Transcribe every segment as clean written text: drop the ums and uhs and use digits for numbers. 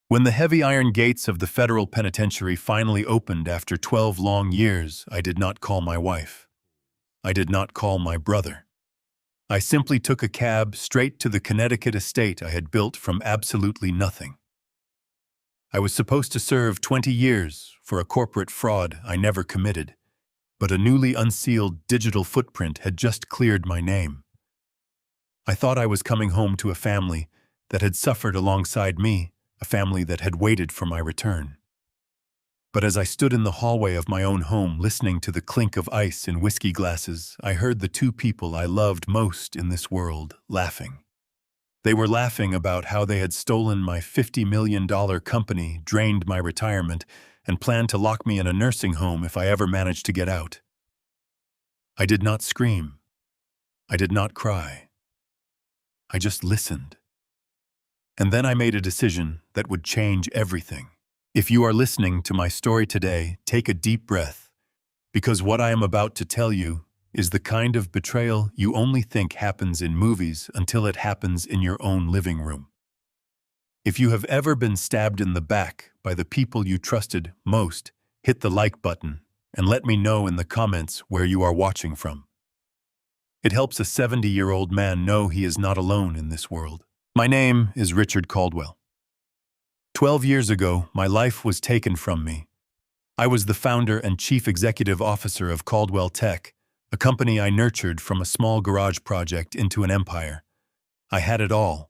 When the heavy iron gates of the federal penitentiary finally opened after 12 long years, I did not call my wife. I did not call my brother. I simply took a cab straight to the Connecticut estate I had built from absolutely nothing. I was supposed to serve 20 years for a corporate fraud I never committed, but a newly unsealed digital footprint had just cleared my name. I thought I was coming home to a family that had suffered alongside me, a family that had waited for my return. But as I stood in the hallway of my own home listening to the clink of ice in whiskey glasses, I heard the two people I loved most in this world laughing. They were laughing about how they had stolen my $50 million company, drained my retirement, and planned to lock me in a nursing home if I ever managed to get out. I did not scream. I did not cry. I just listened. And then I made a decision that would change everything. If you are listening to my story today, take a deep breath, because what I am about to tell you is the kind of betrayal you only think happens in movies until it happens in your own living room. If you have ever been stabbed in the back by the people you trusted most, hit the like button and let me know in the comments where you are watching from. It helps a 70-year-old man know he is not alone in this world. My name is Richard Caldwell. 12 years ago, my life was taken from me. I was the founder and chief executive officer of Caldwell Tech, a company I nurtured from a small garage project into an empire. I had it all.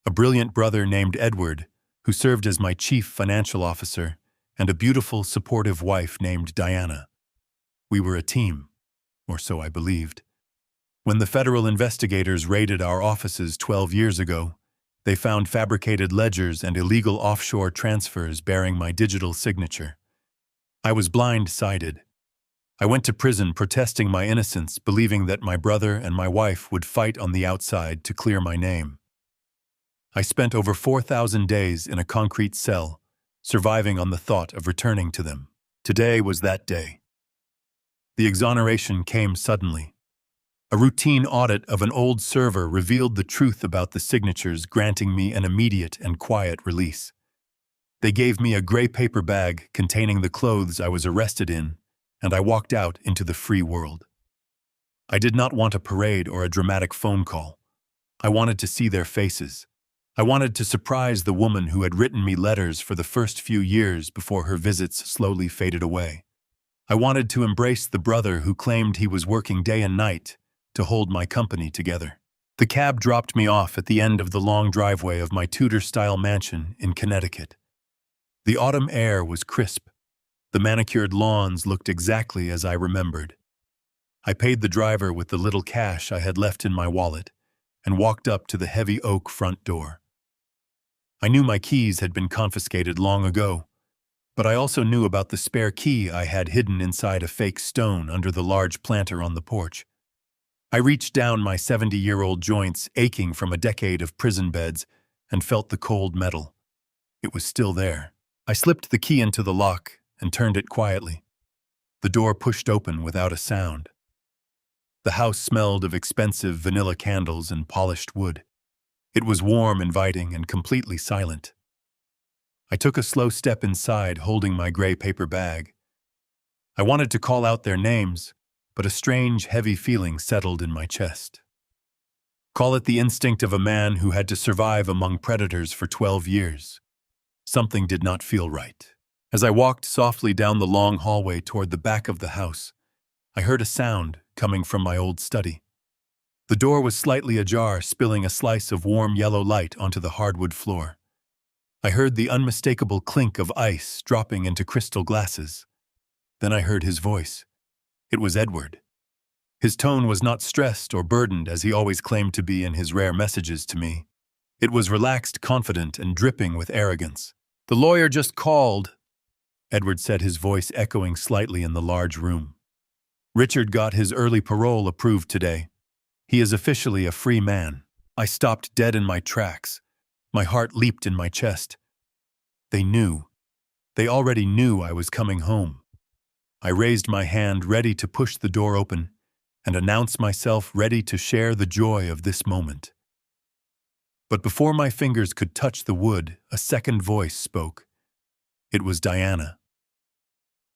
A brilliant brother named Edward, who served as my chief financial officer, and a beautiful, supportive wife named Diana. We were a team, or so I believed. When the federal investigators raided our offices 12 years ago, they found fabricated ledgers and illegal offshore transfers bearing my digital signature. I was blindsided. I went to prison protesting my innocence, believing that my brother and my wife would fight on the outside to clear my name. I spent over 4,000 days in a concrete cell, surviving on the thought of returning to them. Today was that day. The exoneration came suddenly. A routine audit of an old server revealed the truth about the signatures, granting me an immediate and quiet release. They gave me a gray paper bag containing the clothes I was arrested in, and I walked out into the free world. I did not want a parade or a dramatic phone call. I wanted to see their faces. I wanted to surprise the woman who had written me letters for the first few years before her visits slowly faded away. I wanted to embrace the brother who claimed he was working day and night to hold my company together. The cab dropped me off at the end of the long driveway of my Tudor-style mansion in Connecticut. The autumn air was crisp. The manicured lawns looked exactly as I remembered. I paid the driver with the little cash I had left in my wallet and walked up to the heavy oak front door. I knew my keys had been confiscated long ago, but I also knew about the spare key I had hidden inside a fake stone under the large planter on the porch. I reached down my 70-year-old joints, aching from a decade of prison beds, and felt the cold metal. It was still there. I slipped the key into the lock and turned it quietly. The door pushed open without a sound. The house smelled of expensive vanilla candles and polished wood. It was warm, inviting, and completely silent. I took a slow step inside, holding my gray paper bag. I wanted to call out their names, but a strange, heavy feeling settled in my chest. Call it the instinct of a man who had to survive among predators for 12 years. Something did not feel right. As I walked softly down the long hallway toward the back of the house, I heard a sound coming from my old study. The door was slightly ajar, spilling a slice of warm yellow light onto the hardwood floor. I heard the unmistakable clink of ice dropping into crystal glasses. Then I heard his voice. It was Edward. His tone was not stressed or burdened as he always claimed to be in his rare messages to me. It was relaxed, confident, and dripping with arrogance. "The lawyer just called," Edward said, his voice echoing slightly in the large room. "Richard got his early parole approved today. He is officially a free man." I stopped dead in my tracks. My heart leaped in my chest. They knew. They already knew I was coming home. I raised my hand, ready to push the door open, and announce myself ready to share the joy of this moment. But before my fingers could touch the wood, a second voice spoke. It was Diana.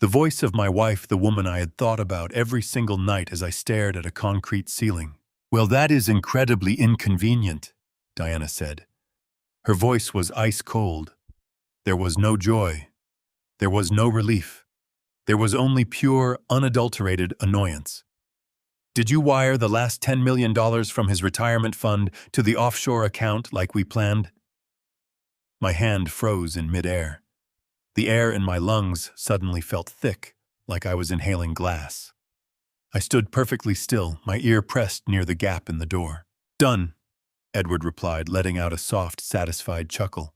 The voice of my wife, the woman I had thought about every single night as I stared at a concrete ceiling. "Well, that is incredibly inconvenient," Diana said. Her voice was ice cold. There was no joy. There was no relief. There was only pure, unadulterated annoyance. "Did you wire the last $10 million from his retirement fund to the offshore account like we planned?" My hand froze in midair. The air in my lungs suddenly felt thick, like I was inhaling glass. I stood perfectly still, my ear pressed near the gap in the door. "Done," Edward replied, letting out a soft, satisfied chuckle.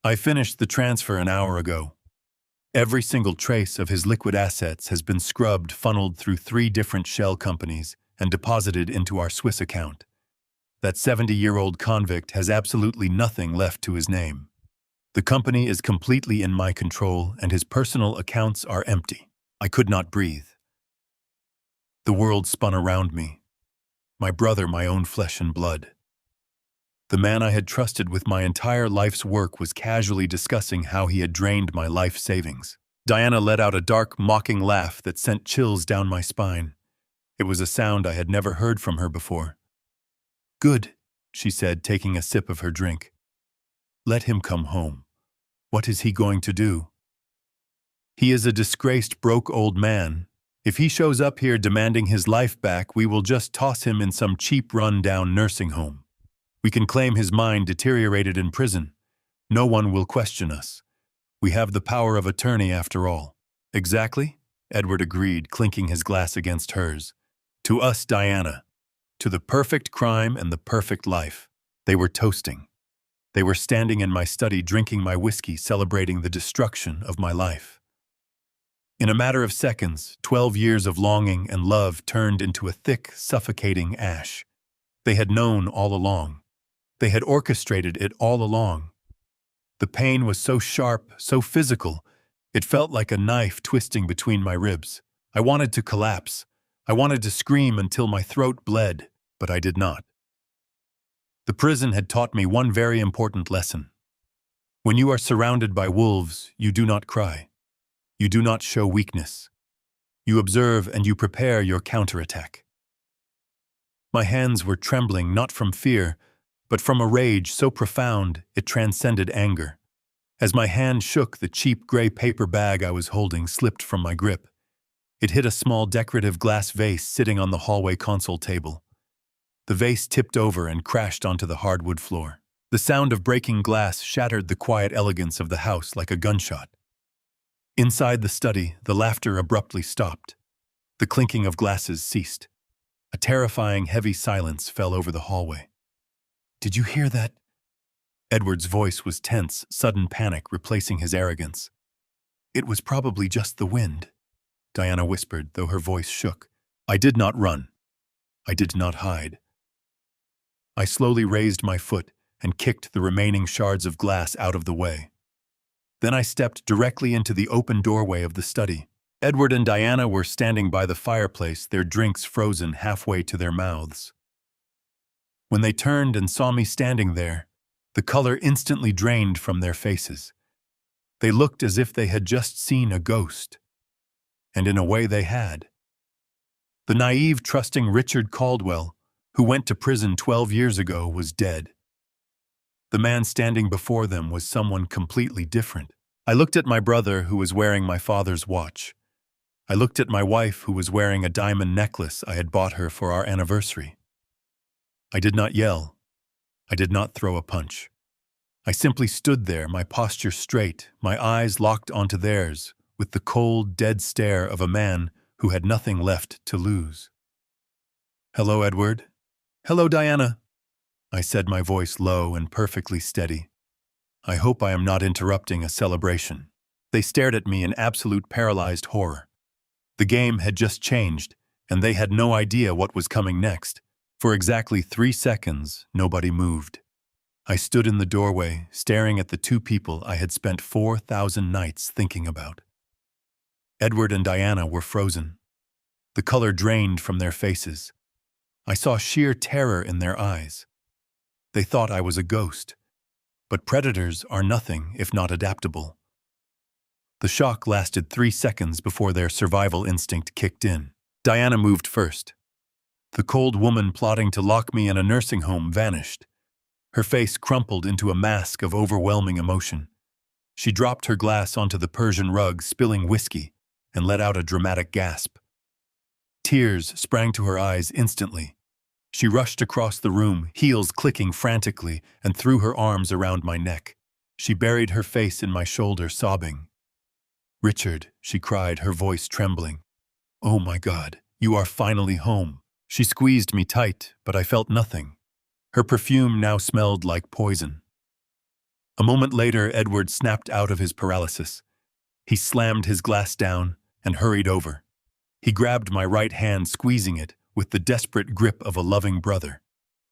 "I finished the transfer an hour ago. Every single trace of his liquid assets has been scrubbed, funneled through 3 different shell companies, and deposited into our Swiss account. That 70-year-old convict has absolutely nothing left to his name. The company is completely in my control, and his personal accounts are empty." I could not breathe. The world spun around me. My brother, my own flesh and blood. The man I had trusted with my entire life's work was casually discussing how he had drained my life savings. Diana let out a dark, mocking laugh that sent chills down my spine. It was a sound I had never heard from her before. "Good," she said, taking a sip of her drink. "Let him come home. What is he going to do? He is a disgraced, broke old man. If he shows up here demanding his life back, we will just toss him in some cheap run-down nursing home. We can claim his mind deteriorated in prison. No one will question us. We have the power of attorney after all." "Exactly," Edward agreed, clinking his glass against hers. "To us, Diana. To the perfect crime and the perfect life." They were toasting. They were standing in my study, drinking my whiskey, celebrating the destruction of my life. In a matter of seconds, 12 years of longing and love turned into a thick, suffocating ash. They had known all along. They had orchestrated it all along. The pain was so sharp, so physical, it felt like a knife twisting between my ribs. I wanted to collapse. I wanted to scream until my throat bled, but I did not. The prison had taught me one very important lesson. When you are surrounded by wolves, you do not cry. You do not show weakness. You observe and you prepare your counterattack. My hands were trembling not from fear, but from a rage so profound it transcended anger. As my hand shook, the cheap gray paper bag I was holding slipped from my grip. It hit a small decorative glass vase sitting on the hallway console table. The vase tipped over and crashed onto the hardwood floor. The sound of breaking glass shattered the quiet elegance of the house like a gunshot. Inside the study, the laughter abruptly stopped. The clinking of glasses ceased. A terrifying, heavy silence fell over the hallway. "Did you hear that?" Edward's voice was tense, sudden panic replacing his arrogance. "It was probably just the wind," Diana whispered, though her voice shook. I did not run. I did not hide. I slowly raised my foot and kicked the remaining shards of glass out of the way. Then I stepped directly into the open doorway of the study. Edward and Diana were standing by the fireplace, their drinks frozen halfway to their mouths. When they turned and saw me standing there, the color instantly drained from their faces. They looked as if they had just seen a ghost. And in a way they had. The naive, trusting Richard Caldwell, who went to prison 12 years ago, was dead. The man standing before them was someone completely different. I looked at my brother, who was wearing my father's watch. I looked at my wife, who was wearing a diamond necklace I had bought her for our anniversary. I did not yell. I did not throw a punch. I simply stood there, my posture straight, my eyes locked onto theirs, with the cold, dead stare of a man who had nothing left to lose. "Hello, Edward." "Hello, Diana," I said, my voice low and perfectly steady. "I hope I am not interrupting a celebration." They stared at me in absolute paralyzed horror. The game had just changed, and they had no idea what was coming next. For exactly 3 seconds, nobody moved. I stood in the doorway, staring at the 2 people I had spent 4,000 nights thinking about. Edward and Diana were frozen. The color drained from their faces. I saw sheer terror in their eyes. They thought I was a ghost. But predators are nothing if not adaptable. The shock lasted 3 seconds before their survival instinct kicked in. Diana moved first. The cold woman plotting to lock me in a nursing home vanished. Her face crumpled into a mask of overwhelming emotion. She dropped her glass onto the Persian rug, spilling whiskey, and let out a dramatic gasp. Tears sprang to her eyes instantly. She rushed across the room, heels clicking frantically, and threw her arms around my neck. She buried her face in my shoulder, sobbing. "Richard," she cried, her voice trembling. "Oh my God, you are finally home." She squeezed me tight, but I felt nothing. Her perfume now smelled like poison. A moment later, Edward snapped out of his paralysis. He slammed his glass down and hurried over. He grabbed my right hand, squeezing it with the desperate grip of a loving brother.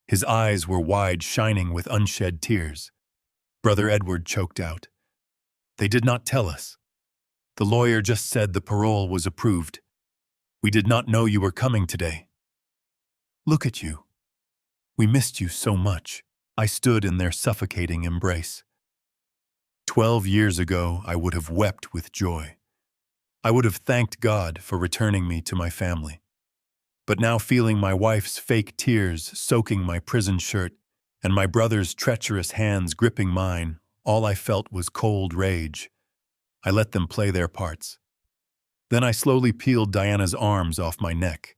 His eyes were wide, shining with unshed tears. Brother Edward choked out. "They did not tell us. The lawyer just said the parole was approved. We did not know you were coming today. Look at you. We missed you so much." I stood in their suffocating embrace. 12 years ago, I would have wept with joy. I would have thanked God for returning me to my family. But now, feeling my wife's fake tears soaking my prison shirt and my brother's treacherous hands gripping mine, all I felt was cold rage. I let them play their parts. Then I slowly peeled Diana's arms off my neck.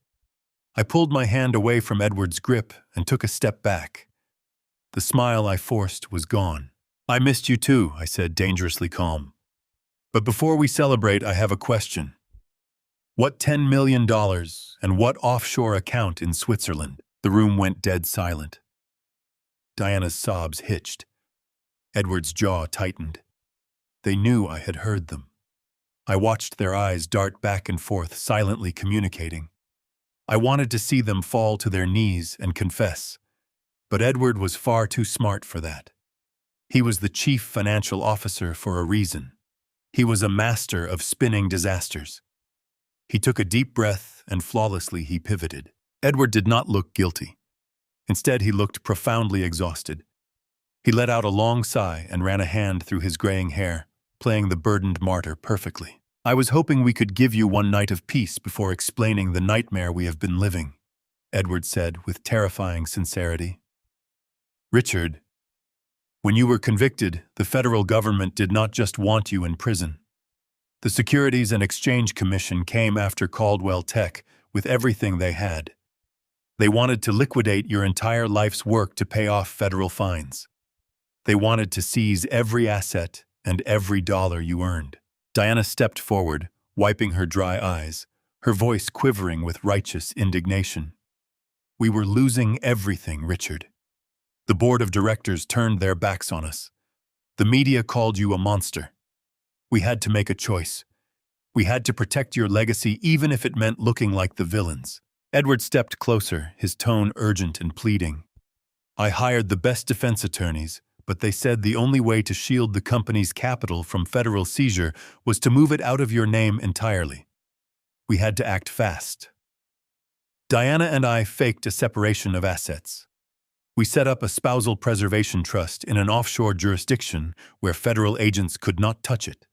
I pulled my hand away from Edward's grip and took a step back. The smile I forced was gone. "I missed you too," I said, dangerously calm. "But before we celebrate, I have a question. What $10 million and what offshore account in Switzerland?" The room went dead silent. Diana's sobs hitched. Edward's jaw tightened. They knew I had heard them. I watched their eyes dart back and forth, silently communicating. I wanted to see them fall to their knees and confess. But Edward was far too smart for that. He was the chief financial officer for a reason. He was a master of spinning disasters. He took a deep breath and flawlessly he pivoted. Edward did not look guilty. Instead, he looked profoundly exhausted. He let out a long sigh and ran a hand through his graying hair, playing the burdened martyr perfectly. "I was hoping we could give you one night of peace before explaining the nightmare we have been living," Edward said with terrifying sincerity. "Richard, when you were convicted, the federal government did not just want you in prison. The Securities and Exchange Commission came after Caldwell Tech with everything they had. They wanted to liquidate your entire life's work to pay off federal fines. They wanted to seize every asset and every dollar you earned." Diana stepped forward, wiping her dry eyes, her voice quivering with righteous indignation. "We were losing everything, Richard. The board of directors turned their backs on us. The media called you a monster. We had to make a choice. We had to protect your legacy even if it meant looking like the villains." Edward stepped closer, his tone urgent and pleading. "I hired the best defense attorneys, but they said the only way to shield the company's capital from federal seizure was to move it out of your name entirely. We had to act fast. Diana and I faked a separation of assets. We set up a spousal preservation trust in an offshore jurisdiction where federal agents could not touch it.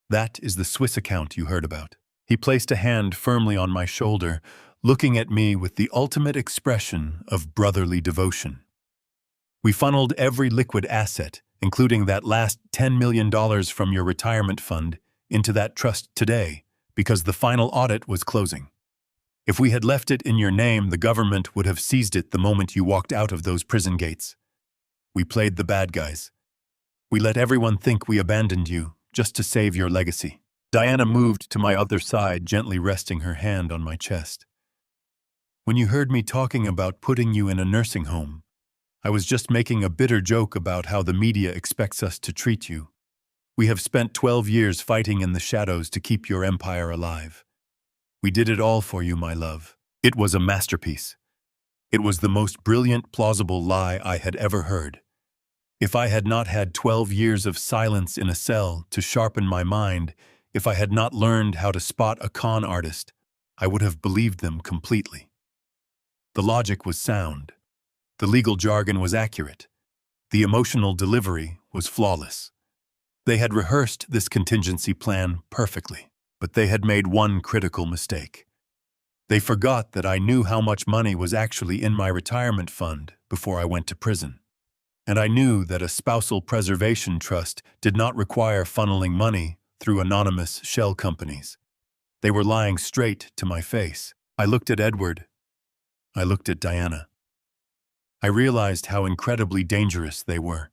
That is the Swiss account you heard about." He placed a hand firmly on my shoulder, looking at me with the ultimate expression of brotherly devotion. "We funneled every liquid asset, including that last $10 million from your retirement fund, into that trust today because the final audit was closing. If we had left it in your name, the government would have seized it the moment you walked out of those prison gates. We played the bad guys. We let everyone think we abandoned you just to save your legacy." Diana moved to my other side, gently resting her hand on my chest. "When you heard me talking about putting you in a nursing home, I was just making a bitter joke about how the media expects us to treat you. We have spent 12 years fighting in the shadows to keep your empire alive. We did it all for you, my love. It was a masterpiece. It was the most brilliant, plausible lie I had ever heard. If I had not had 12 years of silence in a cell to sharpen my mind, if I had not learned how to spot a con artist, I would have believed them completely. The logic was sound. The legal jargon was accurate. The emotional delivery was flawless. They had rehearsed this contingency plan perfectly, but they had made one critical mistake. They forgot that I knew how much money was actually in my retirement fund before I went to prison. And I knew that a spousal preservation trust did not require funneling money through anonymous shell companies. They were lying straight to my face. I looked at Edward. I looked at Diana. I realized how incredibly dangerous they were.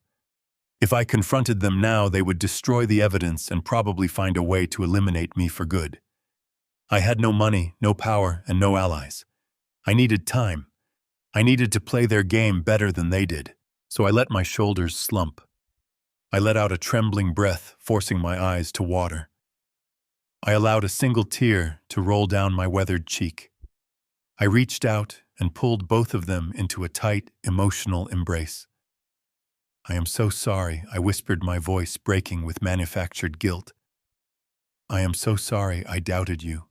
If I confronted them now, they would destroy the evidence and probably find a way to eliminate me for good. I had no money, no power, and no allies. I needed time. I needed to play their game better than they did. So I let my shoulders slump. I let out a trembling breath, forcing my eyes to water. I allowed a single tear to roll down my weathered cheek. I reached out and pulled both of them into a tight, emotional embrace. "I am so sorry," I whispered, my voice breaking with manufactured guilt. "I am so sorry I doubted you.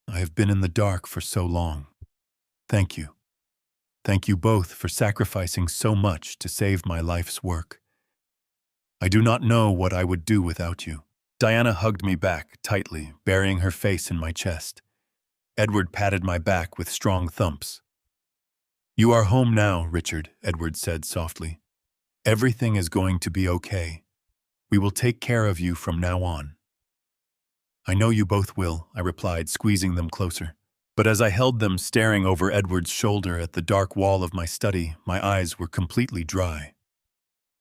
I have been in the dark for so long. Thank you. Thank you both for sacrificing so much to save my life's work. I do not know what I would do without you." Diana hugged me back tightly, burying her face in my chest. Edward patted my back with strong thumps. "You are home now, Richard," Edward said softly. "Everything is going to be okay. We will take care of you from now on." "I know you both will," I replied, squeezing them closer. But as I held them staring over Edward's shoulder at the dark wall of my study, my eyes were completely dry.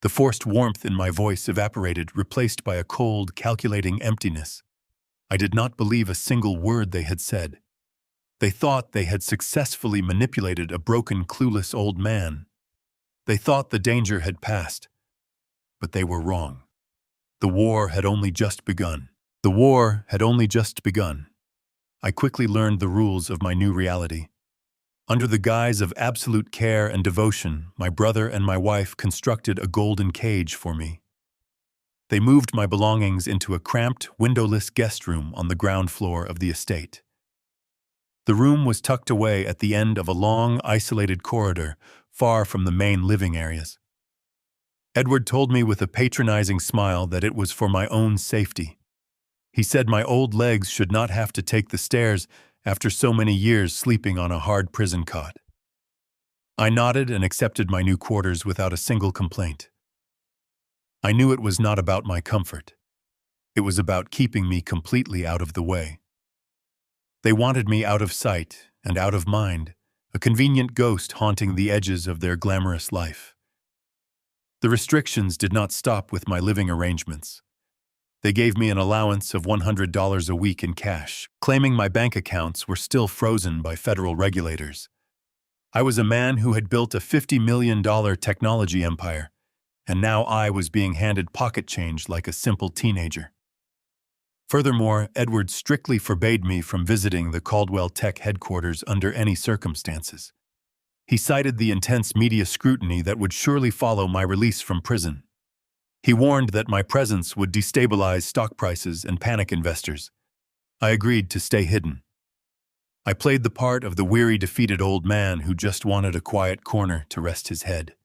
The forced warmth in my voice evaporated, replaced by a cold, calculating emptiness. I did not believe a single word they had said. They thought they had successfully manipulated a broken, clueless old man. They thought the danger had passed. But they were wrong. The war had only just begun. The war had only just begun. I quickly learned the rules of my new reality. Under the guise of absolute care and devotion, my brother and my wife constructed a golden cage for me. They moved my belongings into a cramped, windowless guest room on the ground floor of the estate. The room was tucked away at the end of a long, isolated corridor, far from the main living areas. Edward told me with a patronizing smile that it was for my own safety. He said my old legs should not have to take the stairs after so many years sleeping on a hard prison cot. I nodded and accepted my new quarters without a single complaint. I knew it was not about my comfort. It was about keeping me completely out of the way. They wanted me out of sight and out of mind, a convenient ghost haunting the edges of their glamorous life. The restrictions did not stop with my living arrangements. They gave me an allowance of $100 a week in cash, claiming my bank accounts were still frozen by federal regulators. I was a man who had built a $50 million technology empire, and now I was being handed pocket change like a simple teenager. Furthermore, Edward strictly forbade me from visiting the Caldwell Tech headquarters under any circumstances. He cited the intense media scrutiny that would surely follow my release from prison. He warned that my presence would destabilize stock prices and panic investors. I agreed to stay hidden. I played the part of the weary, defeated old man who just wanted a quiet corner to rest his head.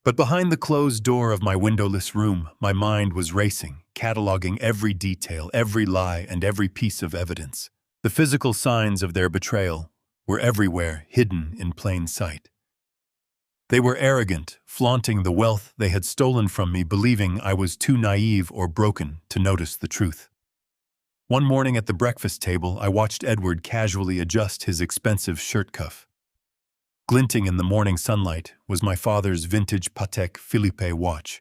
But behind the closed door of my windowless room, my mind was racing, cataloging every detail, every lie, and every piece of evidence. The physical signs of their betrayal were everywhere, hidden in plain sight. They were arrogant, flaunting the wealth they had stolen from me, believing I was too naive or broken to notice the truth. One morning at the breakfast table, I watched Edward casually adjust his expensive shirt cuff. Glinting in the morning sunlight was my father's vintage Patek Philippe watch.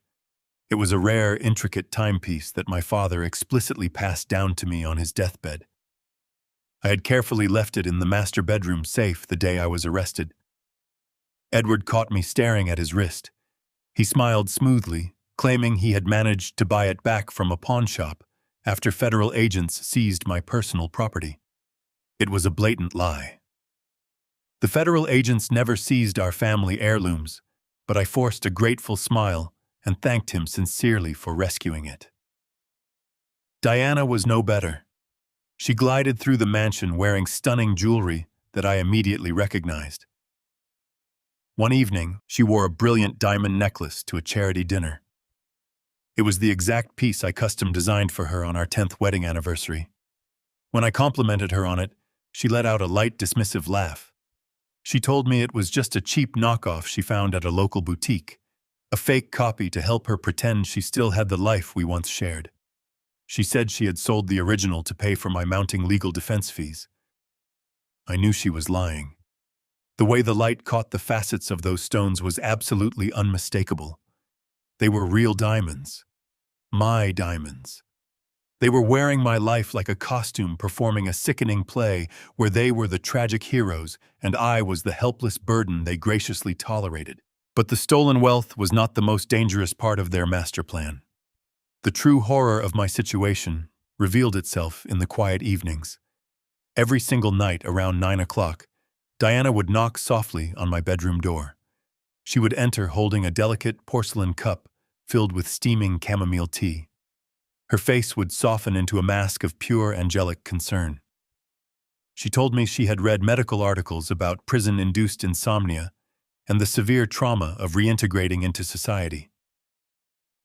It was a rare, intricate timepiece that my father explicitly passed down to me on his deathbed. I had carefully left it in the master bedroom safe the day I was arrested. Edward caught me staring at his wrist. He smiled smoothly, claiming he had managed to buy it back from a pawn shop after federal agents seized my personal property. It was a blatant lie. The federal agents never seized our family heirlooms, but I forced a grateful smile and thanked him sincerely for rescuing it. Diana was no better. She glided through the mansion wearing stunning jewelry that I immediately recognized. One evening, she wore a brilliant diamond necklace to a charity dinner. It was the exact piece I custom designed for her on our 10th wedding anniversary. When I complimented her on it, she let out a light, dismissive laugh. She told me it was just a cheap knockoff she found at a local boutique, a fake copy to help her pretend she still had the life we once shared. She said she had sold the original to pay for my mounting legal defense fees. I knew she was lying. The way the light caught the facets of those stones was absolutely unmistakable. They were real diamonds. My diamonds. They were wearing my life like a costume, performing a sickening play where they were the tragic heroes and I was the helpless burden they graciously tolerated. But the stolen wealth was not the most dangerous part of their master plan. The true horror of my situation revealed itself in the quiet evenings. Every single night around 9 o'clock, Diana would knock softly on my bedroom door. She would enter holding a delicate porcelain cup filled with steaming chamomile tea. Her face would soften into a mask of pure angelic concern. She told me she had read medical articles about prison-induced insomnia and the severe trauma of reintegrating into society.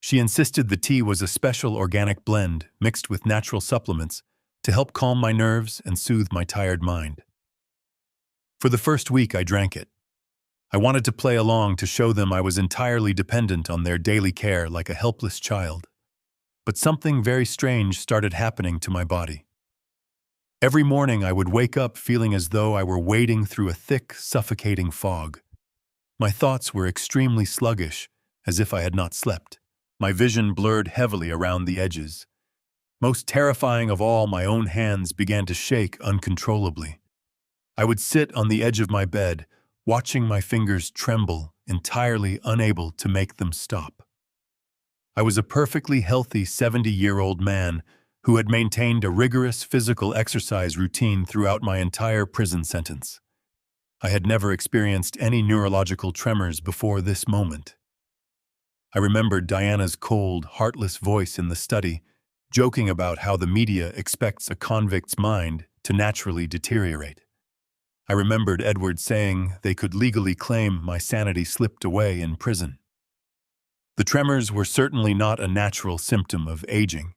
She insisted the tea was a special organic blend mixed with natural supplements to help calm my nerves and soothe my tired mind. For the first week, I drank it. I wanted to play along to show them I was entirely dependent on their daily care like a helpless child. But something very strange started happening to my body. Every morning I would wake up feeling as though I were wading through a thick, suffocating fog. My thoughts were extremely sluggish, as if I had not slept. My vision blurred heavily around the edges. Most terrifying of all, my own hands began to shake uncontrollably. I would sit on the edge of my bed, watching my fingers tremble, entirely unable to make them stop. I was a perfectly healthy 70-year-old man who had maintained a rigorous physical exercise routine throughout my entire prison sentence. I had never experienced any neurological tremors before this moment. I remembered Diana's cold, heartless voice in the study, joking about how the media expects a convict's mind to naturally deteriorate. I remembered Edward saying they could legally claim my sanity slipped away in prison. The tremors were certainly not a natural symptom of aging.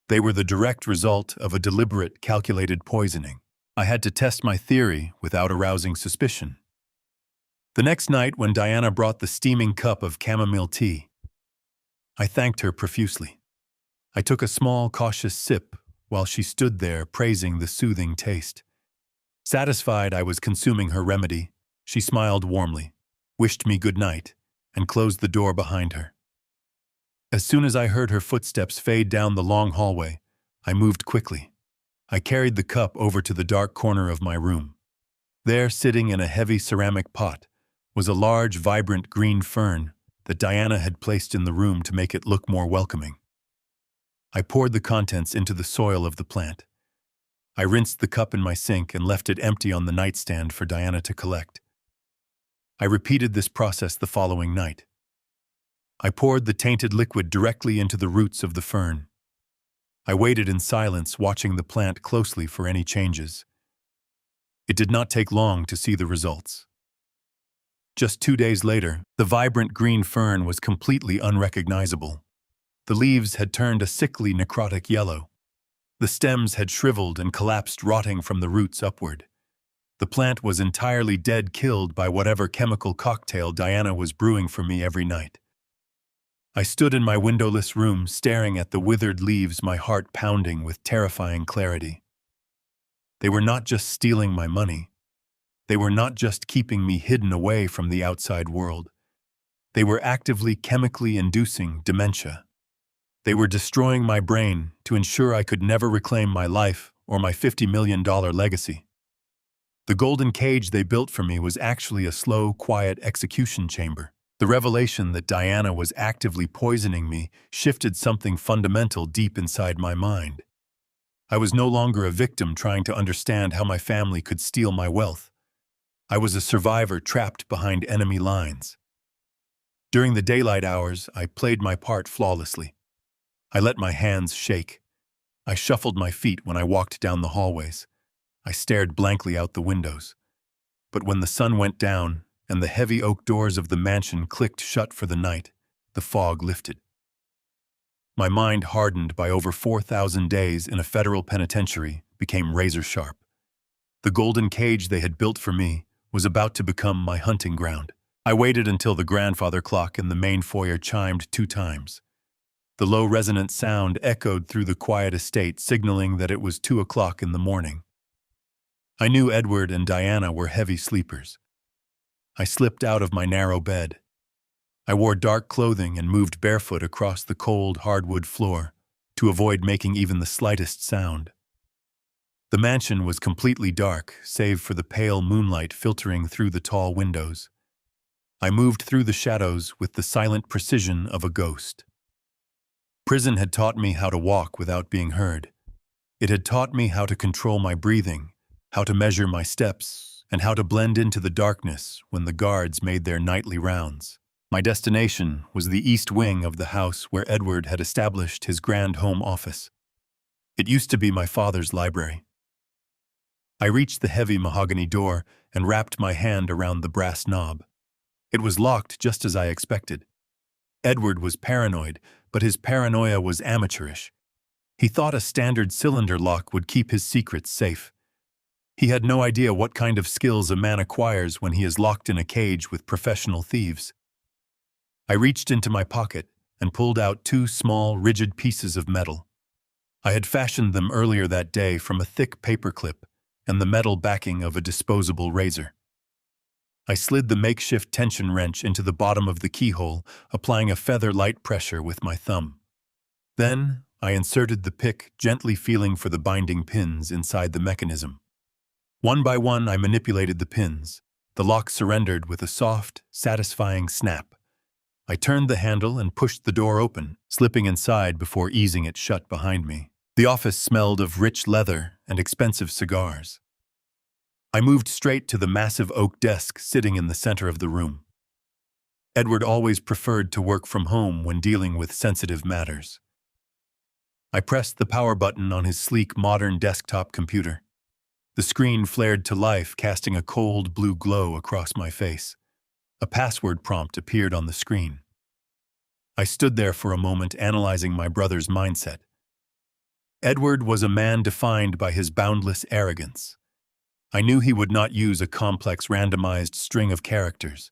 They were the direct result of a deliberate, calculated poisoning. I had to test my theory without arousing suspicion. The next night, when Diana brought the steaming cup of chamomile tea, I thanked her profusely. I took a small, cautious sip while she stood there praising the soothing taste. Satisfied I was consuming her remedy, she smiled warmly, wished me good night, and closed the door behind her. As soon as I heard her footsteps fade down the long hallway, I moved quickly. I carried the cup over to the dark corner of my room. There, sitting in a heavy ceramic pot, was a large, vibrant green fern that Diana had placed in the room to make it look more welcoming. I poured the contents into the soil of the plant. I rinsed the cup in my sink and left it empty on the nightstand for Diana to collect. I repeated this process the following night. I poured the tainted liquid directly into the roots of the fern. I waited in silence, watching the plant closely for any changes. It did not take long to see the results. Just 2 days later, the vibrant green fern was completely unrecognizable. The leaves had turned a sickly necrotic yellow. The stems had shriveled and collapsed, rotting from the roots upward. The plant was entirely dead, killed by whatever chemical cocktail Diana was brewing for me every night. I stood in my windowless room, staring at the withered leaves, my heart pounding with terrifying clarity. They were not just stealing my money. They were not just keeping me hidden away from the outside world. They were actively chemically inducing dementia. They were destroying my brain to ensure I could never reclaim my life or my $50 million legacy. The golden cage they built for me was actually a slow, quiet execution chamber. The revelation that Diana was actively poisoning me shifted something fundamental deep inside my mind. I was no longer a victim trying to understand how my family could steal my wealth. I was a survivor trapped behind enemy lines. During the daylight hours, I played my part flawlessly. I let my hands shake. I shuffled my feet when I walked down the hallways. I stared blankly out the windows. But when the sun went down and the heavy oak doors of the mansion clicked shut for the night, the fog lifted. My mind, hardened by over 4,000 days in a federal penitentiary, became razor-sharp. The golden cage they had built for me was about to become my hunting ground. I waited until the grandfather clock in the main foyer chimed 2 times. The low resonant sound echoed through the quiet estate, signaling that it was 2 o'clock in the morning. I knew Edward and Diana were heavy sleepers. I slipped out of my narrow bed. I wore dark clothing and moved barefoot across the cold hardwood floor to avoid making even the slightest sound. The mansion was completely dark, save for the pale moonlight filtering through the tall windows. I moved through the shadows with the silent precision of a ghost. Prison had taught me how to walk without being heard. It had taught me how to control my breathing, how to measure my steps, and how to blend into the darkness when the guards made their nightly rounds. My destination was the east wing of the house where Edward had established his grand home office. It used to be my father's library. I reached the heavy mahogany door and wrapped my hand around the brass knob. It was locked just as I expected. Edward was paranoid, but his paranoia was amateurish. He thought a standard cylinder lock would keep his secrets safe. He had no idea what kind of skills a man acquires when he is locked in a cage with professional thieves. I reached into my pocket and pulled out 2 small, rigid pieces of metal. I had fashioned them earlier that day from a thick paperclip and the metal backing of a disposable razor. I slid the makeshift tension wrench into the bottom of the keyhole, applying a feather light pressure with my thumb. Then, I inserted the pick, gently feeling for the binding pins inside the mechanism. One by one, I manipulated the pins. The lock surrendered with a soft, satisfying snap. I turned the handle and pushed the door open, slipping inside before easing it shut behind me. The office smelled of rich leather and expensive cigars. I moved straight to the massive oak desk sitting in the center of the room. Edward always preferred to work from home when dealing with sensitive matters. I pressed the power button on his sleek, modern desktop computer. The screen flared to life, casting a cold blue glow across my face. A password prompt appeared on the screen. I stood there for a moment, analyzing my brother's mindset. Edward was a man defined by his boundless arrogance. I knew he would not use a complex randomized string of characters.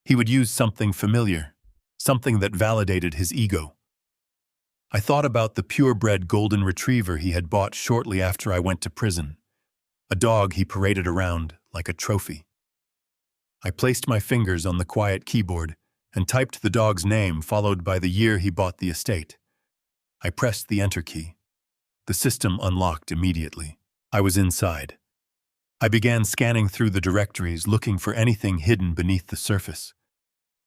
He would use something familiar, something that validated his ego. I thought about the purebred golden retriever he had bought shortly after I went to prison, a dog he paraded around like a trophy. I placed my fingers on the quiet keyboard and typed the dog's name followed by the year he bought the estate. I pressed the enter key. The system unlocked immediately. I was inside. I began scanning through the directories, looking for anything hidden beneath the surface.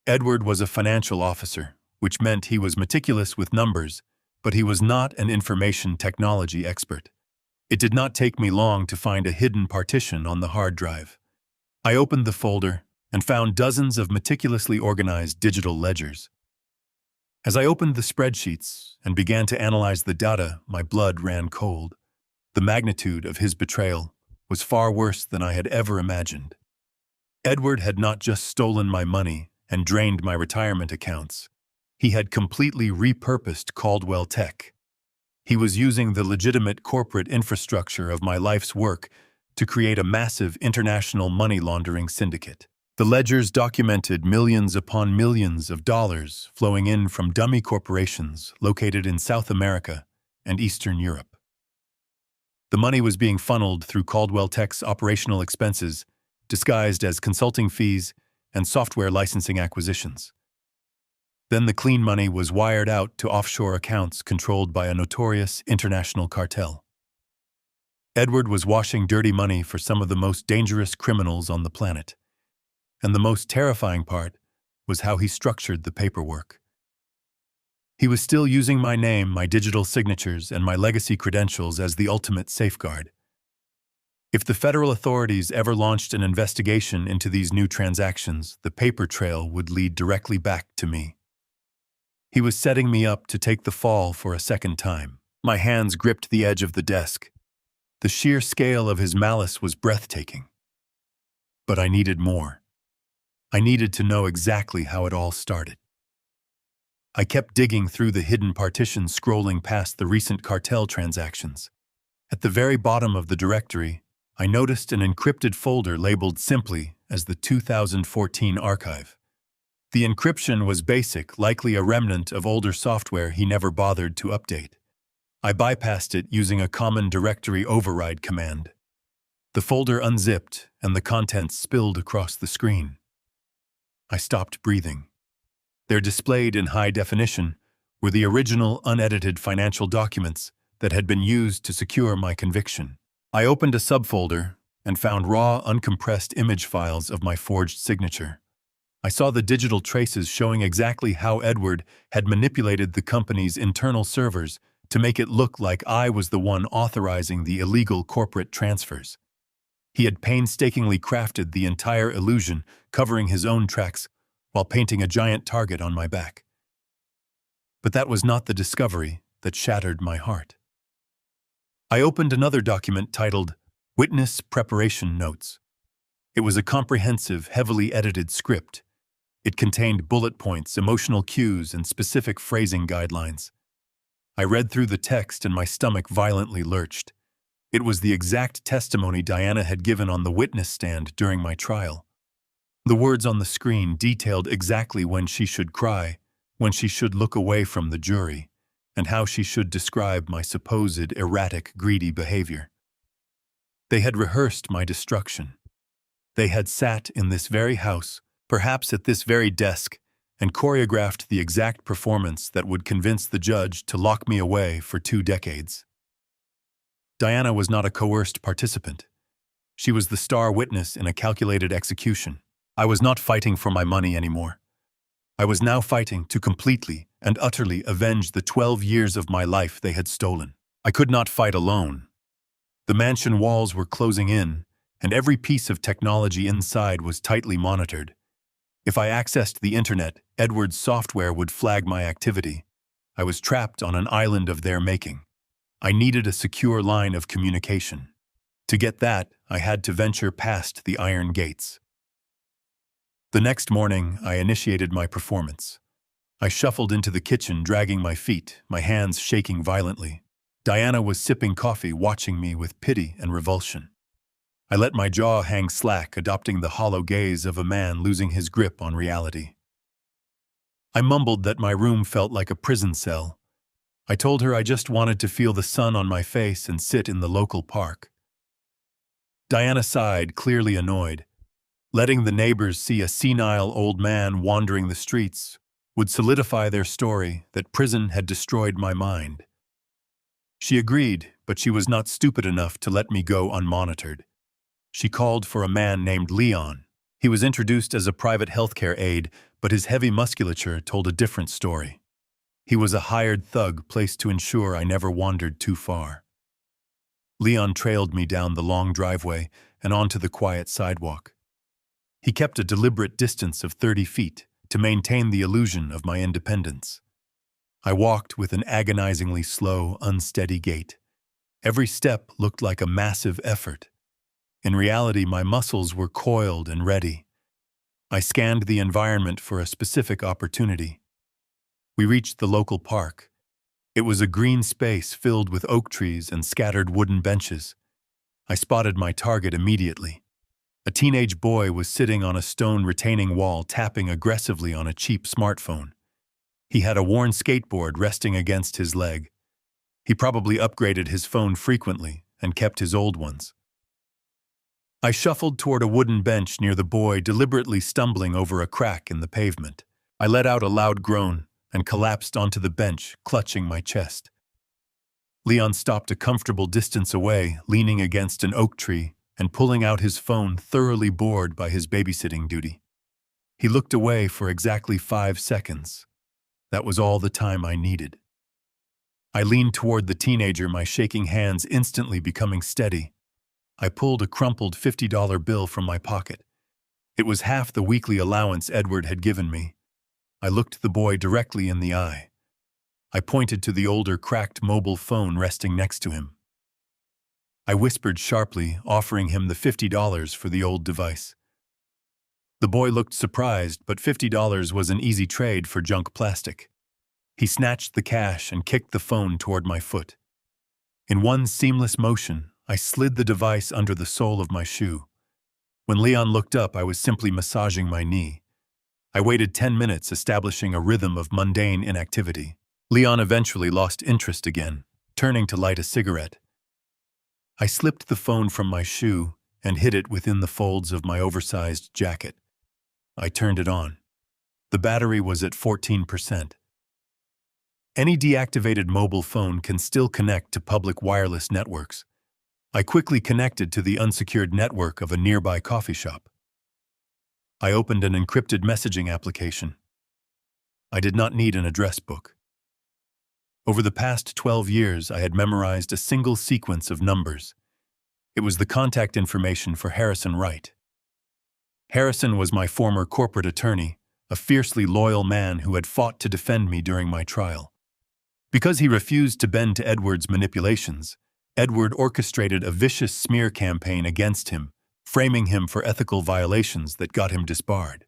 Edward was a financial officer, which meant he was meticulous with numbers, but he was not an information technology expert. It did not take me long to find a hidden partition on the hard drive. I opened the folder and found dozens of meticulously organized digital ledgers. As I opened the spreadsheets and began to analyze the data, my blood ran cold. The magnitude of his betrayal was far worse than I had ever imagined. Edward had not just stolen my money and drained my retirement accounts. He had completely repurposed Caldwell Tech. He was using the legitimate corporate infrastructure of my life's work to create a massive international money laundering syndicate. The ledgers documented millions upon millions of dollars flowing in from dummy corporations located in South America and Eastern Europe. The money was being funneled through Caldwell Tech's operational expenses, disguised as consulting fees and software licensing acquisitions. Then the clean money was wired out to offshore accounts controlled by a notorious international cartel. Edward was washing dirty money for some of the most dangerous criminals on the planet. And the most terrifying part was how he structured the paperwork. He was still using my name, my digital signatures, and my legacy credentials as the ultimate safeguard. If the federal authorities ever launched an investigation into these new transactions, the paper trail would lead directly back to me. He was setting me up to take the fall for a second time. My hands gripped the edge of the desk. The sheer scale of his malice was breathtaking. But I needed more. I needed to know exactly how it all started. I kept digging through the hidden partitions, scrolling past the recent cartel transactions. At the very bottom of the directory, I noticed an encrypted folder labeled simply as the 2014 archive. The encryption was basic, likely a remnant of older software he never bothered to update. I bypassed it using a common directory override command. The folder unzipped and the contents spilled across the screen. I stopped breathing. There, displayed in high definition, were the original unedited financial documents that had been used to secure my conviction. I opened a subfolder and found raw, uncompressed image files of my forged signature. I saw the digital traces showing exactly how Edward had manipulated the company's internal servers to make it look like I was the one authorizing the illegal corporate transfers. He had painstakingly crafted the entire illusion, covering his own tracks while painting a giant target on my back. But that was not the discovery that shattered my heart. I opened another document titled Witness Preparation Notes. It was a comprehensive, heavily edited script. It contained bullet points, emotional cues, and specific phrasing guidelines. I read through the text and my stomach violently lurched. It was the exact testimony Diana had given on the witness stand during my trial. The words on the screen detailed exactly when she should cry, when she should look away from the jury, and how she should describe my supposed erratic, greedy behavior. They had rehearsed my destruction. They had sat in this very house, perhaps at this very desk, and choreographed the exact performance that would convince the judge to lock me away for 2 decades. Diana was not a coerced participant. She was the star witness in a calculated execution. I was not fighting for my money anymore. I was now fighting to completely and utterly avenge the 12 years of my life they had stolen. I could not fight alone. The mansion walls were closing in, and every piece of technology inside was tightly monitored. If I accessed the internet, Edward's software would flag my activity. I was trapped on an island of their making. I needed a secure line of communication. To get that, I had to venture past the iron gates. The next morning, I initiated my performance. I shuffled into the kitchen, dragging my feet, my hands shaking violently. Diana was sipping coffee, watching me with pity and revulsion. I let my jaw hang slack, adopting the hollow gaze of a man losing his grip on reality. I mumbled that my room felt like a prison cell. I told her I just wanted to feel the sun on my face and sit in the local park. Diana sighed, clearly annoyed. Letting the neighbors see a senile old man wandering the streets would solidify their story that prison had destroyed my mind. She agreed, but she was not stupid enough to let me go unmonitored. She called for a man named Leon. He was introduced as a private healthcare aide, but his heavy musculature told a different story. He was a hired thug placed to ensure I never wandered too far. Leon trailed me down the long driveway and onto the quiet sidewalk. He kept a deliberate distance of 30 feet to maintain the illusion of my independence. I walked with an agonizingly slow, unsteady gait. Every step looked like a massive effort. In reality, my muscles were coiled and ready. I scanned the environment for a specific opportunity. We reached the local park. It was a green space filled with oak trees and scattered wooden benches. I spotted my target immediately. A teenage boy was sitting on a stone retaining wall, tapping aggressively on a cheap smartphone. He had a worn skateboard resting against his leg. He probably upgraded his phone frequently and kept his old ones. I shuffled toward a wooden bench near the boy, deliberately stumbling over a crack in the pavement. I let out a loud groan and collapsed onto the bench, clutching my chest. Leon stopped a comfortable distance away, leaning against an oak tree and pulling out his phone, thoroughly bored by his babysitting duty. He looked away for exactly 5 seconds. That was all the time I needed. I leaned toward the teenager, my shaking hands instantly becoming steady. I pulled a crumpled $50 bill from my pocket. It was half the weekly allowance Edward had given me. I looked the boy directly in the eye. I pointed to the older, cracked mobile phone resting next to him. I whispered sharply, offering him the $50 for the old device. The boy looked surprised, but $50 was an easy trade for junk plastic. He snatched the cash and kicked the phone toward my foot. In one seamless motion, I slid the device under the sole of my shoe. When Leon looked up, I was simply massaging my knee. I waited 10 minutes, establishing a rhythm of mundane inactivity. Leon eventually lost interest again, turning to light a cigarette. I slipped the phone from my shoe and hid it within the folds of my oversized jacket. I turned it on. The battery was at 14%. Any deactivated mobile phone can still connect to public wireless networks. I quickly connected to the unsecured network of a nearby coffee shop. I opened an encrypted messaging application. I did not need an address book. Over the past 12 years, I had memorized a single sequence of numbers. It was the contact information for Harrison Wright. Harrison was my former corporate attorney, a fiercely loyal man who had fought to defend me during my trial. Because he refused to bend to Edward's manipulations, Edward orchestrated a vicious smear campaign against him, framing him for ethical violations that got him disbarred.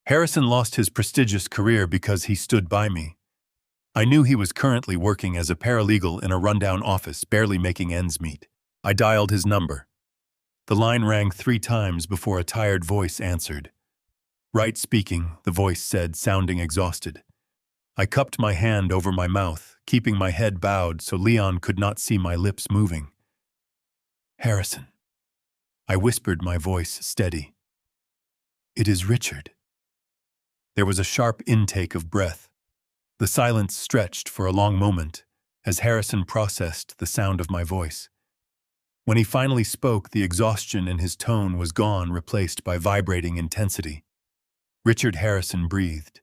Harrison lost his prestigious career because he stood by me. I knew he was currently working as a paralegal in a rundown office, barely making ends meet. I dialed his number. The line rang 3 times before a tired voice answered. Wright speaking, the voice said, sounding exhausted. I cupped my hand over my mouth, keeping my head bowed so Leon could not see my lips moving. Harrison. I whispered, my voice steady. It is Richard. There was a sharp intake of breath. The silence stretched for a long moment as Harrison processed the sound of my voice. When he finally spoke, the exhaustion in his tone was gone, replaced by vibrating intensity. Richard Harrison breathed.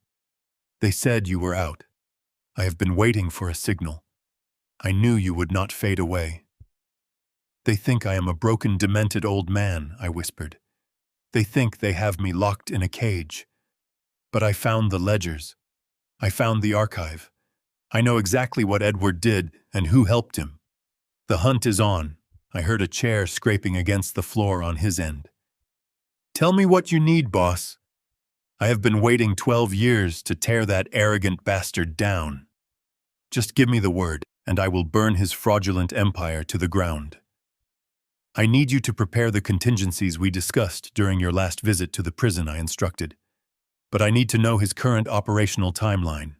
They said you were out. I have been waiting for a signal. I knew you would not fade away. They think I am a broken, demented old man, I whispered. They think they have me locked in a cage. But I found the ledgers. I found the archive. I know exactly what Edward did and who helped him. The hunt is on. I heard a chair scraping against the floor on his end. Tell me what you need, boss. I have been waiting 12 years to tear that arrogant bastard down. Just give me the word, and I will burn his fraudulent empire to the ground. I need you to prepare the contingencies we discussed during your last visit to the prison, I instructed. But I need to know his current operational timeline.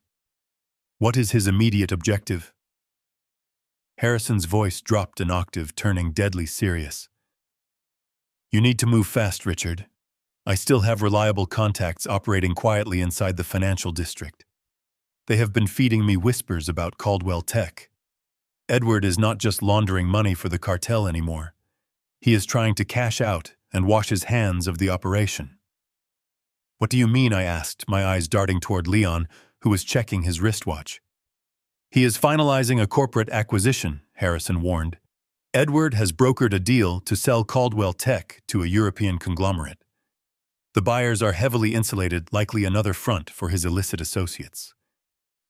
What is his immediate objective? Harrison's voice dropped an octave, turning deadly serious. You need to move fast, Richard. I still have reliable contacts operating quietly inside the financial district. They have been feeding me whispers about Caldwell Tech. Edward is not just laundering money for the cartel anymore. He is trying to cash out and wash his hands of the operation. What do you mean? I asked, my eyes darting toward Leon, who was checking his wristwatch. He is finalizing a corporate acquisition, Harrison warned. Edward has brokered a deal to sell Caldwell Tech to a European conglomerate. The buyers are heavily insulated, likely another front for his illicit associates.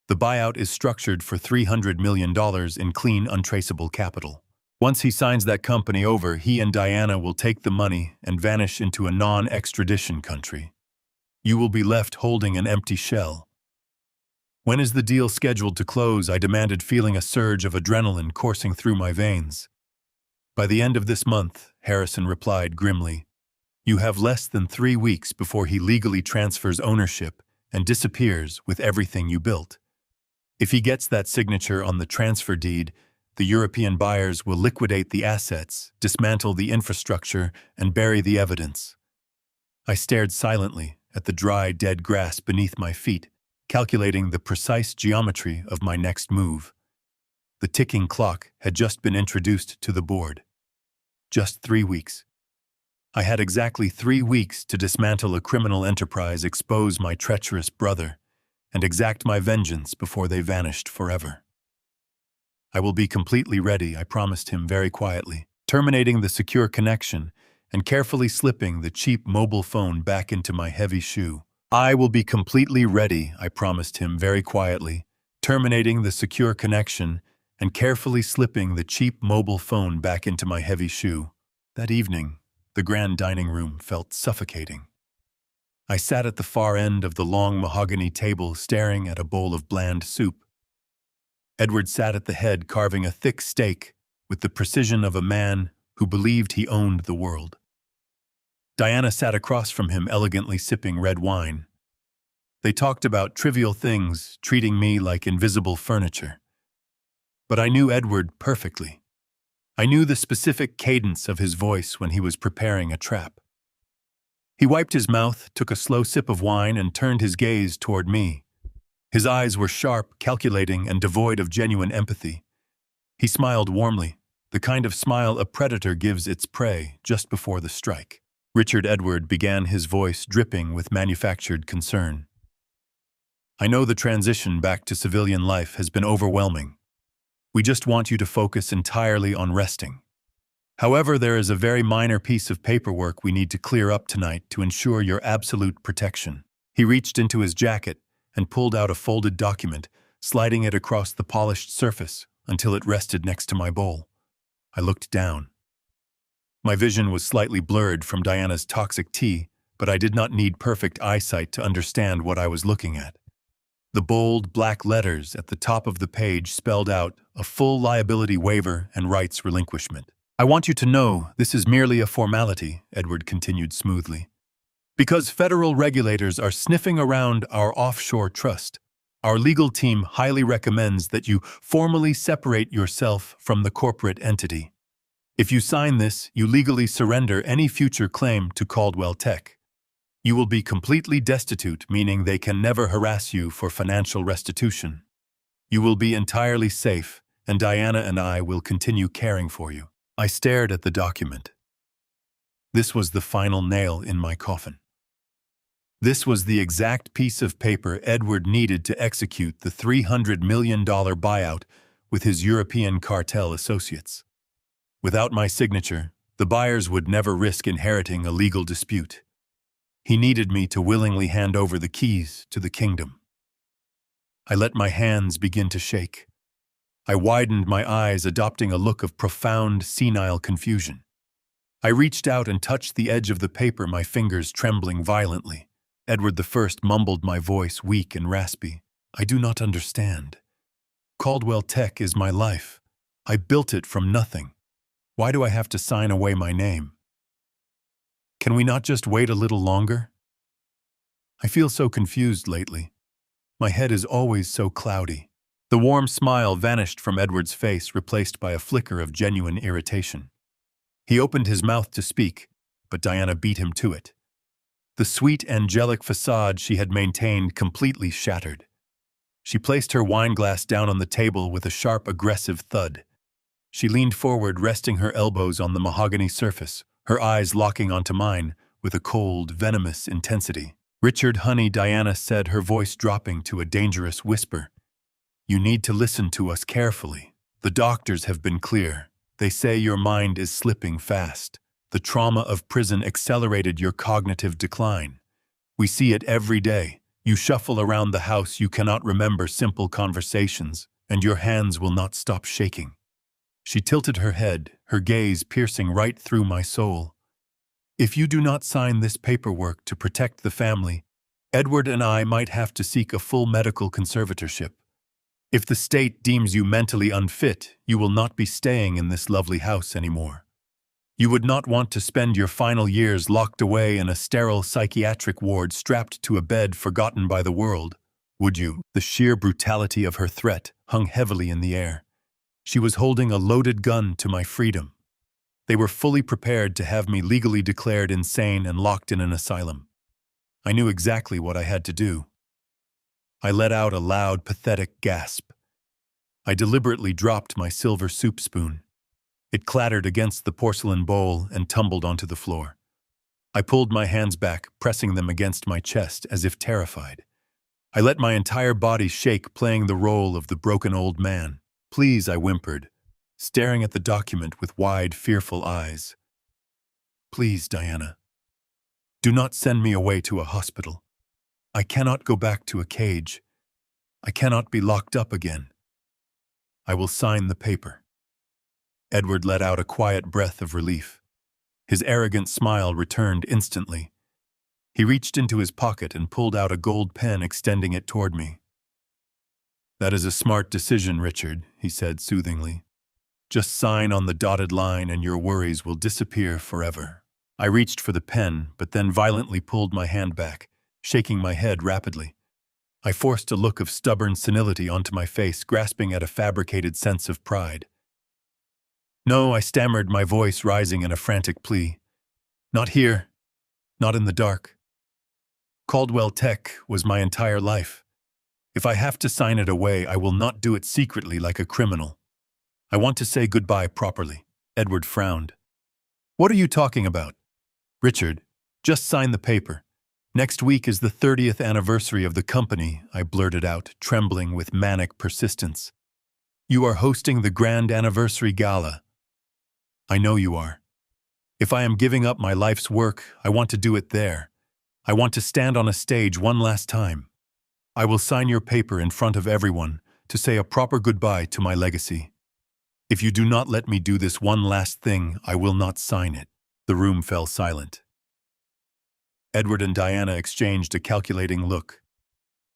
The buyout is structured for $300 million in clean, untraceable capital. Once he signs that company over, he and Diana will take the money and vanish into a non-extradition country. You will be left holding an empty shell. When is the deal scheduled to close? I demanded, feeling a surge of adrenaline coursing through my veins. By the end of this month, Harrison replied grimly. You have less than 3 weeks before he legally transfers ownership and disappears with everything you built. If he gets that signature on the transfer deed, the European buyers will liquidate the assets, dismantle the infrastructure, and bury the evidence. I stared silently at the dry, dead grass beneath my feet, calculating the precise geometry of my next move. The ticking clock had just been introduced to the board. Just 3 weeks. I had exactly 3 weeks to dismantle a criminal enterprise, expose my treacherous brother, and exact my vengeance before they vanished forever. I will be completely ready, I promised him very quietly, terminating the secure connection and carefully slipping the cheap mobile phone back into my heavy shoe. I will be completely ready, I promised him very quietly, terminating the secure connection and carefully slipping the cheap mobile phone back into my heavy shoe. That evening, the grand dining room felt suffocating. I sat at the far end of the long mahogany table staring at a bowl of bland soup. Edward sat at the head carving a thick steak with the precision of a man who believed he owned the world. Diana sat across from him elegantly sipping red wine. They talked about trivial things, treating me like invisible furniture. But I knew Edward perfectly. I knew the specific cadence of his voice when he was preparing a trap. He wiped his mouth, took a slow sip of wine, and turned his gaze toward me. His eyes were sharp, calculating, and devoid of genuine empathy. He smiled warmly, the kind of smile a predator gives its prey just before the strike. Richard Edward began, his voice dripping with manufactured concern. I know the transition back to civilian life has been overwhelming. We just want you to focus entirely on resting. However, there is a very minor piece of paperwork we need to clear up tonight to ensure your absolute protection. He reached into his jacket and pulled out a folded document, sliding it across the polished surface until it rested next to my bowl. I looked down. My vision was slightly blurred from Diana's toxic tea, but I did not need perfect eyesight to understand what I was looking at. The bold, black letters at the top of the page spelled out a full liability waiver and rights relinquishment. I want you to know this is merely a formality, Edward continued smoothly. Because federal regulators are sniffing around our offshore trust, our legal team highly recommends that you formally separate yourself from the corporate entity. If you sign this, you legally surrender any future claim to Caldwell Tech. You will be completely destitute, meaning they can never harass you for financial restitution. You will be entirely safe, and Diana and I will continue caring for you. I stared at the document. This was the final nail in my coffin. This was the exact piece of paper Edward needed to execute the $300 million buyout with his European cartel associates. Without my signature, the buyers would never risk inheriting a legal dispute. He needed me to willingly hand over the keys to the kingdom. I let my hands begin to shake. I widened my eyes, adopting a look of profound, senile confusion. I reached out and touched the edge of the paper, my fingers trembling violently. Edward I mumbled, my voice weak and raspy. I do not understand. Caldwell Tech is my life. I built it from nothing. Why do I have to sign away my name? Can we not just wait a little longer? I feel so confused lately. My head is always so cloudy. The warm smile vanished from Edward's face, replaced by a flicker of genuine irritation. He opened his mouth to speak, but Diana beat him to it. The sweet, angelic facade she had maintained completely shattered. She placed her wineglass down on the table with a sharp, aggressive thud. She leaned forward, resting her elbows on the mahogany surface, her eyes locking onto mine with a cold, venomous intensity. Richard, honey, Diana said, her voice dropping to a dangerous whisper. You need to listen to us carefully. The doctors have been clear. They say your mind is slipping fast. The trauma of prison accelerated your cognitive decline. We see it every day. You shuffle around the house, you cannot remember simple conversations, and your hands will not stop shaking. She tilted her head, her gaze piercing right through my soul. If you do not sign this paperwork to protect the family, Edward and I might have to seek a full medical conservatorship. If the state deems you mentally unfit, you will not be staying in this lovely house anymore. You would not want to spend your final years locked away in a sterile psychiatric ward strapped to a bed forgotten by the world, would you? The sheer brutality of her threat hung heavily in the air. She was holding a loaded gun to my freedom. They were fully prepared to have me legally declared insane and locked in an asylum. I knew exactly what I had to do. I let out a loud, pathetic gasp. I deliberately dropped my silver soup spoon. It clattered against the porcelain bowl and tumbled onto the floor. I pulled my hands back, pressing them against my chest as if terrified. I let my entire body shake, playing the role of the broken old man. Please, I whimpered, staring at the document with wide, fearful eyes. Please, Diana. Do not send me away to a hospital. I cannot go back to a cage. I cannot be locked up again. I will sign the paper. Edward let out a quiet breath of relief. His arrogant smile returned instantly. He reached into his pocket and pulled out a gold pen, extending it toward me. "That is a smart decision, Richard," he said soothingly. "Just sign on the dotted line and your worries will disappear forever." I reached for the pen, but then violently pulled my hand back, shaking my head rapidly. I forced a look of stubborn senility onto my face, grasping at a fabricated sense of pride. "No," I stammered, my voice rising in a frantic plea. "Not here. Not in the dark. Caldwell Tech was my entire life. If I have to sign it away, I will not do it secretly like a criminal. I want to say goodbye properly." Edward frowned. "What are you talking about?" "Richard, just sign the paper. Next week is the 30th anniversary of the company," I blurted out, trembling with manic persistence. "You are hosting the grand anniversary gala." "I know you are. If I am giving up my life's work, I want to do it there. I want to stand on a stage one last time. I will sign your paper in front of everyone to say a proper goodbye to my legacy. If you do not let me do this one last thing, I will not sign it." The room fell silent. Edward and Diana exchanged a calculating look.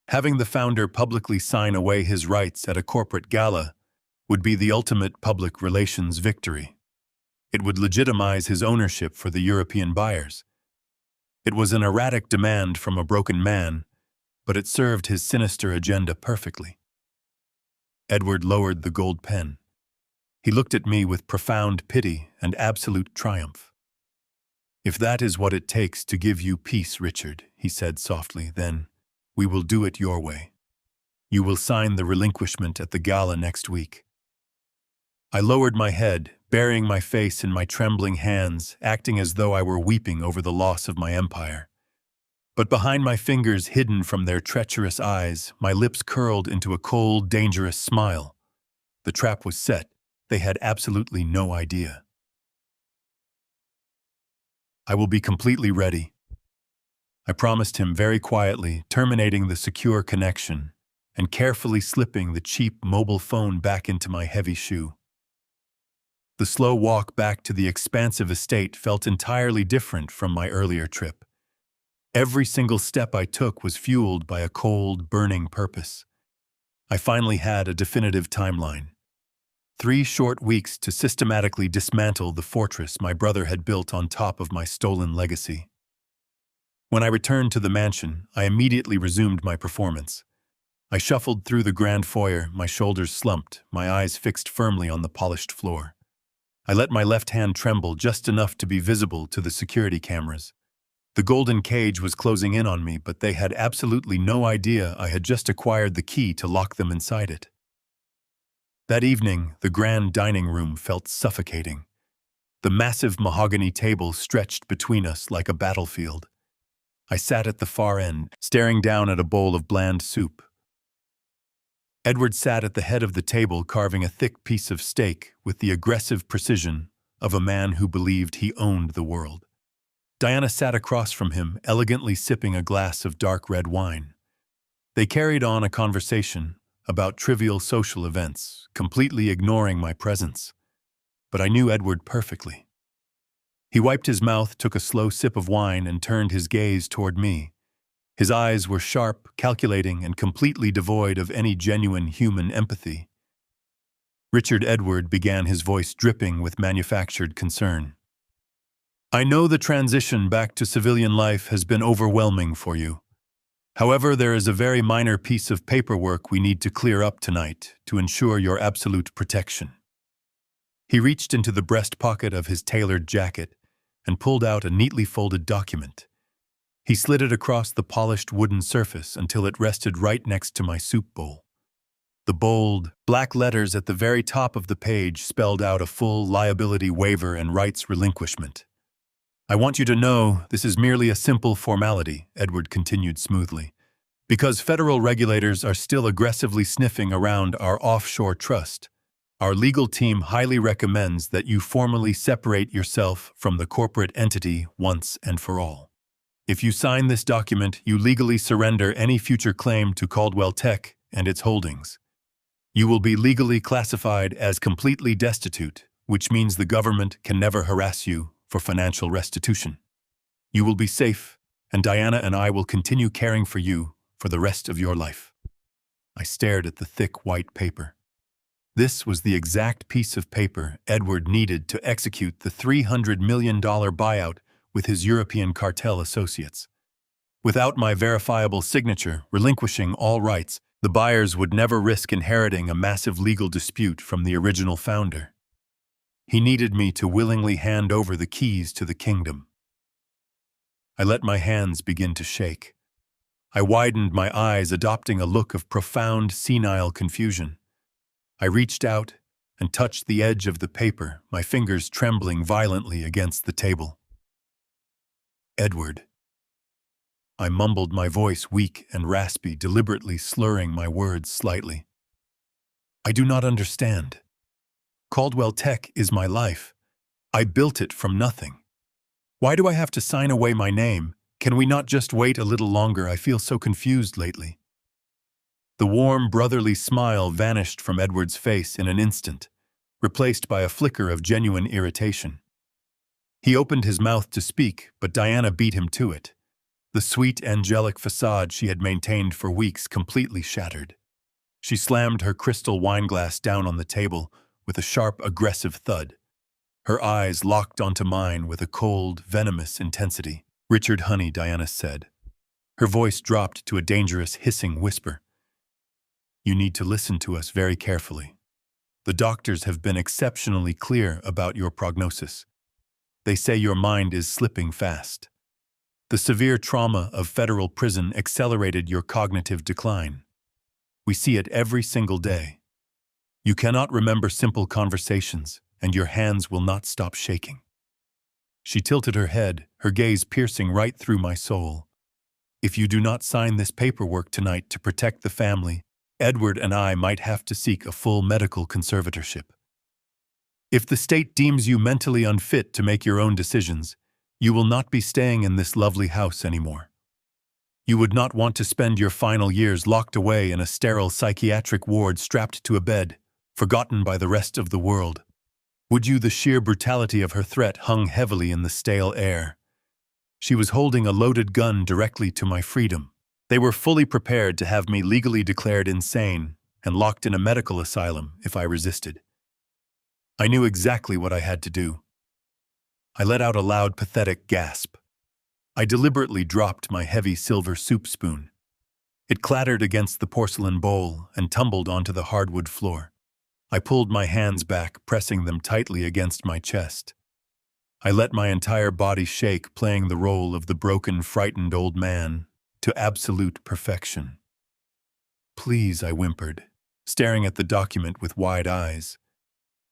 Having the founder publicly sign away his rights at a corporate gala would be the ultimate public relations victory. It would legitimize his ownership for the European buyers. It was an erratic demand from a broken man, but it served his sinister agenda perfectly. Edward lowered the gold pen. He looked at me with profound pity and absolute triumph. "If that is what it takes to give you peace, Richard," he said softly, "then we will do it your way. You will sign the relinquishment at the gala next week." I lowered my head, burying my face in my trembling hands, acting as though I were weeping over the loss of my empire. But behind my fingers, hidden from their treacherous eyes, my lips curled into a cold, dangerous smile. The trap was set. They had absolutely no idea. "I will be completely ready," I promised him very quietly, terminating the secure connection and carefully slipping the cheap mobile phone back into my heavy shoe. The slow walk back to the expansive estate felt entirely different from my earlier trip. Every single step I took was fueled by a cold, burning purpose. I finally had a definitive timeline. 3 short weeks to systematically dismantle the fortress my brother had built on top of my stolen legacy. When I returned to the mansion, I immediately resumed my performance. I shuffled through the grand foyer, my shoulders slumped, my eyes fixed firmly on the polished floor. I let my left hand tremble just enough to be visible to the security cameras. The golden cage was closing in on me, but they had absolutely no idea I had just acquired the key to lock them inside it. That evening, the grand dining room felt suffocating. The massive mahogany table stretched between us like a battlefield. I sat at the far end, staring down at a bowl of bland soup. Edward sat at the head of the table, carving a thick piece of steak with the aggressive precision of a man who believed he owned the world. Diana sat across from him, elegantly sipping a glass of dark red wine. They carried on a conversation about trivial social events, completely ignoring my presence. But I knew Edward perfectly. He wiped his mouth, took a slow sip of wine, and turned his gaze toward me. His eyes were sharp, calculating, and completely devoid of any genuine human empathy. "Richard," Edward began, his voice dripping with manufactured concern. "I know the transition back to civilian life has been overwhelming for you. However, there is a very minor piece of paperwork we need to clear up tonight to ensure your absolute protection." He reached into the breast pocket of his tailored jacket and pulled out a neatly folded document. He slid it across the polished wooden surface until it rested right next to my soup bowl. The bold, black letters at the very top of the page spelled out a full liability waiver and rights relinquishment. "I want you to know this is merely a simple formality," Edward continued smoothly, "because federal regulators are still aggressively sniffing around our offshore trust. Our legal team highly recommends that you formally separate yourself from the corporate entity once and for all. If you sign this document, you legally surrender any future claim to Caldwell Tech and its holdings. You will be legally classified as completely destitute, which means the government can never harass you for financial restitution. You will be safe, and Diana and I will continue caring for you for the rest of your life." I stared at the thick white paper. This was the exact piece of paper Edward needed to execute the $300 million buyout with his European cartel associates. Without my verifiable signature relinquishing all rights, the buyers would never risk inheriting a massive legal dispute from the original founder. He needed me to willingly hand over the keys to the kingdom. I let my hands begin to shake. I widened my eyes, adopting a look of profound, senile confusion. I reached out and touched the edge of the paper, my fingers trembling violently against the table. "Edward." I mumbled, my voice weak and raspy, deliberately slurring my words slightly. "I do not understand. Caldwell Tech is my life. I built it from nothing. Why do I have to sign away my name? Can we not just wait a little longer? I feel so confused lately." The warm, brotherly smile vanished from Edward's face in an instant, replaced by a flicker of genuine irritation. He opened his mouth to speak, but Diana beat him to it. The sweet, angelic facade she had maintained for weeks completely shattered. She slammed her crystal wineglass down on the table with a sharp, aggressive thud. Her eyes locked onto mine with a cold, venomous intensity. "Richard, honey," Diana said. Her voice dropped to a dangerous, hissing whisper. "You need to listen to us very carefully. The doctors have been exceptionally clear about your prognosis. They say your mind is slipping fast. The severe trauma of federal prison accelerated your cognitive decline. We see it every single day. You cannot remember simple conversations, and your hands will not stop shaking." She tilted her head, her gaze piercing right through my soul. "If you do not sign this paperwork tonight to protect the family, Edward and I might have to seek a full medical conservatorship. If the state deems you mentally unfit to make your own decisions, you will not be staying in this lovely house anymore. You would not want to spend your final years locked away in a sterile psychiatric ward strapped to a bed, forgotten by the rest of the world. Would you?" The sheer brutality of her threat hung heavily in the stale air. She was holding a loaded gun directly to my freedom. They were fully prepared to have me legally declared insane and locked in a medical asylum if I resisted. I knew exactly what I had to do. I let out a loud, pathetic gasp. I deliberately dropped my heavy silver soup spoon. It clattered against the porcelain bowl and tumbled onto the hardwood floor. I pulled my hands back, pressing them tightly against my chest. I let my entire body shake, playing the role of the broken, frightened old man to absolute perfection. "Please," I whimpered, staring at the document with wide eyes.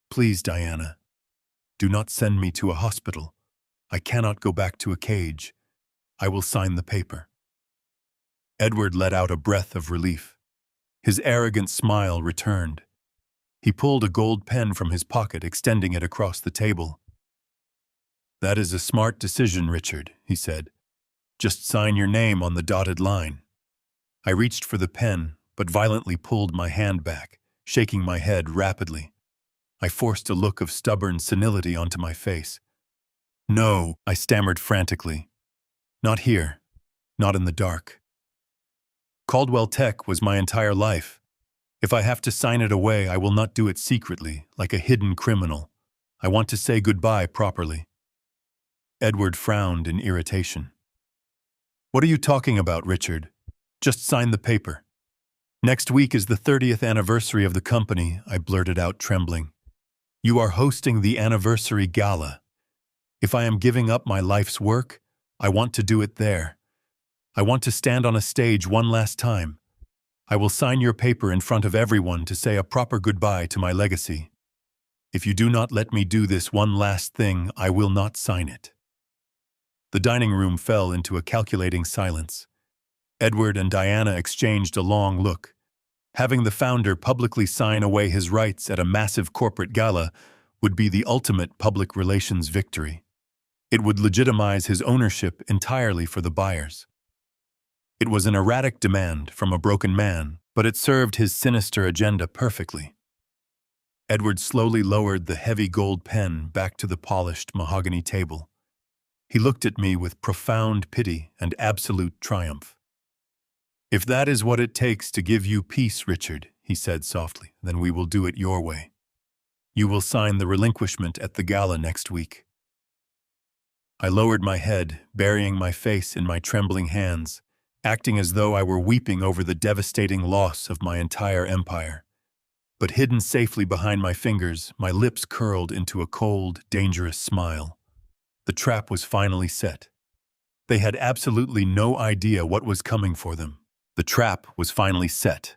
"Please, Diana. Do not send me to a hospital. I cannot go back to a cage. I will sign the paper." Edward let out a breath of relief. His arrogant smile returned. He pulled a gold pen from his pocket, extending it across the table. "That is a smart decision, Richard," he said. "Just sign your name on the dotted line." I reached for the pen, but violently pulled my hand back, shaking my head rapidly. I forced a look of stubborn senility onto my face. "No," I stammered frantically. "Not here. Not in the dark. Caldwell Tech was my entire life. If I have to sign it away, I will not do it secretly, like a hidden criminal. I want to say goodbye properly." Edward frowned in irritation. "What are you talking about, Richard? Just sign the paper." "Next week is the 30th anniversary of the company," I blurted out, trembling. "You are hosting the anniversary gala. If I am giving up my life's work, I want to do it there. I want to stand on a stage one last time. I will sign your paper in front of everyone to say a proper goodbye to my legacy. If you do not let me do this one last thing, I will not sign it." The dining room fell into a calculating silence. Edward and Diana exchanged a long look. Having the founder publicly sign away his rights at a massive corporate gala would be the ultimate public relations victory. It would legitimize his ownership entirely for the buyers. It was an erratic demand from a broken man, but it served his sinister agenda perfectly. Edward slowly lowered the heavy gold pen back to the polished mahogany table. He looked at me with profound pity and absolute triumph. "If that is what it takes to give you peace, Richard," he said softly, "then we will do it your way. You will sign the relinquishment at the gala next week." I lowered my head, burying my face in my trembling hands, acting as though I were weeping over the devastating loss of my entire empire. But hidden safely behind my fingers, my lips curled into a cold, dangerous smile. The trap was finally set. They had absolutely no idea what was coming for them. The trap was finally set.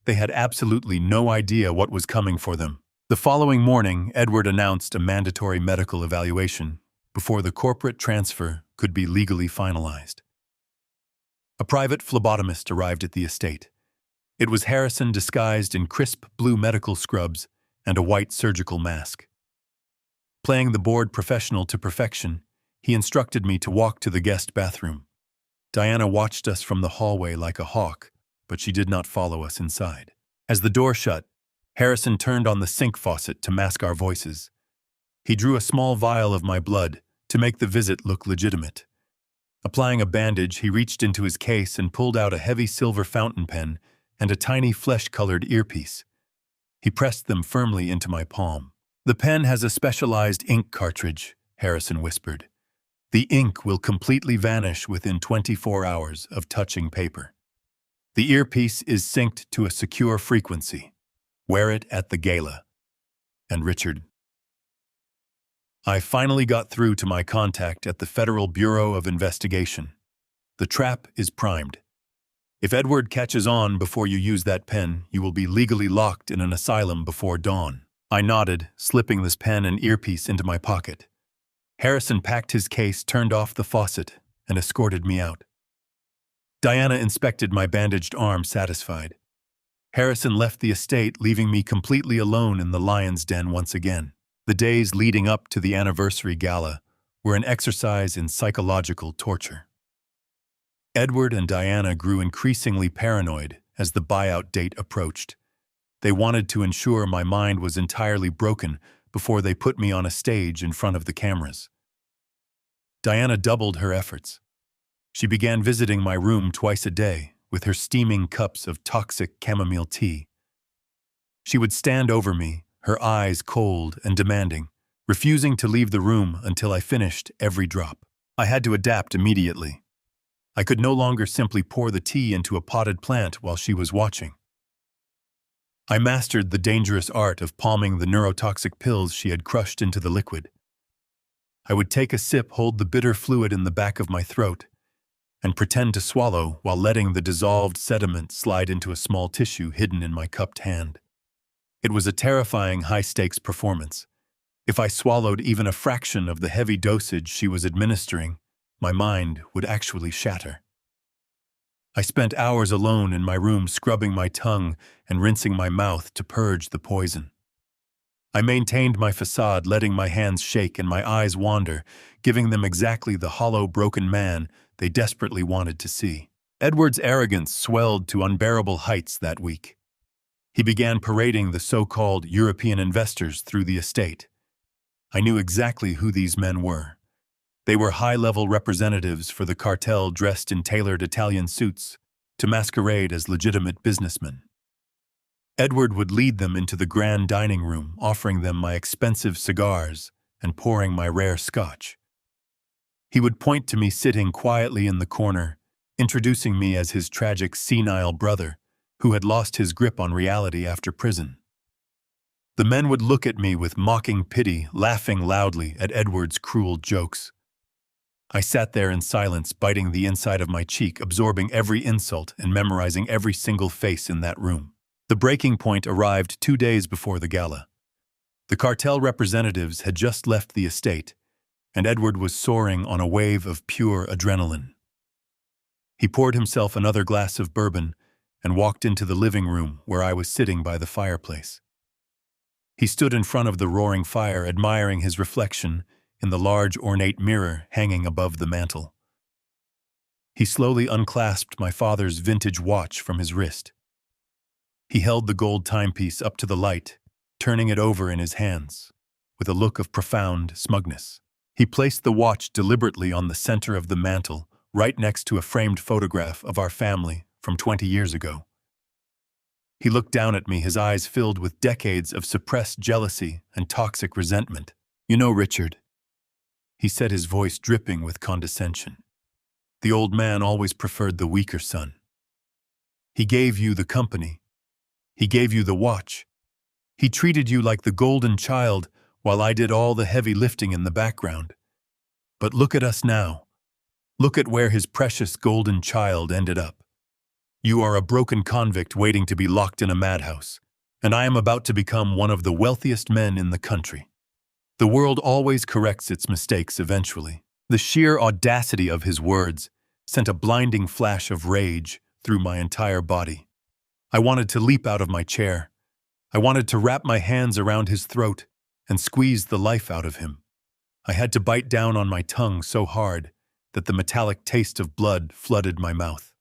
They had absolutely no idea what was coming for them. The following morning, Edward announced a mandatory medical evaluation before the corporate transfer could be legally finalized. A private phlebotomist arrived at the estate. It was Harrison disguised in crisp blue medical scrubs and a white surgical mask. Playing the bored professional to perfection, he instructed me to walk to the guest bathroom. Diana watched us from the hallway like a hawk, but she did not follow us inside. As the door shut, Harrison turned on the sink faucet to mask our voices. He drew a small vial of my blood to make the visit look legitimate. Applying a bandage, he reached into his case and pulled out a heavy silver fountain pen and a tiny flesh-colored earpiece. He pressed them firmly into my palm. "The pen has a specialized ink cartridge," Harrison whispered. "The ink will completely vanish within 24 hours of touching paper. The earpiece is synced to a secure frequency. Wear it at the gala." And Richard. I finally got through to my contact at the Federal Bureau of Investigation. The trap is primed. If Edward catches on before you use that pen, you will be legally locked in an asylum before dawn. I nodded, slipping this pen and earpiece into my pocket. Harrison packed his case, turned off the faucet, and escorted me out. Diana inspected my bandaged arm, satisfied. Harrison left the estate, leaving me completely alone in the lion's den once again. The days leading up to the anniversary gala were an exercise in psychological torture. Edward and Diana grew increasingly paranoid as the buyout date approached. They wanted to ensure my mind was entirely broken before they put me on a stage in front of the cameras. Diana doubled her efforts. She began visiting my room twice a day with her steaming cups of toxic chamomile tea. She would stand over me, her eyes cold and demanding, refusing to leave the room until I finished every drop. I had to adapt immediately. I could no longer simply pour the tea into a potted plant while she was watching. I mastered the dangerous art of palming the neurotoxic pills she had crushed into the liquid. I would take a sip, hold the bitter fluid in the back of my throat, and pretend to swallow while letting the dissolved sediment slide into a small tissue hidden in my cupped hand. It was a terrifying high-stakes performance. If I swallowed even a fraction of the heavy dosage she was administering, my mind would actually shatter. I spent hours alone in my room scrubbing my tongue and rinsing my mouth to purge the poison. I maintained my facade, letting my hands shake and my eyes wander, giving them exactly the hollow, broken man they desperately wanted to see. Edward's arrogance swelled to unbearable heights that week. He began parading the so-called European investors through the estate. I knew exactly who these men were. They were high-level representatives for the cartel dressed in tailored Italian suits to masquerade as legitimate businessmen. Edward would lead them into the grand dining room, offering them my expensive cigars and pouring my rare scotch. He would point to me sitting quietly in the corner, introducing me as his tragic senile brother who had lost his grip on reality after prison. The men would look at me with mocking pity, laughing loudly at Edward's cruel jokes. I sat there in silence, biting the inside of my cheek, absorbing every insult and memorizing every single face in that room. The breaking point arrived 2 days before the gala. The cartel representatives had just left the estate, and Edward was soaring on a wave of pure adrenaline. He poured himself another glass of bourbon and walked into the living room where I was sitting by the fireplace. He stood in front of the roaring fire, admiring his reflection in the large ornate mirror hanging above the mantel. He slowly unclasped my father's vintage watch from his wrist. He held the gold timepiece up to the light, turning it over in his hands, with a look of profound smugness. He placed the watch deliberately on the center of the mantel, right next to a framed photograph of our family from 20 years ago. He looked down at me, his eyes filled with decades of suppressed jealousy and toxic resentment. "You know, Richard," he said, his voice dripping with condescension, "the old man always preferred the weaker son. He gave you the company. He gave you the watch. He treated you like the golden child while I did all the heavy lifting in the background. But look at us now. Look at where his precious golden child ended up. You are a broken convict waiting to be locked in a madhouse, and I am about to become one of the wealthiest men in the country." The world always corrects its mistakes eventually. The sheer audacity of his words sent a blinding flash of rage through my entire body. I wanted to leap out of my chair. I wanted to wrap my hands around his throat and squeeze the life out of him. I had to bite down on my tongue so hard that the metallic taste of blood flooded my mouth.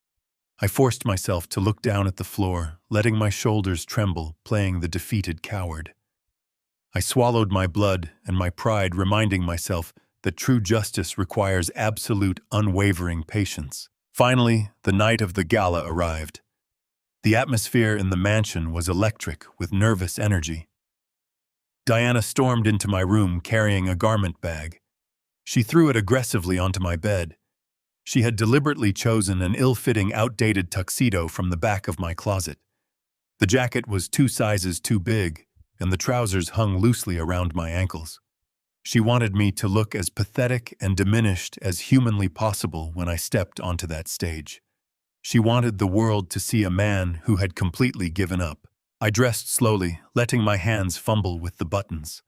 I forced myself to look down at the floor, letting my shoulders tremble, playing the defeated coward. I swallowed my blood and my pride, reminding myself that true justice requires absolute, unwavering patience. Finally, the night of the gala arrived. The atmosphere in the mansion was electric with nervous energy. Diana stormed into my room carrying a garment bag. She threw it aggressively onto my bed. She had deliberately chosen an ill-fitting, outdated tuxedo from the back of my closet. The jacket was 2 sizes too big, and the trousers hung loosely around my ankles. She wanted me to look as pathetic and diminished as humanly possible when I stepped onto that stage. She wanted the world to see a man who had completely given up. I dressed slowly, letting my hands fumble with the buttons.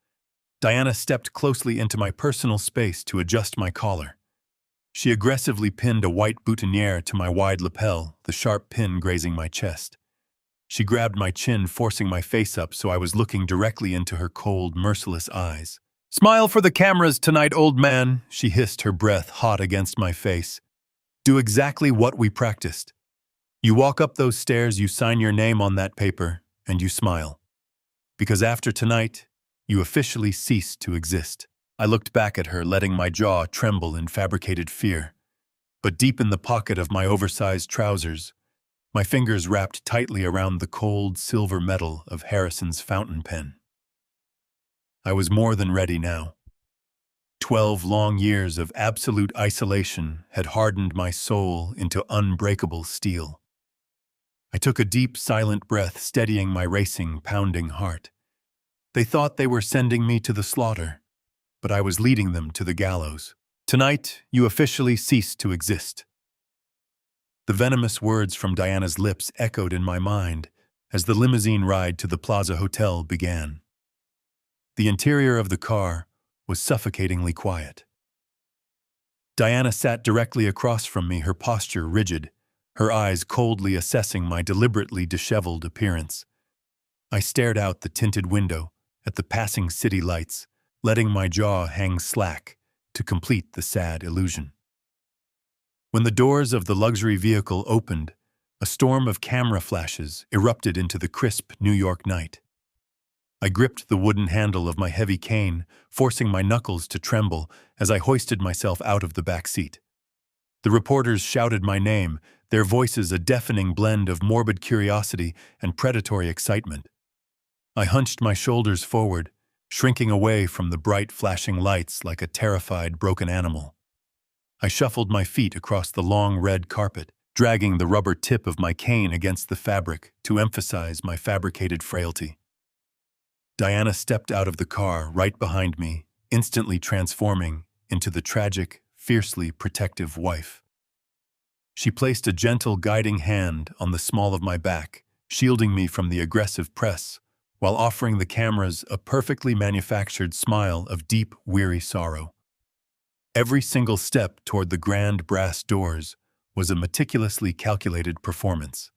Diana stepped closely into my personal space to adjust my collar. She aggressively pinned a white boutonniere to my wide lapel, the sharp pin grazing my chest. She grabbed my chin, forcing my face up so I was looking directly into her cold, merciless eyes. "Smile for the cameras tonight, old man," she hissed, her breath hot against my face. "Do exactly what we practiced. You walk up those stairs, you sign your name on that paper, and you smile. Because after tonight, you officially cease to exist." I looked back at her, letting my jaw tremble in fabricated fear. But deep in the pocket of my oversized trousers, my fingers wrapped tightly around the cold silver metal of Harrison's fountain pen. I was more than ready now. 12 long years of absolute isolation had hardened my soul into unbreakable steel. I took a deep, silent breath, steadying my racing, pounding heart. They thought they were sending me to the slaughter, but I was leading them to the gallows. "Tonight, you officially cease to exist." The venomous words from Diana's lips echoed in my mind as the limousine ride to the Plaza Hotel began. The interior of the car was suffocatingly quiet. Diana sat directly across from me, her posture rigid, her eyes coldly assessing my deliberately disheveled appearance. I stared out the tinted window at the passing city lights, letting my jaw hang slack to complete the sad illusion. When the doors of the luxury vehicle opened, a storm of camera flashes erupted into the crisp New York night. I gripped the wooden handle of my heavy cane, forcing my knuckles to tremble as I hoisted myself out of the back seat. The reporters shouted my name, their voices a deafening blend of morbid curiosity and predatory excitement. I hunched my shoulders forward, shrinking away from the bright flashing lights like a terrified, broken animal. I shuffled my feet across the long red carpet, dragging the rubber tip of my cane against the fabric to emphasize my fabricated frailty. Diana stepped out of the car right behind me, instantly transforming into the tragic, fiercely protective wife. She placed a gentle, guiding hand on the small of my back, shielding me from the aggressive press, while offering the cameras a perfectly manufactured smile of deep, weary sorrow. Every single step toward the grand brass doors was a meticulously calculated performance.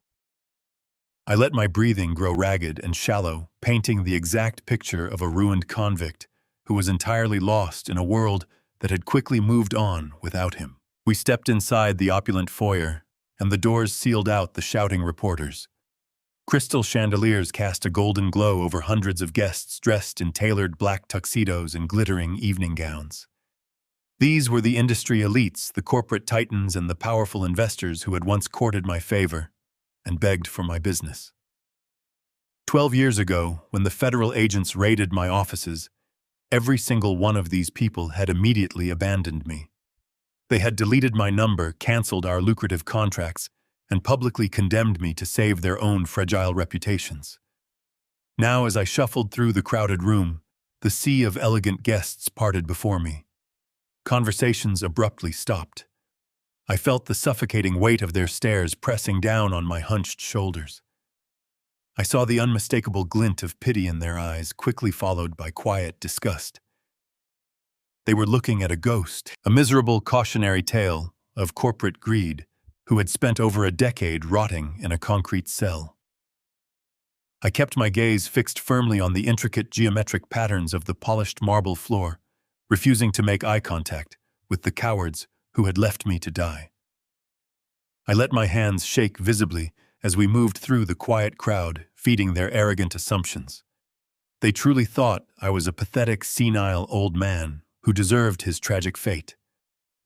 I let my breathing grow ragged and shallow, painting the exact picture of a ruined convict who was entirely lost in a world that had quickly moved on without him. We stepped inside the opulent foyer, and the doors sealed out the shouting reporters. Crystal chandeliers cast a golden glow over hundreds of guests dressed in tailored black tuxedos and glittering evening gowns. These were the industry elites, the corporate titans, and the powerful investors who had once courted my favor and begged for my business. 12 years ago, when the federal agents raided my offices, every single one of these people had immediately abandoned me. They had deleted my number, canceled our lucrative contracts, and publicly condemned me to save their own fragile reputations. Now, as I shuffled through the crowded room, the sea of elegant guests parted before me. Conversations abruptly stopped. I felt the suffocating weight of their stares pressing down on my hunched shoulders. I saw the unmistakable glint of pity in their eyes, quickly followed by quiet disgust. They were looking at a ghost, a miserable cautionary tale of corporate greed, who had spent over a decade rotting in a concrete cell. I kept my gaze fixed firmly on the intricate geometric patterns of the polished marble floor, refusing to make eye contact with the cowards who had left me to die. I let my hands shake visibly as we moved through the quiet crowd, feeding their arrogant assumptions. They truly thought I was a pathetic, senile old man who deserved his tragic fate.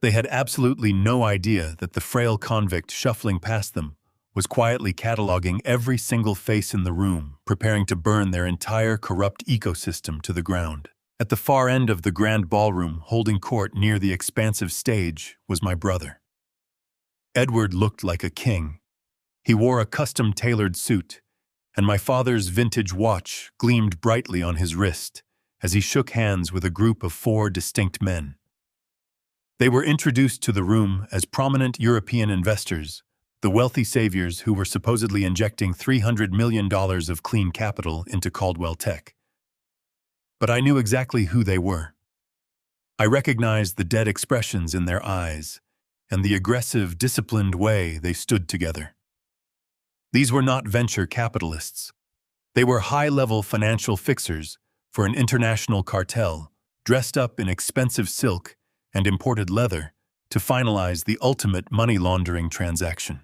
They had absolutely no idea that the frail convict shuffling past them was quietly cataloging every single face in the room, preparing to burn their entire corrupt ecosystem to the ground. At the far end of the grand ballroom, holding court near the expansive stage, was my brother. Edward looked like a king. He wore a custom-tailored suit, and my father's vintage watch gleamed brightly on his wrist as he shook hands with a group of 4 distinct men. They were introduced to the room as prominent European investors, the wealthy saviors who were supposedly injecting $300 million of clean capital into Caldwell Tech. But I knew exactly who they were. I recognized the dead expressions in their eyes and the aggressive, disciplined way they stood together. These were not venture capitalists. They were high-level financial fixers for an international cartel, dressed up in expensive silk and imported leather to finalize the ultimate money laundering transaction.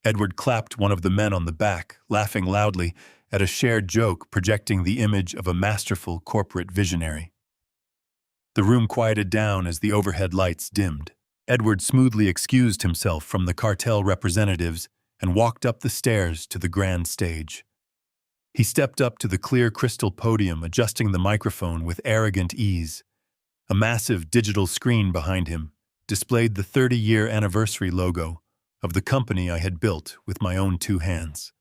Edward clapped one of the men on the back, laughing loudly at a shared joke projecting the image of a masterful corporate visionary. The room quieted down as the overhead lights dimmed. Edward smoothly excused himself from the cartel representatives and walked up the stairs to the grand stage. He stepped up to the clear crystal podium, adjusting the microphone with arrogant ease. A massive digital screen behind him displayed the 30-year anniversary logo of the company I had built with my own 2 hands.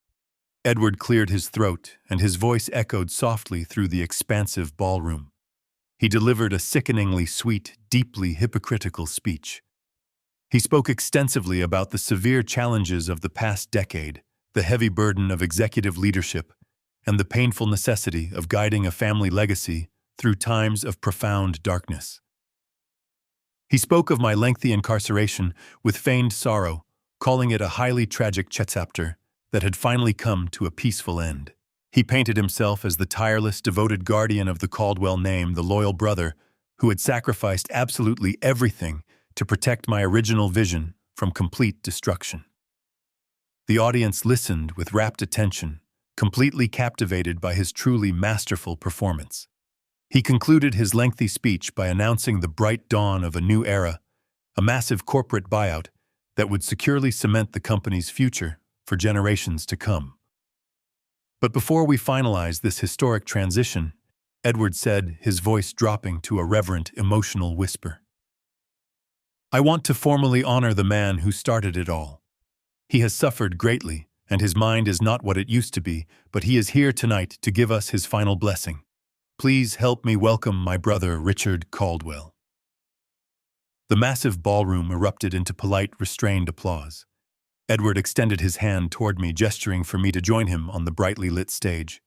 Edward cleared his throat, and his voice echoed softly through the expansive ballroom. He delivered a sickeningly sweet, deeply hypocritical speech. He spoke extensively about the severe challenges of the past decade, the heavy burden of executive leadership, and the painful necessity of guiding a family legacy through times of profound darkness. He spoke of my lengthy incarceration with feigned sorrow, calling it a highly tragic chapter that had finally come to a peaceful end. He painted himself as the tireless, devoted guardian of the Caldwell name, the loyal brother who had sacrificed absolutely everything to protect my original vision from complete destruction. The audience listened with rapt attention, completely captivated by his truly masterful performance. He concluded his lengthy speech by announcing the bright dawn of a new era, a massive corporate buyout that would securely cement the company's future for generations to come. But before we finalize this historic transition, Edward said, his voice dropping to a reverent, emotional whisper, "I want to formally honor the man who started it all. He has suffered greatly, and his mind is not what it used to be, but he is here tonight to give us his final blessing. Please help me welcome my brother Richard Caldwell." The massive ballroom erupted into polite, restrained applause. Edward extended his hand toward me, gesturing for me to join him on the brightly lit stage.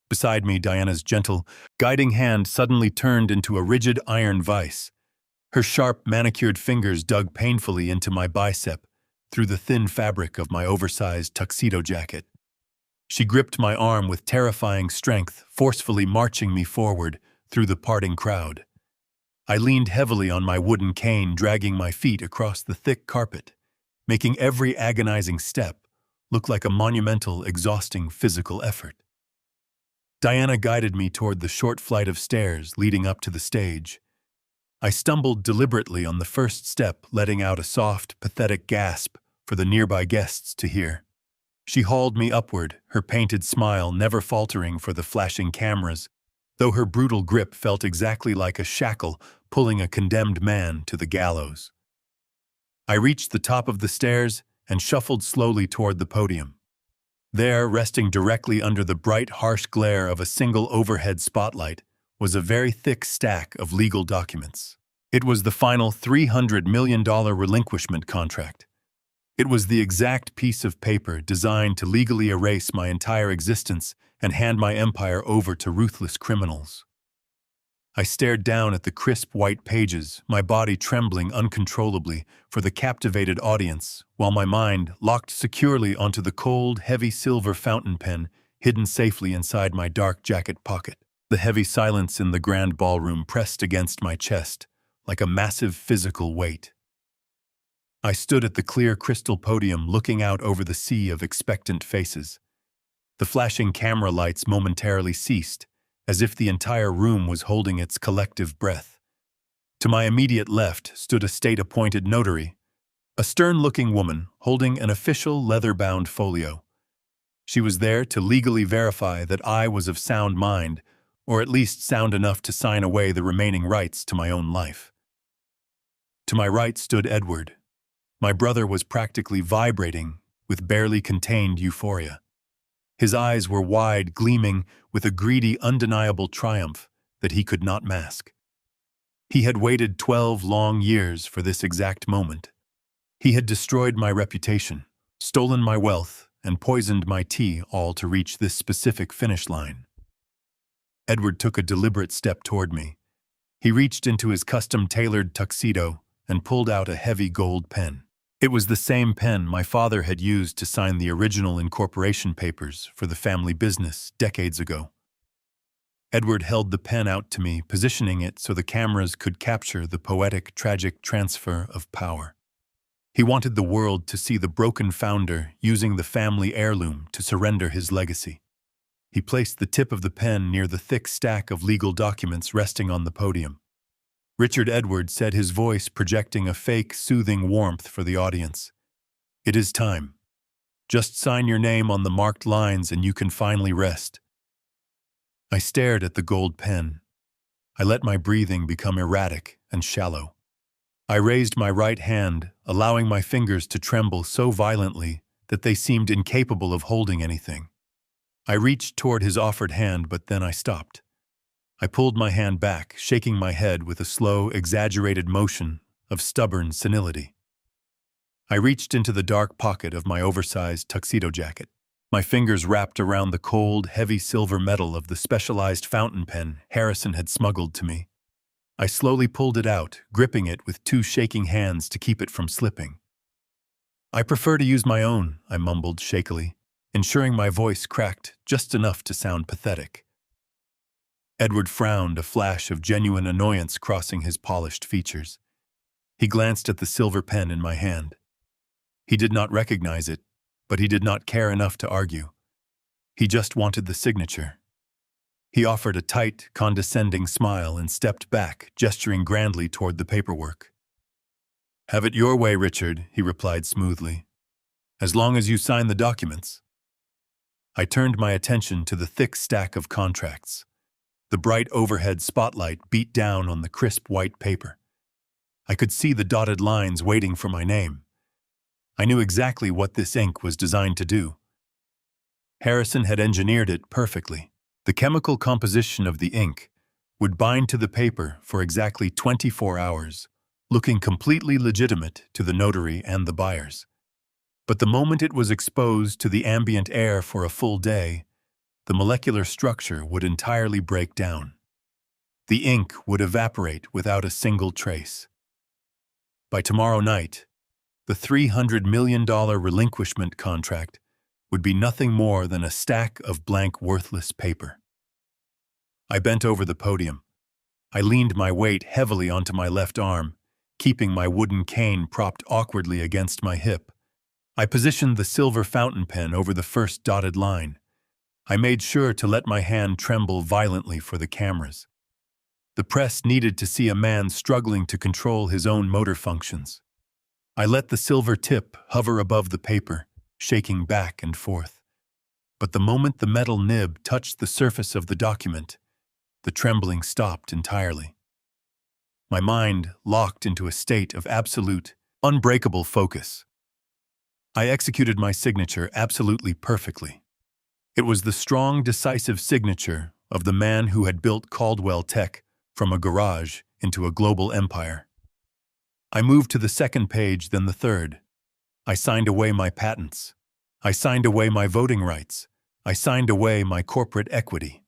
Beside me, Diana's gentle, guiding hand suddenly turned into a rigid iron vise. Her sharp, manicured fingers dug painfully into my bicep through the thin fabric of my oversized tuxedo jacket. She gripped my arm with terrifying strength, forcefully marching me forward through the parting crowd. I leaned heavily on my wooden cane, dragging my feet across the thick carpet, making every agonizing step look like a monumental, exhausting physical effort. Diana guided me toward the short flight of stairs leading up to the stage. I stumbled deliberately on the first step, letting out a soft, pathetic gasp for the nearby guests to hear. She hauled me upward, her painted smile never faltering for the flashing cameras, though her brutal grip felt exactly like a shackle pulling a condemned man to the gallows. I reached the top of the stairs and shuffled slowly toward the podium. There, resting directly under the bright, harsh glare of a single overhead spotlight, was a very thick stack of legal documents. It was the final $300 million relinquishment contract. It was the exact piece of paper designed to legally erase my entire existence and hand my empire over to ruthless criminals. I stared down at the crisp white pages, my body trembling uncontrollably for the captivated audience, while my mind locked securely onto the cold, heavy silver fountain pen hidden safely inside my dark jacket pocket. The heavy silence in the grand ballroom pressed against my chest like a massive physical weight. I stood at the clear crystal podium looking out over the sea of expectant faces. The flashing camera lights momentarily ceased, as if the entire room was holding its collective breath. To my immediate left stood a state-appointed notary, a stern-looking woman holding an official leather-bound folio. She was there to legally verify that I was of sound mind, or at least sound enough to sign away the remaining rights to my own life. To my right stood Edward. My brother was practically vibrating with barely contained euphoria. His eyes were wide, gleaming with a greedy, undeniable triumph that he could not mask. He had waited 12 long years for this exact moment. He had destroyed my reputation, stolen my wealth, and poisoned my tea, all to reach this specific finish line. Edward took a deliberate step toward me. He reached into his custom-tailored tuxedo and pulled out a heavy gold pen. It was the same pen my father had used to sign the original incorporation papers for the family business decades ago. Edward held the pen out to me, positioning it so the cameras could capture the poetic, tragic transfer of power. He wanted the world to see the broken founder using the family heirloom to surrender his legacy. He placed the tip of the pen near the thick stack of legal documents resting on the podium. Richard Edward said, his voice projecting a fake, soothing warmth for the audience. "It is time. Just sign your name on the marked lines and you can finally rest." I stared at the gold pen. I let my breathing become erratic and shallow. I raised my right hand, allowing my fingers to tremble so violently that they seemed incapable of holding anything. I reached toward his offered hand, but then I stopped. I pulled my hand back, shaking my head with a slow, exaggerated motion of stubborn senility. I reached into the dark pocket of my oversized tuxedo jacket. My fingers wrapped around the cold, heavy silver metal of the specialized fountain pen Harrison had smuggled to me. I slowly pulled it out, gripping it with two shaking hands to keep it from slipping. "I prefer to use my own," I mumbled shakily, ensuring my voice cracked just enough to sound pathetic. Edward frowned, a flash of genuine annoyance crossing his polished features. He glanced at the silver pen in my hand. He did not recognize it, but he did not care enough to argue. He just wanted the signature. He offered a tight, condescending smile and stepped back, gesturing grandly toward the paperwork. "Have it your way, Richard," he replied smoothly. "As long as you sign the documents." I turned my attention to the thick stack of contracts. The bright overhead spotlight beat down on the crisp white paper. I could see the dotted lines waiting for my name. I knew exactly what this ink was designed to do. Harrison had engineered it perfectly. The chemical composition of the ink would bind to the paper for exactly 24 hours, looking completely legitimate to the notary and the buyers. But the moment it was exposed to the ambient air for a full day, the molecular structure would entirely break down. The ink would evaporate without a single trace. By tomorrow night, the $300 million relinquishment contract would be nothing more than a stack of blank, worthless paper. I bent over the podium. I leaned my weight heavily onto my left arm, keeping my wooden cane propped awkwardly against my hip. I positioned the silver fountain pen over the first dotted line. I made sure to let my hand tremble violently for the cameras. The press needed to see a man struggling to control his own motor functions. I let the silver tip hover above the paper, shaking back and forth. But the moment the metal nib touched the surface of the document, the trembling stopped entirely. My mind locked into a state of absolute, unbreakable focus. I executed my signature absolutely perfectly. It was the strong, decisive signature of the man who had built Caldwell Tech from a garage into a global empire. I moved to the second page, then the third. I signed away my patents. I signed away my voting rights. I signed away my corporate equity.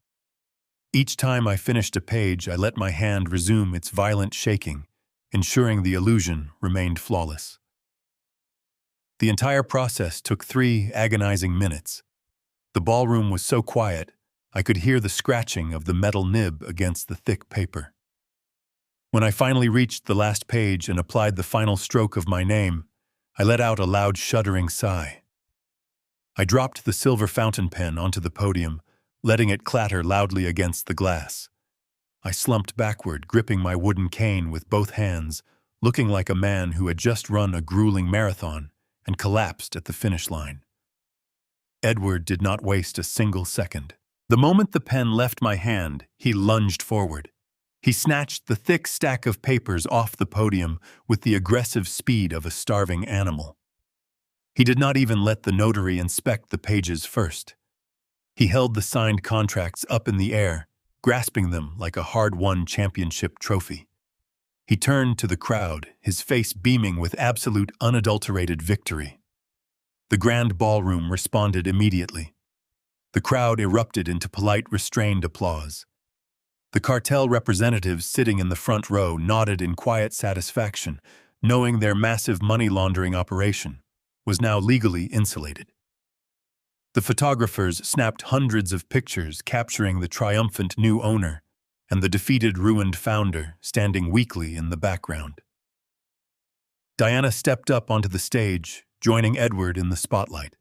Each time I finished a page, I let my hand resume its violent shaking, ensuring the illusion remained flawless. The entire process took 3 agonizing minutes. The ballroom was so quiet, I could hear the scratching of the metal nib against the thick paper. When I finally reached the last page and applied the final stroke of my name, I let out a loud shuddering sigh. I dropped the silver fountain pen onto the podium, letting it clatter loudly against the glass. I slumped backward, gripping my wooden cane with both hands, looking like a man who had just run a grueling marathon and collapsed at the finish line. Edward did not waste a single second. The moment the pen left my hand, he lunged forward. He snatched the thick stack of papers off the podium with the aggressive speed of a starving animal. He did not even let the notary inspect the pages first. He held the signed contracts up in the air, grasping them like a hard-won championship trophy. He turned to the crowd, his face beaming with absolute unadulterated victory. The grand ballroom responded immediately. The crowd erupted into polite, restrained applause. The cartel representatives sitting in the front row nodded in quiet satisfaction, knowing their massive money laundering operation was now legally insulated. The photographers snapped hundreds of pictures capturing the triumphant new owner and the defeated, ruined founder standing weakly in the background. Diana stepped up onto the stage, joining Edward in the spotlight.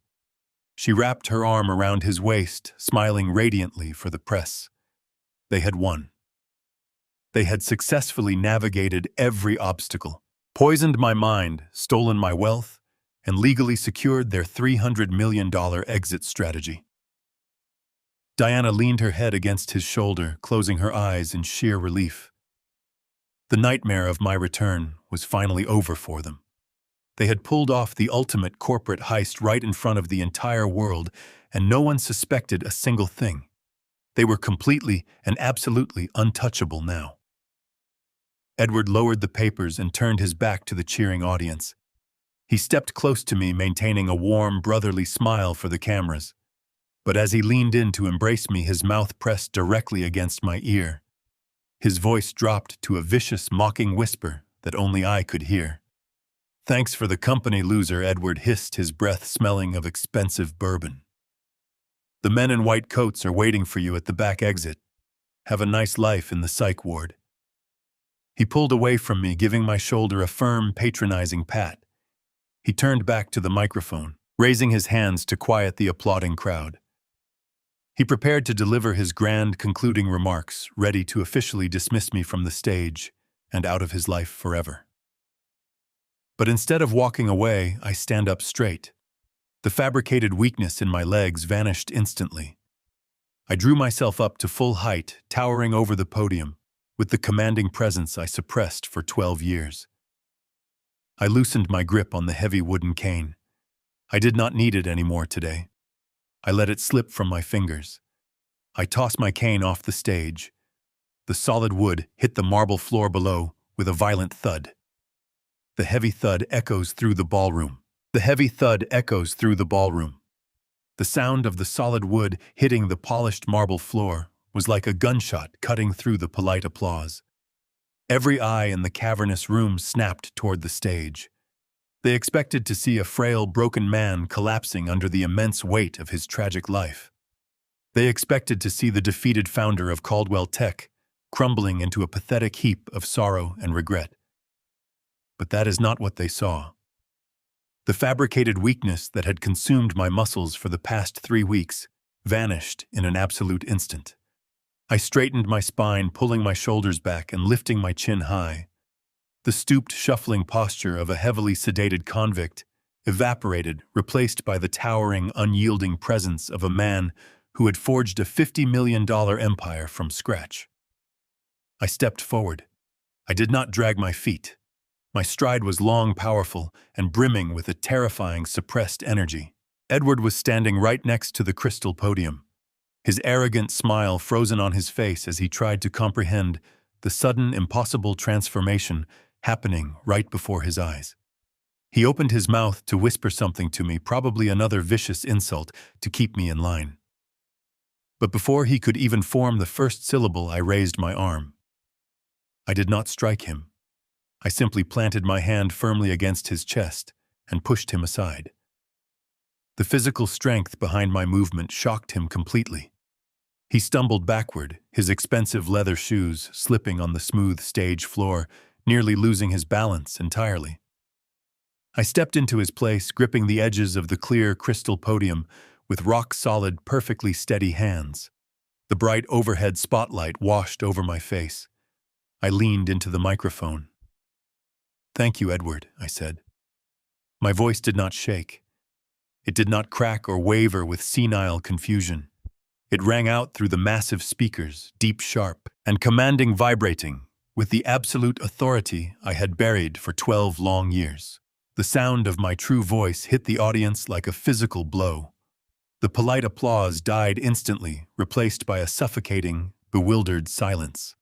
She wrapped her arm around his waist, smiling radiantly for the press. They had won. They had successfully navigated every obstacle, poisoned my mind, stolen my wealth, and legally secured their $300 million exit strategy. Diana leaned her head against his shoulder, closing her eyes in sheer relief. The nightmare of my return was finally over for them. They had pulled off the ultimate corporate heist right in front of the entire world, and no one suspected a single thing. They were completely and absolutely untouchable now. Edward lowered the papers and turned his back to the cheering audience. He stepped close to me, maintaining a warm, brotherly smile for the cameras. But as he leaned in to embrace me, his mouth pressed directly against my ear. His voice dropped to a vicious, mocking whisper that only I could hear. "Thanks for the company, loser," Edward hissed, his breath smelling of expensive bourbon. "The men in white coats are waiting for you at the back exit. Have a nice life in the psych ward." He pulled away from me, giving my shoulder a firm, patronizing pat. He turned back to the microphone, raising his hands to quiet the applauding crowd. He prepared to deliver his grand concluding remarks, ready to officially dismiss me from the stage and out of his life forever. But instead of walking away, I stand up straight. The fabricated weakness in my legs vanished instantly. I drew myself up to full height, towering over the podium, with the commanding presence I suppressed for 12 years. I loosened my grip on the heavy wooden cane. I did not need it anymore today. I let it slip from my fingers. I tossed my cane off the stage. The solid wood hit the marble floor below with a violent thud. The heavy thud echoes through the ballroom. The heavy thud echoes through the ballroom. The sound of the solid wood hitting the polished marble floor was like a gunshot cutting through the polite applause. Every eye in the cavernous room snapped toward the stage. They expected to see a frail, broken man collapsing under the immense weight of his tragic life. They expected to see the defeated founder of Caldwell Tech crumbling into a pathetic heap of sorrow and regret. But that is not what they saw. The fabricated weakness that had consumed my muscles for the past 3 weeks vanished in an absolute instant. I straightened my spine, pulling my shoulders back and lifting my chin high. The stooped, shuffling posture of a heavily sedated convict evaporated, replaced by the towering, unyielding presence of a man who had forged a $50 million empire from scratch. I stepped forward. I did not drag my feet. My stride was long, powerful, and brimming with a terrifying, suppressed energy. Edward was standing right next to the crystal podium, his arrogant smile frozen on his face as he tried to comprehend the sudden, impossible transformation happening right before his eyes. He opened his mouth to whisper something to me, probably another vicious insult to keep me in line. But before he could even form the first syllable, I raised my arm. I did not strike him. I simply planted my hand firmly against his chest and pushed him aside. The physical strength behind my movement shocked him completely. He stumbled backward, his expensive leather shoes slipping on the smooth stage floor, nearly losing his balance entirely. I stepped into his place, gripping the edges of the clear crystal podium with rock-solid, perfectly steady hands. The bright overhead spotlight washed over my face. I leaned into the microphone. "Thank you, Edward," I said. My voice did not shake. It did not crack or waver with senile confusion. It rang out through the massive speakers, deep, sharp, and commanding, vibrating, with the absolute authority I had buried for 12 long years. The sound of my true voice hit the audience like a physical blow. The polite applause died instantly, replaced by a suffocating, bewildered silence.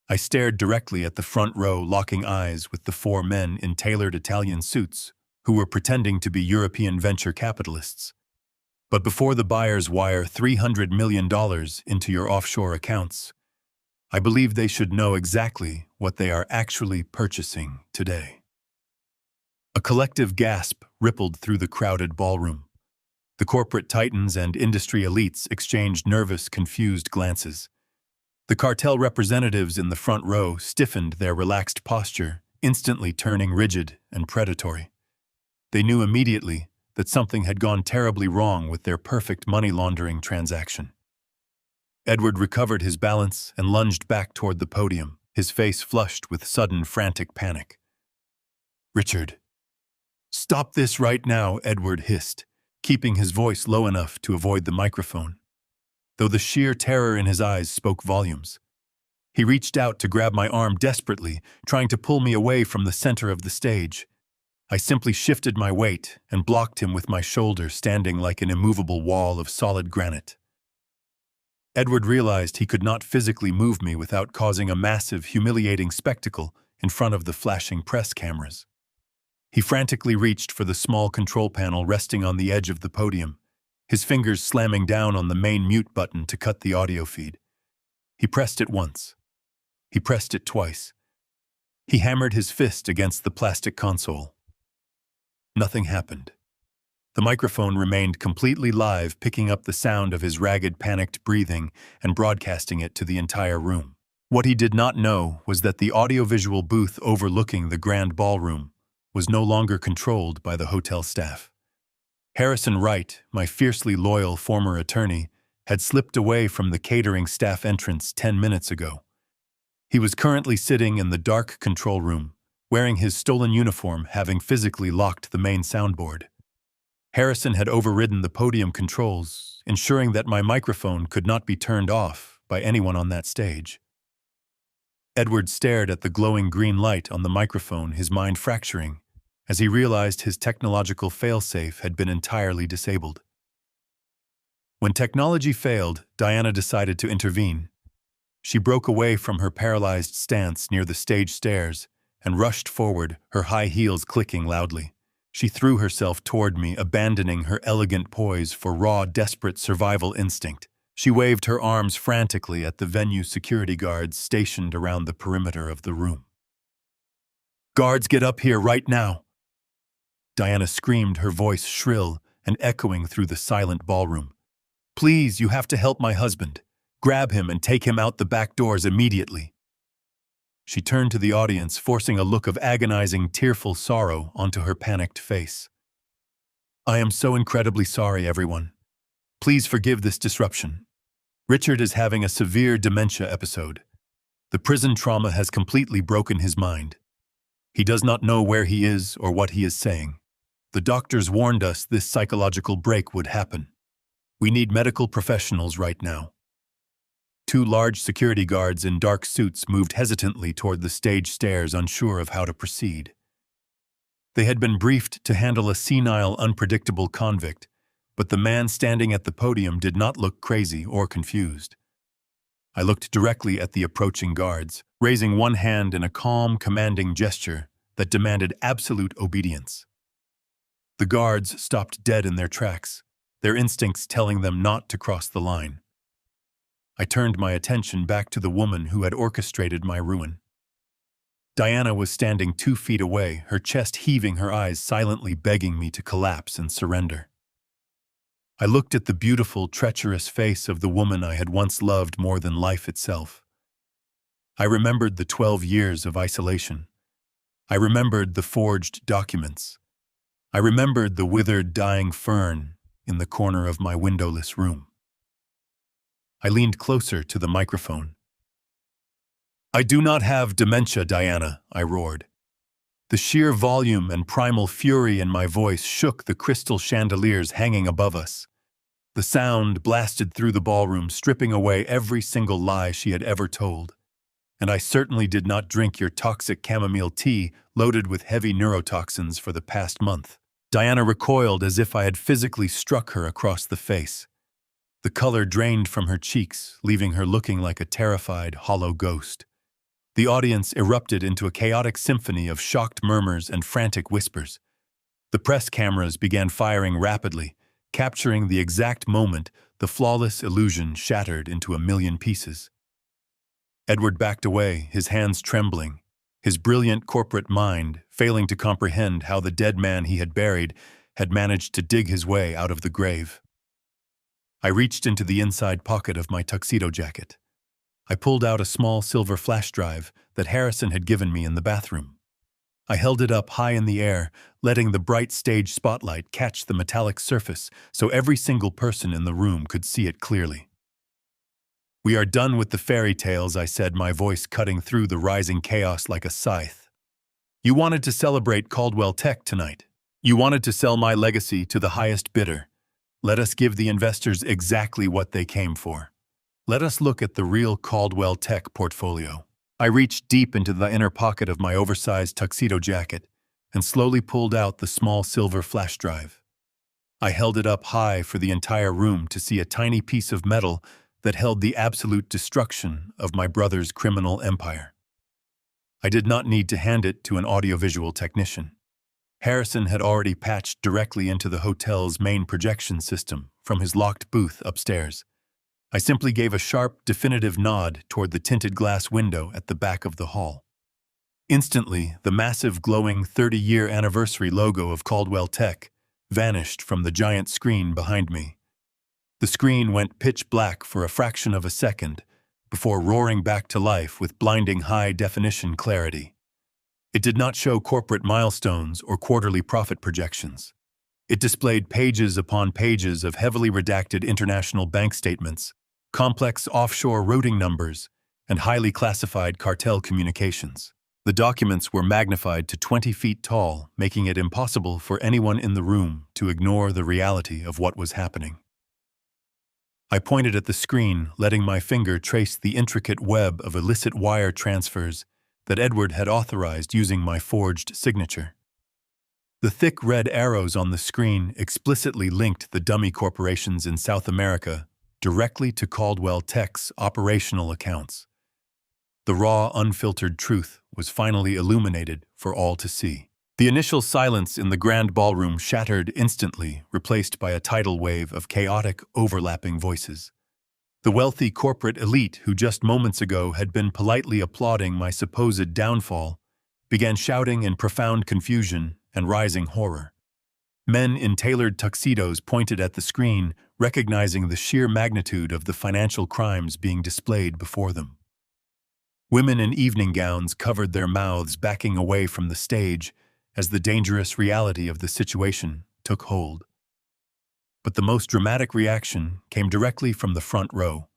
I stared directly at the front row, locking eyes with the 4 men in tailored Italian suits who were pretending to be European venture capitalists. But before the buyers wire $300 million into your offshore accounts, I believe they should know exactly what they are actually purchasing today. A collective gasp rippled through the crowded ballroom. The corporate titans and industry elites exchanged nervous, confused glances. The cartel representatives in the front row stiffened their relaxed posture, instantly turning rigid and predatory. They knew immediately that something had gone terribly wrong with their perfect money laundering transaction. Edward recovered his balance and lunged back toward the podium, his face flushed with sudden, frantic panic. "Richard, stop this right now," Edward hissed, keeping his voice low enough to avoid the microphone, though the sheer terror in his eyes spoke volumes. He reached out to grab my arm desperately, trying to pull me away from the center of the stage. I simply shifted my weight and blocked him with my shoulder, standing like an immovable wall of solid granite. Edward realized he could not physically move me without causing a massive, humiliating spectacle in front of the flashing press cameras. He frantically reached for the small control panel resting on the edge of the podium, his fingers slamming down on the main mute button to cut the audio feed. He pressed it once. He pressed it twice. He hammered his fist against the plastic console. Nothing happened. The microphone remained completely live, picking up the sound of his ragged, panicked breathing and broadcasting it to the entire room. What he did not know was that the audiovisual booth overlooking the grand ballroom was no longer controlled by the hotel staff. Harrison Wright, my fiercely loyal former attorney, had slipped away from the catering staff entrance 10 minutes ago. He was currently sitting in the dark control room, wearing his stolen uniform, having physically locked the main soundboard. Harrison had overridden the podium controls, ensuring that my microphone could not be turned off by anyone on that stage. Edward stared at the glowing green light on the microphone, his mind fracturing, as he realized his technological failsafe had been entirely disabled. When technology failed, Diana decided to intervene. She broke away from her paralyzed stance near the stage stairs and rushed forward, her high heels clicking loudly. She threw herself toward me, abandoning her elegant poise for raw, desperate survival instinct. She waved her arms frantically at the venue security guards stationed around the perimeter of the room. "Guards, get up here right now!" Diana screamed, her voice shrill and echoing through the silent ballroom. "Please, you have to help my husband. Grab him and take him out the back doors immediately." She turned to the audience, forcing a look of agonizing, tearful sorrow onto her panicked face. "I am so incredibly sorry, everyone. Please forgive this disruption. Richard is having a severe dementia episode. The prison trauma has completely broken his mind. He does not know where he is or what he is saying. The doctors warned us this psychological break would happen. We need medical professionals right now. Two large security guards in dark suits moved hesitantly toward the stage stairs, unsure of how to proceed. They had been briefed to handle a senile, unpredictable convict, but the man standing at the podium did not look crazy or confused. I looked directly at the approaching guards, raising one hand in a calm, commanding gesture that demanded absolute obedience. The guards stopped dead in their tracks, their instincts telling them not to cross the line. I turned my attention back to the woman who had orchestrated my ruin. Diana was standing 2 feet away, her chest heaving, her eyes silently begging me to collapse and surrender. I looked at the beautiful, treacherous face of the woman I had once loved more than life itself. I remembered the 12 years of isolation. I remembered the forged documents. I remembered the withered, dying fern in the corner of my windowless room. I leaned closer to the microphone. "I do not have dementia, Diana," I roared. The sheer volume and primal fury in my voice shook the crystal chandeliers hanging above us. The sound blasted through the ballroom, stripping away every single lie she had ever told. And I certainly did not drink your toxic chamomile tea loaded with heavy neurotoxins for the past month. Diana recoiled as if I had physically struck her across the face. The color drained from her cheeks, leaving her looking like a terrified, hollow ghost. The audience erupted into a chaotic symphony of shocked murmurs and frantic whispers. The press cameras began firing rapidly, capturing the exact moment the flawless illusion shattered into a million pieces. Edward backed away, his hands trembling, his brilliant corporate mind failing to comprehend how the dead man he had buried had managed to dig his way out of the grave. I reached into the inside pocket of my tuxedo jacket. I pulled out a small silver flash drive that Harrison had given me in the bathroom. I held it up high in the air, letting the bright stage spotlight catch the metallic surface so every single person in the room could see it clearly. "We are done with the fairy tales," I said, my voice cutting through the rising chaos like a scythe. "You wanted to celebrate Caldwell Tech tonight. You wanted to sell my legacy to the highest bidder. Let us give the investors exactly what they came for. Let us look at the real Caldwell Tech portfolio." I reached deep into the inner pocket of my oversized tuxedo jacket and slowly pulled out the small silver flash drive. I held it up high for the entire room to see a tiny piece of metal that held the absolute destruction of my brother's criminal empire. I did not need to hand it to an audiovisual technician. Harrison had already patched directly into the hotel's main projection system from his locked booth upstairs. I simply gave a sharp, definitive nod toward the tinted glass window at the back of the hall. Instantly, the massive, glowing 30-year anniversary logo of Caldwell Tech vanished from the giant screen behind me. The screen went pitch black for a fraction of a second before roaring back to life with blinding high-definition clarity. It did not show corporate milestones or quarterly profit projections. It displayed pages upon pages of heavily redacted international bank statements, complex offshore routing numbers, and highly classified cartel communications. The documents were magnified to 20 feet tall, making it impossible for anyone in the room to ignore the reality of what was happening. I pointed at the screen, letting my finger trace the intricate web of illicit wire transfers that Edward had authorized using my forged signature. The thick red arrows on the screen explicitly linked the dummy corporations in South America directly to Caldwell Tech's operational accounts. The raw, unfiltered truth was finally illuminated for all to see. The initial silence in the grand ballroom shattered instantly, replaced by a tidal wave of chaotic, overlapping voices. The wealthy corporate elite who just moments ago had been politely applauding my supposed downfall began shouting in profound confusion and rising horror. Men in tailored tuxedos pointed at the screen, recognizing the sheer magnitude of the financial crimes being displayed before them. Women in evening gowns covered their mouths, backing away from the stage as the dangerous reality of the situation took hold. But the most dramatic reaction came directly from the front row.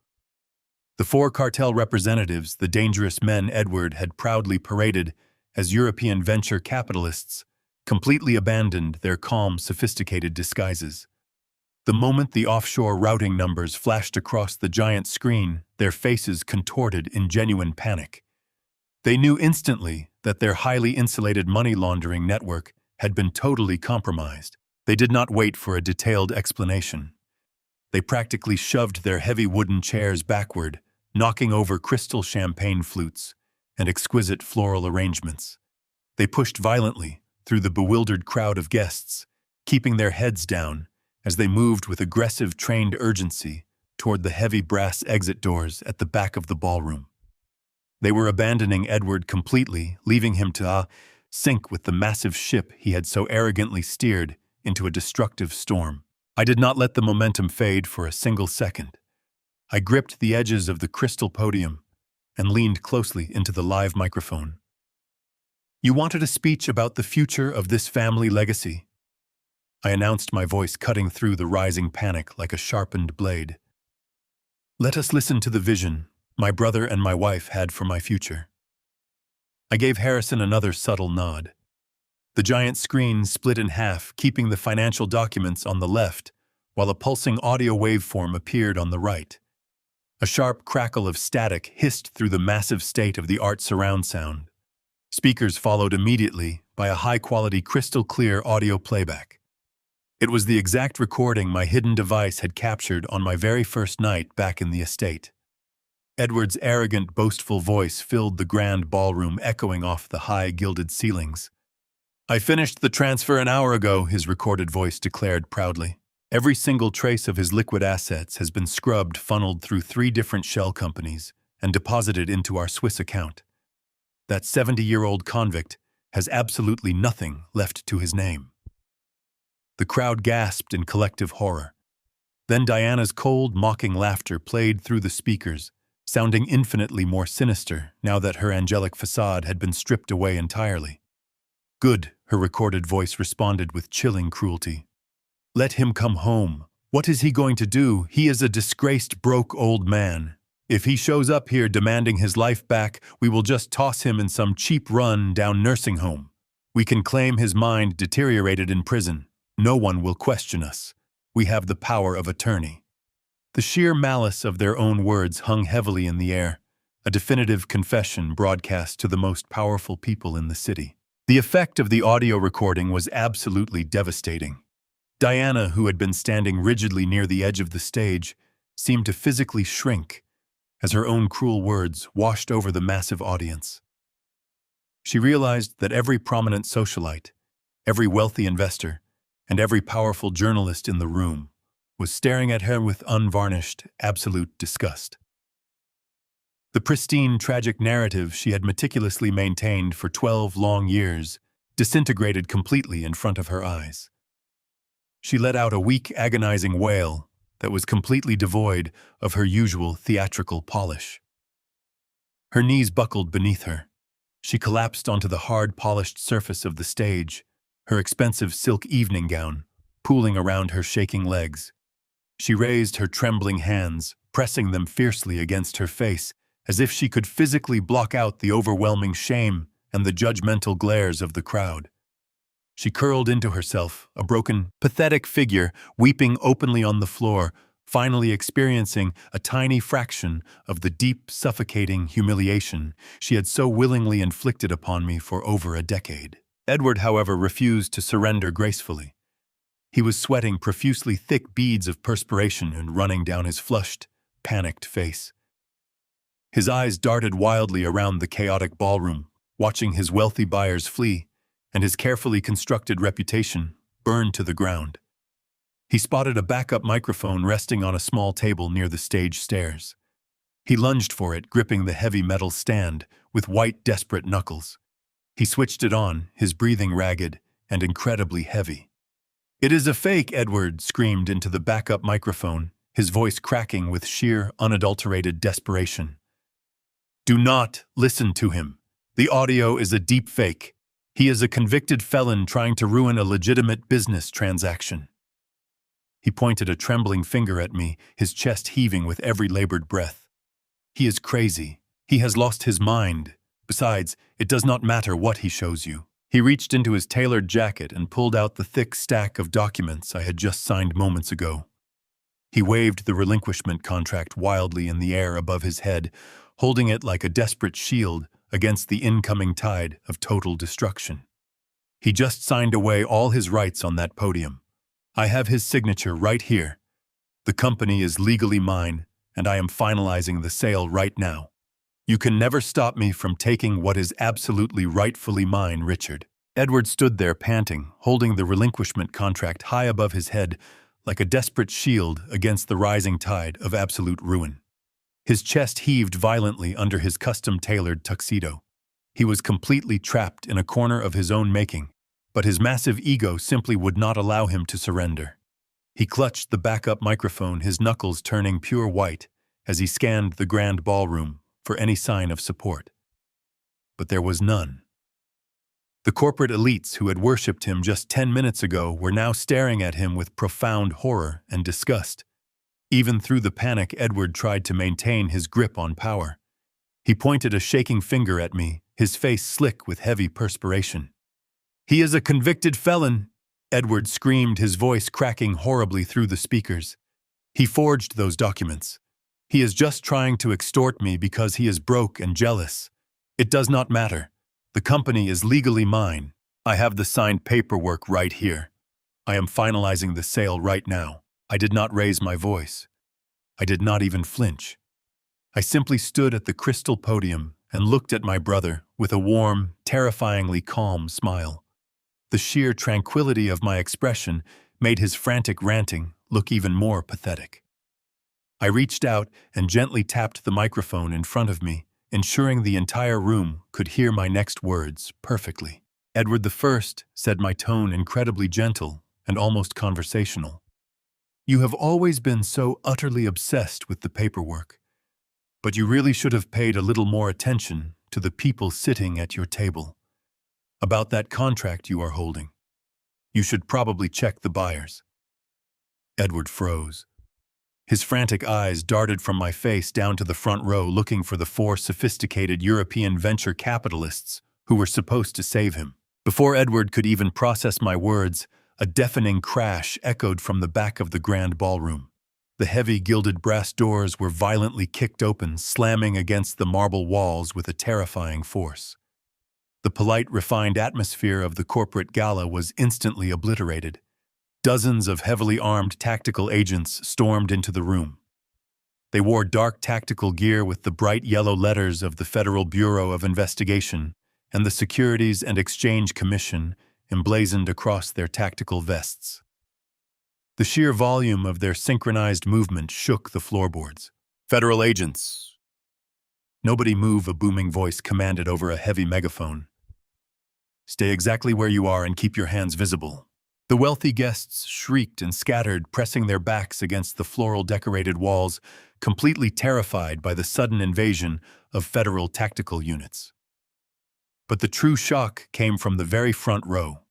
The four cartel representatives, the dangerous men Edward had proudly paraded as European venture capitalists, completely abandoned their calm, sophisticated disguises. The moment the offshore routing numbers flashed across the giant screen, their faces contorted in genuine panic. They knew instantly that their highly insulated money laundering network had been totally compromised. They did not wait for a detailed explanation. They practically shoved their heavy wooden chairs backward, knocking over crystal champagne flutes and exquisite floral arrangements. They pushed violently through the bewildered crowd of guests, keeping their heads down as they moved with aggressive, trained urgency toward the heavy brass exit doors at the back of the ballroom. They were abandoning Edward completely, leaving him to sink with the massive ship he had so arrogantly steered into a destructive storm. I did not let the momentum fade for a single second. I gripped the edges of the crystal podium and leaned closely into the live microphone. "You wanted a speech about the future of this family legacy," I announced, my voice cutting through the rising panic like a sharpened blade. "Let us listen to the vision my brother and my wife had for my future." I gave Harrison another subtle nod. The giant screen split in half, keeping the financial documents on the left, while a pulsing audio waveform appeared on the right. A sharp crackle of static hissed through the massive state-of-the-art surround sound. Speakers followed immediately by a high-quality, crystal-clear audio playback. It was the exact recording my hidden device had captured on my very first night back in the estate. Edward's arrogant, boastful voice filled the grand ballroom, echoing off the high, gilded ceilings. "I finished the transfer an hour ago," his recorded voice declared proudly. "Every single trace of his liquid assets has been scrubbed, funneled through 3 different shell companies, and deposited into our Swiss account. That 70-year-old convict has absolutely nothing left to his name." The crowd gasped in collective horror. Then Diana's cold, mocking laughter played through the speakers, sounding infinitely more sinister now that her angelic facade had been stripped away entirely. "Good," her recorded voice responded with chilling cruelty. "Let him come home. What is he going to do? He is a disgraced, broke old man. If he shows up here demanding his life back, we will just toss him in some cheap run-down nursing home. We can claim his mind deteriorated in prison. No one will question us. We have the power of attorney." The sheer malice of their own words hung heavily in the air, a definitive confession broadcast to the most powerful people in the city. The effect of the audio recording was absolutely devastating. Diana, who had been standing rigidly near the edge of the stage, seemed to physically shrink as her own cruel words washed over the massive audience. She realized that every prominent socialite, every wealthy investor, and every powerful journalist in the room was staring at her with unvarnished, absolute disgust. The pristine, tragic narrative she had meticulously maintained for 12 long years disintegrated completely in front of her eyes. She let out a weak, agonizing wail that was completely devoid of her usual theatrical polish. Her knees buckled beneath her. She collapsed onto the hard, polished surface of the stage, her expensive silk evening gown pooling around her shaking legs. She raised her trembling hands, pressing them fiercely against her face, as if she could physically block out the overwhelming shame and the judgmental glares of the crowd. She curled into herself, a broken, pathetic figure, weeping openly on the floor, finally experiencing a tiny fraction of the deep, suffocating humiliation she had so willingly inflicted upon me for over a decade. Edward, however, refused to surrender gracefully. He was sweating profusely, thick beads of perspiration and running down his flushed, panicked face. His eyes darted wildly around the chaotic ballroom, watching his wealthy buyers flee and his carefully constructed reputation burn to the ground. He spotted a backup microphone resting on a small table near the stage stairs. He lunged for it, gripping the heavy metal stand with white, desperate knuckles. He switched it on, his breathing ragged and incredibly heavy. "It is a fake," Edward screamed into the backup microphone, his voice cracking with sheer, unadulterated desperation. "Do not listen to him. The audio is a deep fake. He is a convicted felon trying to ruin a legitimate business transaction." He pointed a trembling finger at me, his chest heaving with every labored breath. He is crazy. He has lost his mind. Besides, it does not matter what he shows you. He reached into his tailored jacket and pulled out the thick stack of documents I had just signed moments ago. He waved the relinquishment contract wildly in the air above his head, holding it like a desperate shield against the incoming tide of total destruction. He just signed away all his rights on that podium. I have his signature right here. The company is legally mine, and I am finalizing the sale right now. You can never stop me from taking what is absolutely rightfully mine, Richard. Edward stood there panting, holding the relinquishment contract high above his head like a desperate shield against the rising tide of absolute ruin. His chest heaved violently under his custom-tailored tuxedo. He was completely trapped in a corner of his own making, but his massive ego simply would not allow him to surrender. He clutched the backup microphone, his knuckles turning pure white as he scanned the grand ballroom for any sign of support. But there was none. The corporate elites who had worshipped him just 10 minutes ago were now staring at him with profound horror and disgust. Even through the panic, Edward tried to maintain his grip on power. He pointed a shaking finger at me, his face slick with heavy perspiration. "He is a convicted felon," Edward screamed, his voice cracking horribly through the speakers. "He forged those documents. He is just trying to extort me because he is broke and jealous. It does not matter. The company is legally mine. I have the signed paperwork right here. I am finalizing the sale right now." I did not raise my voice. I did not even flinch. I simply stood at the crystal podium and looked at my brother with a warm, terrifyingly calm smile. The sheer tranquility of my expression made his frantic ranting look even more pathetic. I reached out and gently tapped the microphone in front of me, ensuring the entire room could hear my next words perfectly. "Edward I," said my tone incredibly gentle and almost conversational. "You have always been so utterly obsessed with the paperwork, but you really should have paid a little more attention to the people sitting at your table. About that contract you are holding. You should probably check the buyers." Edward froze. His frantic eyes darted from my face down to the front row, looking for the 4 sophisticated European venture capitalists who were supposed to save him. Before Edward could even process my words, a deafening crash echoed from the back of the grand ballroom. The heavy gilded brass doors were violently kicked open, slamming against the marble walls with a terrifying force. The polite, refined atmosphere of the corporate gala was instantly obliterated. Dozens of heavily armed tactical agents stormed into the room. They wore dark tactical gear with the bright yellow letters of the Federal Bureau of Investigation and the Securities and Exchange Commission emblazoned across their tactical vests. The sheer volume of their synchronized movement shook the floorboards. "Federal agents." "Nobody move," a booming voice commanded over a heavy megaphone. "Stay exactly where you are and keep your hands visible." The wealthy guests shrieked and scattered, pressing their backs against the floral-decorated walls, completely terrified by the sudden invasion of federal tactical units. But the true shock came from the very front row.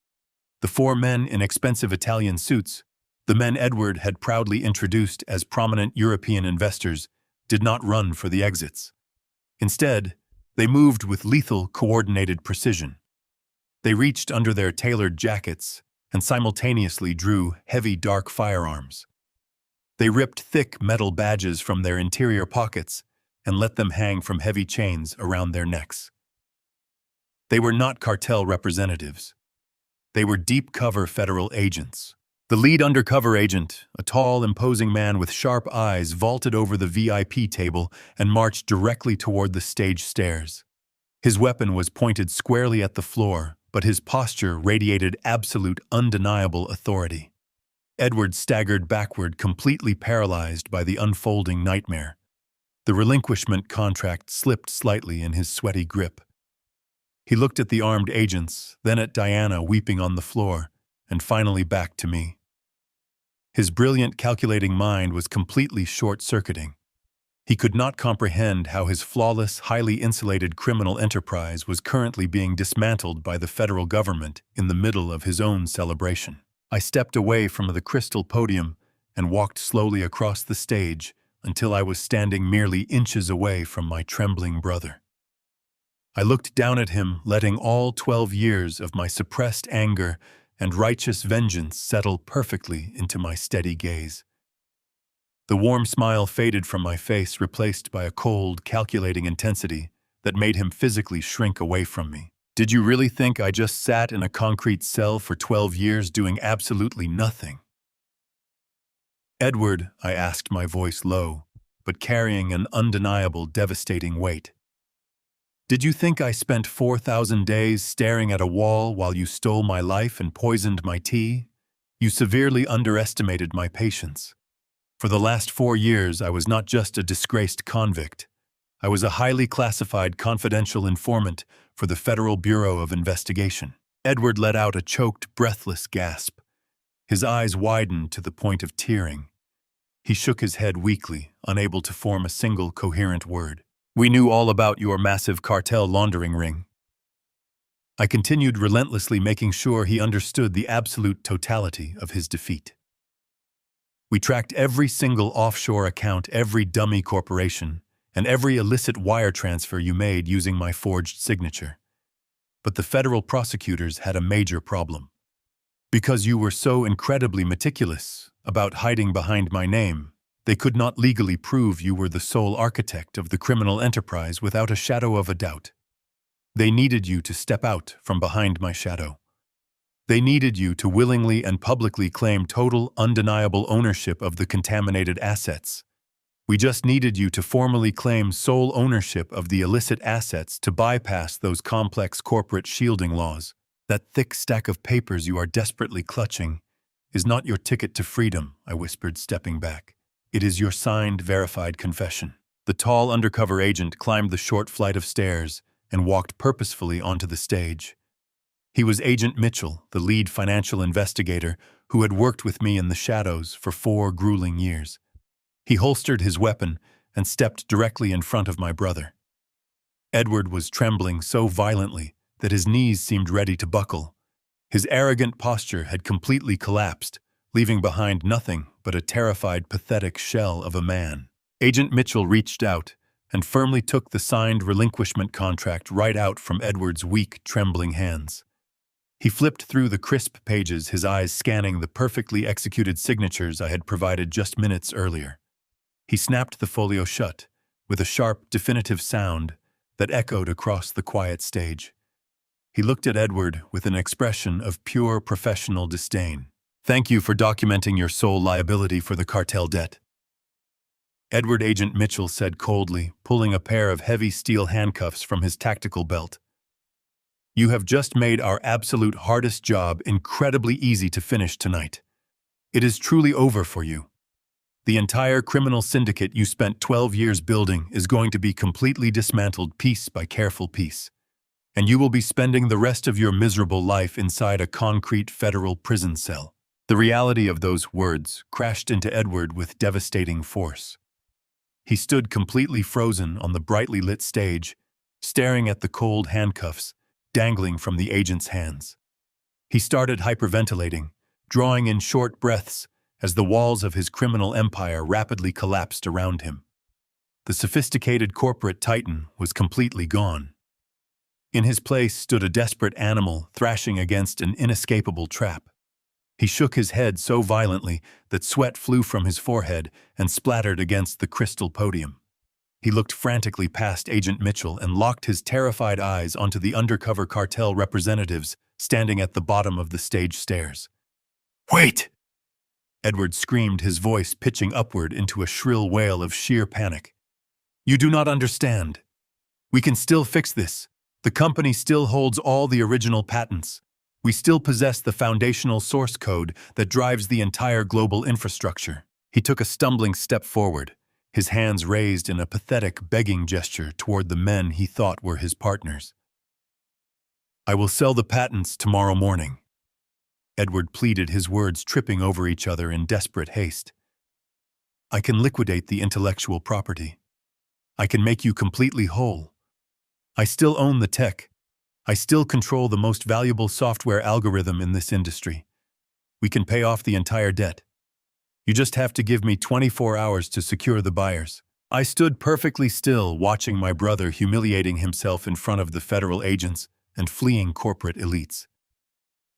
The 4 men in expensive Italian suits, the men Edward had proudly introduced as prominent European investors, did not run for the exits. Instead, they moved with lethal, coordinated precision. They reached under their tailored jackets and simultaneously drew heavy, dark firearms. They ripped thick metal badges from their interior pockets and let them hang from heavy chains around their necks. They were not cartel representatives. They were deep-cover federal agents. The lead undercover agent, a tall, imposing man with sharp eyes, vaulted over the VIP table and marched directly toward the stage stairs. His weapon was pointed squarely at the floor, but his posture radiated absolute, undeniable authority. Edward staggered backward, completely paralyzed by the unfolding nightmare. The relinquishment contract slipped slightly in his sweaty grip. He looked at the armed agents, then at Diana weeping on the floor, and finally back to me. His brilliant, calculating mind was completely short-circuiting. He could not comprehend how his flawless, highly insulated criminal enterprise was currently being dismantled by the federal government in the middle of his own celebration. I stepped away from the crystal podium and walked slowly across the stage until I was standing merely inches away from my trembling brother. I looked down at him, letting all 12 years of my suppressed anger and righteous vengeance settle perfectly into my steady gaze. The warm smile faded from my face, replaced by a cold, calculating intensity that made him physically shrink away from me. Did you really think I just sat in a concrete cell for 12 years doing absolutely nothing? Edward, I asked, my voice low, but carrying an undeniable, devastating weight. Did you think I spent 4,000 days staring at a wall while you stole my life and poisoned my tea? You severely underestimated my patience. For the last 4 years, I was not just a disgraced convict. I was a highly classified confidential informant for the Federal Bureau of Investigation. Edward let out a choked, breathless gasp. His eyes widened to the point of tearing. He shook his head weakly, unable to form a single coherent word. We knew all about your massive cartel laundering ring. I continued relentlessly, making sure he understood the absolute totality of his defeat. We tracked every single offshore account, every dummy corporation, and every illicit wire transfer you made using my forged signature. But the federal prosecutors had a major problem. Because you were so incredibly meticulous about hiding behind my name, they could not legally prove you were the sole architect of the criminal enterprise without a shadow of a doubt. They needed you to step out from behind my shadow. They needed you to willingly and publicly claim total, undeniable ownership of the contaminated assets. We just needed you to formally claim sole ownership of the illicit assets to bypass those complex corporate shielding laws. That thick stack of papers you are desperately clutching is not your ticket to freedom, I whispered, stepping back. It is your signed, verified confession. The tall undercover agent climbed the short flight of stairs and walked purposefully onto the stage. He was Agent Mitchell, the lead financial investigator who had worked with me in the shadows for 4 grueling years. He holstered his weapon and stepped directly in front of my brother. Edward was trembling so violently that his knees seemed ready to buckle. His arrogant posture had completely collapsed, leaving behind nothing but a terrified, pathetic shell of a man. Agent Mitchell reached out and firmly took the signed relinquishment contract right out from Edward's weak, trembling hands. He flipped through the crisp pages, his eyes scanning the perfectly executed signatures I had provided just minutes earlier. He snapped the folio shut with a sharp, definitive sound that echoed across the quiet stage. He looked at Edward with an expression of pure professional disdain. Thank you for documenting your sole liability for the cartel debt. Edward, Agent Mitchell said coldly, pulling a pair of heavy steel handcuffs from his tactical belt. You have just made our absolute hardest job incredibly easy to finish tonight. It is truly over for you. The entire criminal syndicate you spent 12 years building is going to be completely dismantled piece by careful piece. And you will be spending the rest of your miserable life inside a concrete federal prison cell. The reality of those words crashed into Edward with devastating force. He stood completely frozen on the brightly lit stage, staring at the cold handcuffs dangling from the agent's hands. He started hyperventilating, drawing in short breaths as the walls of his criminal empire rapidly collapsed around him. The sophisticated corporate titan was completely gone. In his place stood a desperate animal thrashing against an inescapable trap. He shook his head so violently that sweat flew from his forehead and splattered against the crystal podium. He looked frantically past Agent Mitchell and locked his terrified eyes onto the undercover cartel representatives standing at the bottom of the stage stairs. "Wait!" Edward screamed, his voice pitching upward into a shrill wail of sheer panic. "You do not understand. We can still fix this. The company still holds all the original patents. We still possess the foundational source code that drives the entire global infrastructure." He took a stumbling step forward, his hands raised in a pathetic, begging gesture toward the men he thought were his partners. "I will sell the patents tomorrow morning," Edward pleaded, his words tripping over each other in desperate haste. "I can liquidate the intellectual property. I can make you completely whole. I still own the tech. I still control the most valuable software algorithm in this industry. We can pay off the entire debt. You just have to give me 24 hours to secure the buyers. I stood perfectly still, watching my brother humiliating himself in front of the federal agents and fleeing corporate elites.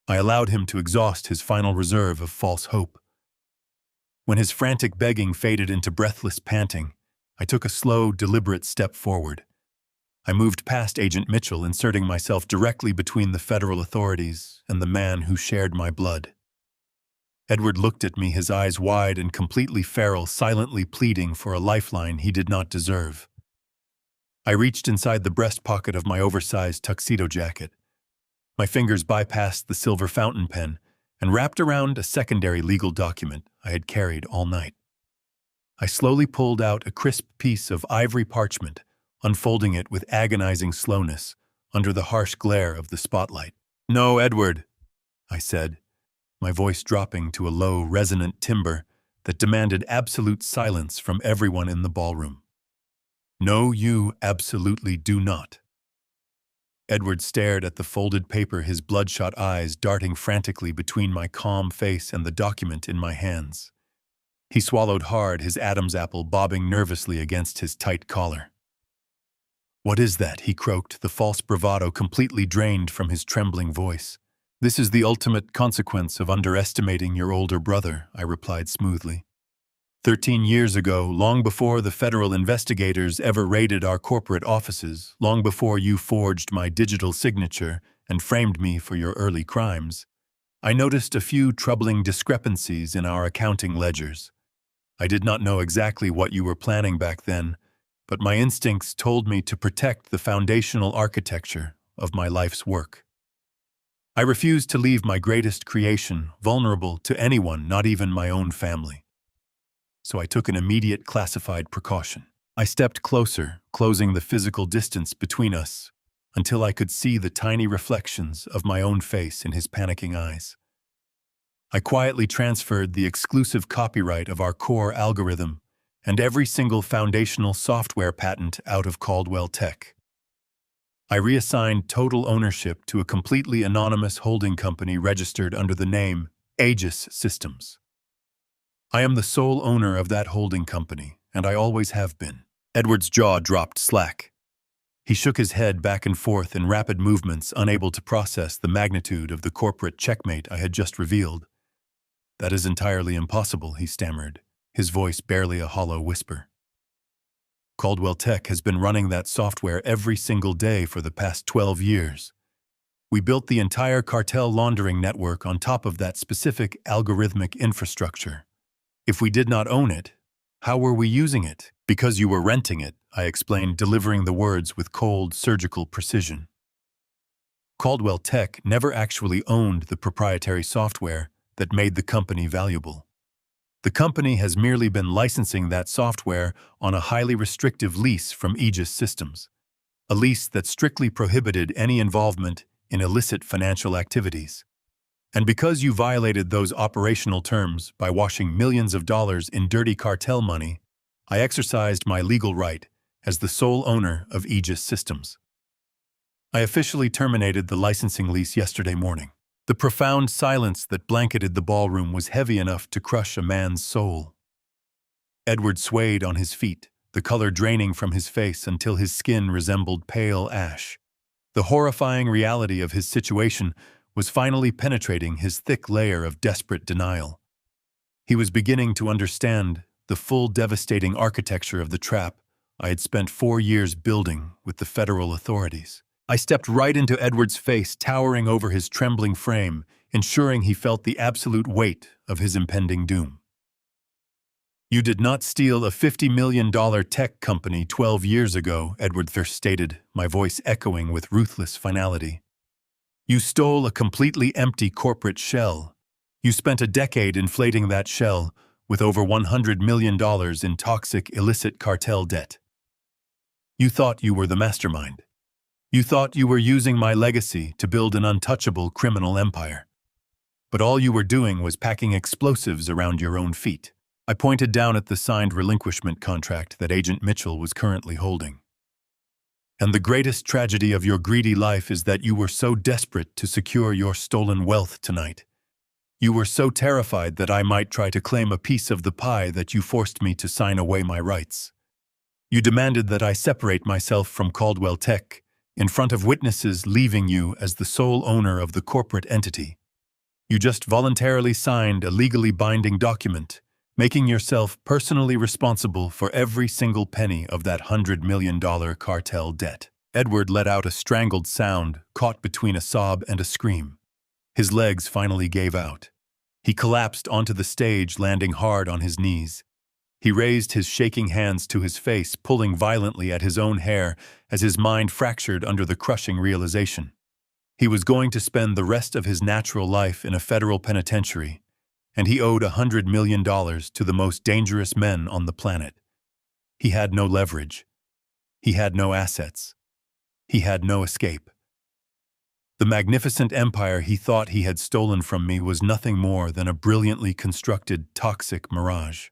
I allowed him to exhaust his final reserve of false hope. When his frantic begging faded into breathless panting, I took a slow, deliberate step forward. I moved past Agent Mitchell, inserting myself directly between the federal authorities and the man who shared my blood. Edward looked at me, his eyes wide and completely feral, silently pleading for a lifeline he did not deserve. I reached inside the breast pocket of my oversized tuxedo jacket. My fingers bypassed the silver fountain pen and wrapped around a secondary legal document I had carried all night. I slowly pulled out a crisp piece of ivory parchment, unfolding it with agonizing slowness under the harsh glare of the spotlight. "No, Edward," I said, my voice dropping to a low, resonant timbre that demanded absolute silence from everyone in the ballroom. "No, you absolutely do not." Edward stared at the folded paper, his bloodshot eyes darting frantically between my calm face and the document in my hands. He swallowed hard, his Adam's apple bobbing nervously against his tight collar. "What is that?" he croaked, the false bravado completely drained from his trembling voice. "This is the ultimate consequence of underestimating your older brother," I replied smoothly. 13 years ago, long before the federal investigators ever raided our corporate offices, long before you forged my digital signature and framed me for your early crimes, I noticed a few troubling discrepancies in our accounting ledgers. I did not know exactly what you were planning back then, but my instincts told me to protect the foundational architecture of my life's work. I refused to leave my greatest creation vulnerable to anyone, not even my own family. So I took an immediate classified precaution. I stepped closer, closing the physical distance between us, until I could see the tiny reflections of my own face in his panicking eyes. I quietly transferred the exclusive copyright of our core algorithm and every single foundational software patent out of Caldwell Tech. I reassigned total ownership to a completely anonymous holding company registered under the name Aegis Systems. I am the sole owner of that holding company, and I always have been. Edward's jaw dropped slack. He shook his head back and forth in rapid movements, unable to process the magnitude of the corporate checkmate I had just revealed. "That is entirely impossible," he stammered, his voice barely a hollow whisper. "Caldwell Tech has been running that software every single day for the past 12 years. We built the entire cartel laundering network on top of that specific algorithmic infrastructure. If we did not own it, how were we using it?" "Because you were renting it," I explained, delivering the words with cold, surgical precision. Caldwell Tech never actually owned the proprietary software that made the company valuable. The company has merely been licensing that software on a highly restrictive lease from Aegis Systems, a lease that strictly prohibited any involvement in illicit financial activities. And because you violated those operational terms by washing millions of dollars in dirty cartel money, I exercised my legal right as the sole owner of Aegis Systems. I officially terminated the licensing lease yesterday morning. The profound silence that blanketed the ballroom was heavy enough to crush a man's soul. Edward swayed on his feet, the color draining from his face until his skin resembled pale ash. The horrifying reality of his situation was finally penetrating his thick layer of desperate denial. He was beginning to understand the full devastating architecture of the trap I had spent 4 years building with the federal authorities. I stepped right into Edward's face, towering over his trembling frame, ensuring he felt the absolute weight of his impending doom. "You did not steal a $50 million tech company 12 years ago," Edward Thirst stated, my voice echoing with ruthless finality. "You stole a completely empty corporate shell. You spent a decade inflating that shell with over $100 million in toxic, illicit cartel debt. You thought you were the mastermind. You thought you were using my legacy to build an untouchable criminal empire. But all you were doing was packing explosives around your own feet." I pointed down at the signed relinquishment contract that Agent Mitchell was currently holding. "And the greatest tragedy of your greedy life is that you were so desperate to secure your stolen wealth tonight You were so terrified that I might try to claim a piece of the pie that you forced me to sign away my rights. You demanded that I separate myself from Caldwell Tech, in front of witnesses, leaving you as the sole owner of the corporate entity. You just voluntarily signed a legally binding document, making yourself personally responsible for every single penny of that $100 million cartel debt. Edward let out a strangled sound, caught between a sob and a scream. His legs finally gave out. He collapsed onto the stage, landing hard on his knees. He raised his shaking hands to his face, pulling violently at his own hair as his mind fractured under the crushing realization. He was going to spend the rest of his natural life in a federal penitentiary, and he owed $100 million to the most dangerous men on the planet. He had no leverage. He had no assets. He had no escape. The magnificent empire he thought he had stolen from me was nothing more than a brilliantly constructed, toxic mirage.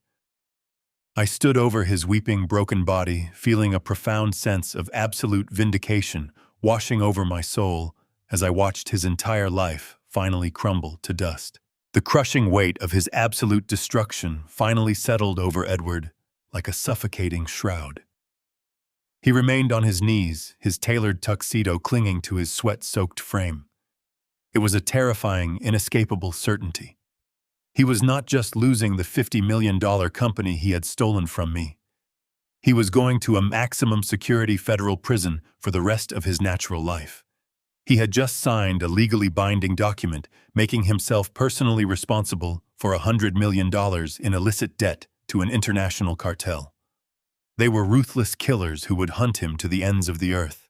I stood over his weeping, broken body, feeling a profound sense of absolute vindication washing over my soul as I watched his entire life finally crumble to dust. The crushing weight of his absolute destruction finally settled over Edward like a suffocating shroud. He remained on his knees, his tailored tuxedo clinging to his sweat-soaked frame. It was a terrifying, inescapable certainty. He was not just losing the $50 million company he had stolen from me. He was going to a maximum security federal prison for the rest of his natural life. He had just signed a legally binding document making himself personally responsible for $100 million in illicit debt to an international cartel. They were ruthless killers who would hunt him to the ends of the earth.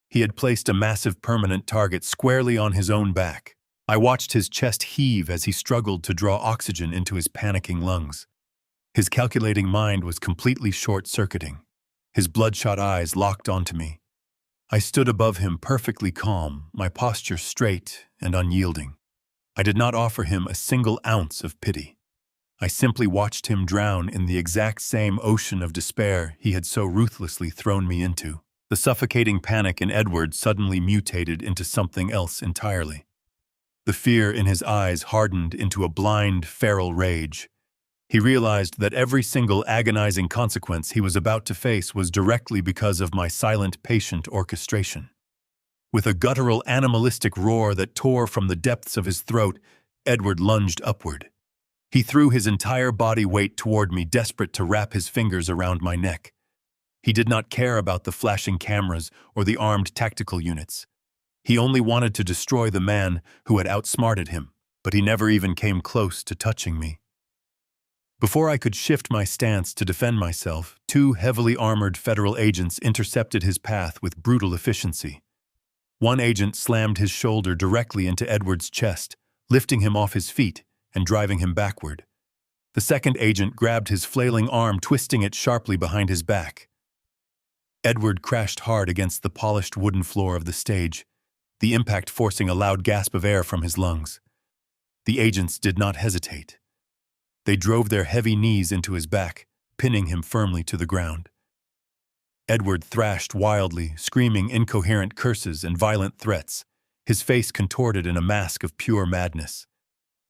He had placed a massive permanent target squarely on his own back. I watched his chest heave as he struggled to draw oxygen into his panicking lungs. His calculating mind was completely short-circuiting. His bloodshot eyes locked onto me. I stood above him perfectly calm, my posture straight and unyielding. I did not offer him a single ounce of pity. I simply watched him drown in the exact same ocean of despair he had so ruthlessly thrown me into. The suffocating panic in Edward suddenly mutated into something else entirely. The fear in his eyes hardened into a blind, feral rage. He realized that every single agonizing consequence he was about to face was directly because of my silent, patient orchestration. With a guttural, animalistic roar that tore from the depths of his throat, Edward lunged upward. He threw his entire body weight toward me, desperate to wrap his fingers around my neck. He did not care about the flashing cameras or the armed tactical units. He only wanted to destroy the man who had outsmarted him, but he never even came close to touching me. Before I could shift my stance to defend myself, two heavily armored federal agents intercepted his path with brutal efficiency. One agent slammed his shoulder directly into Edward's chest, lifting him off his feet and driving him backward. The second agent grabbed his flailing arm, twisting it sharply behind his back. Edward crashed hard against the polished wooden floor of the stage, the impact forcing a loud gasp of air from his lungs. The agents did not hesitate. They drove their heavy knees into his back, pinning him firmly to the ground. Edward thrashed wildly, screaming incoherent curses and violent threats, his face contorted in a mask of pure madness.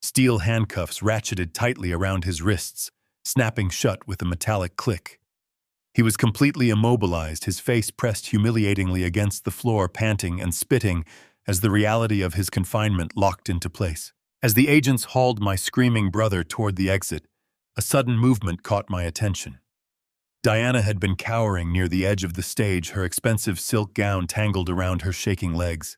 Steel handcuffs ratcheted tightly around his wrists, snapping shut with a metallic click. He was completely immobilized, his face pressed humiliatingly against the floor, panting and spitting as the reality of his confinement locked into place. As the agents hauled my screaming brother toward the exit, a sudden movement caught my attention. Diana had been cowering near the edge of the stage, her expensive silk gown tangled around her shaking legs.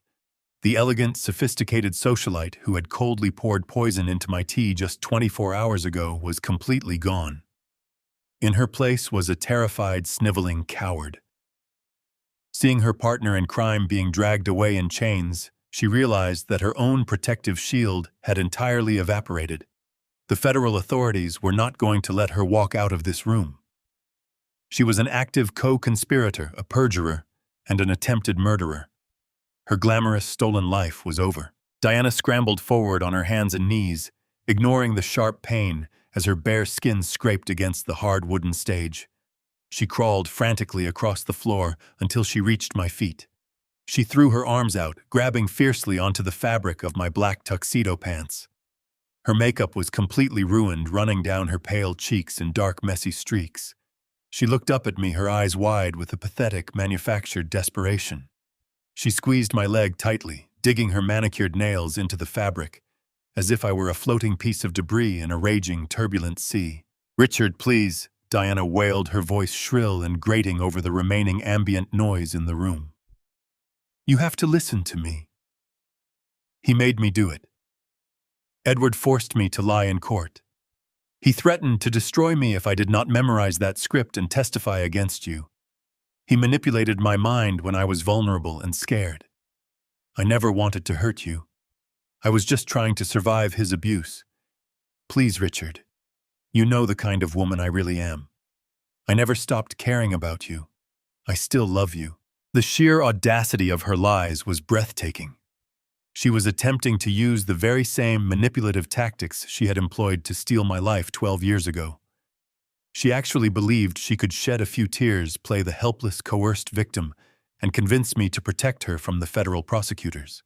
The elegant, sophisticated socialite who had coldly poured poison into my tea just 24 hours ago was completely gone. In her place was a terrified, sniveling coward. Seeing her partner in crime being dragged away in chains, she realized that her own protective shield had entirely evaporated. The federal authorities were not going to let her walk out of this room. She was an active co-conspirator, a perjurer, and an attempted murderer. Her glamorous stolen life was over. Diana scrambled forward on her hands and knees, ignoring the sharp pain as her bare skin scraped against the hard wooden stage. She crawled frantically across the floor until she reached my feet. She threw her arms out, grabbing fiercely onto the fabric of my black tuxedo pants. Her makeup was completely ruined, running down her pale cheeks in dark, messy streaks. She looked up at me, her eyes wide with a pathetic, manufactured desperation. She squeezed my leg tightly, digging her manicured nails into the fabric, as if I were a floating piece of debris in a raging, turbulent sea. "Richard, please," Diana wailed, her voice shrill and grating over the remaining ambient noise in the room. "You have to listen to me." He made me do it. Edward forced me to lie in court. He threatened to destroy me if I did not memorize that script and testify against you. He manipulated my mind when I was vulnerable and scared. I never wanted to hurt you. I was just trying to survive his abuse. Please, Richard. You know the kind of woman I really am. I never stopped caring about you. I still love you. The sheer audacity of her lies was breathtaking. She was attempting to use the very same manipulative tactics she had employed to steal my life 12 years ago. She actually believed she could shed a few tears, play the helpless, coerced victim, and convince me to protect her from the federal prosecutors.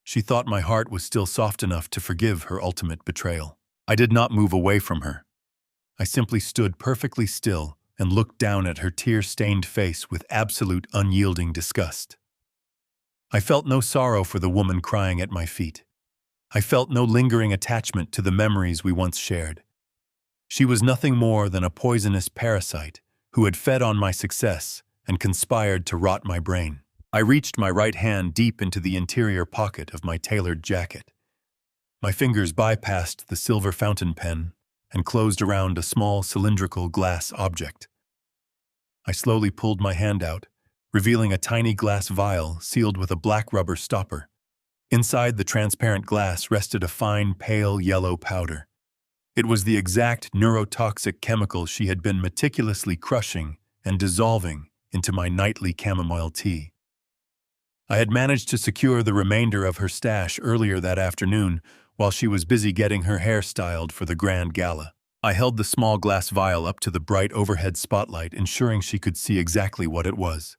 She thought my heart was still soft enough to forgive her ultimate betrayal. I did not move away from her. I simply stood perfectly still and looked down at her tear-stained face with absolute unyielding disgust. I felt no sorrow for the woman crying at my feet. I felt no lingering attachment to the memories we once shared. She was nothing more than a poisonous parasite who had fed on my success and conspired to rot my brain. I reached my right hand deep into the interior pocket of my tailored jacket. My fingers bypassed the silver fountain pen and closed around a small cylindrical glass object. I slowly pulled my hand out, revealing a tiny glass vial sealed with a black rubber stopper. Inside the transparent glass rested a fine, pale yellow powder. It was the exact neurotoxic chemical she had been meticulously crushing and dissolving into my nightly chamomile tea. I had managed to secure the remainder of her stash earlier that afternoon while she was busy getting her hair styled for the grand gala. I held the small glass vial up to the bright overhead spotlight, ensuring she could see exactly what it was.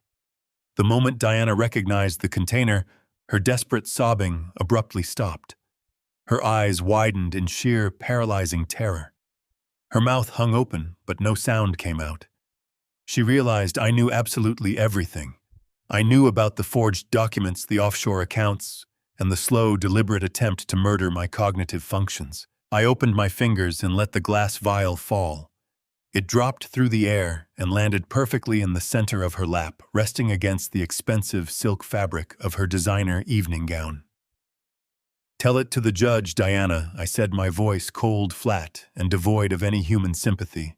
The moment Diana recognized the container, her desperate sobbing abruptly stopped. Her eyes widened in sheer, paralyzing terror. Her mouth hung open, but no sound came out. She realized I knew absolutely everything. I knew about the forged documents, the offshore accounts, and the slow, deliberate attempt to murder my cognitive functions. I opened my fingers and let the glass vial fall. It dropped through the air and landed perfectly in the center of her lap, resting against the expensive silk fabric of her designer evening gown. "Tell it to the judge, Diana," I said, my voice cold, flat, and devoid of any human sympathy.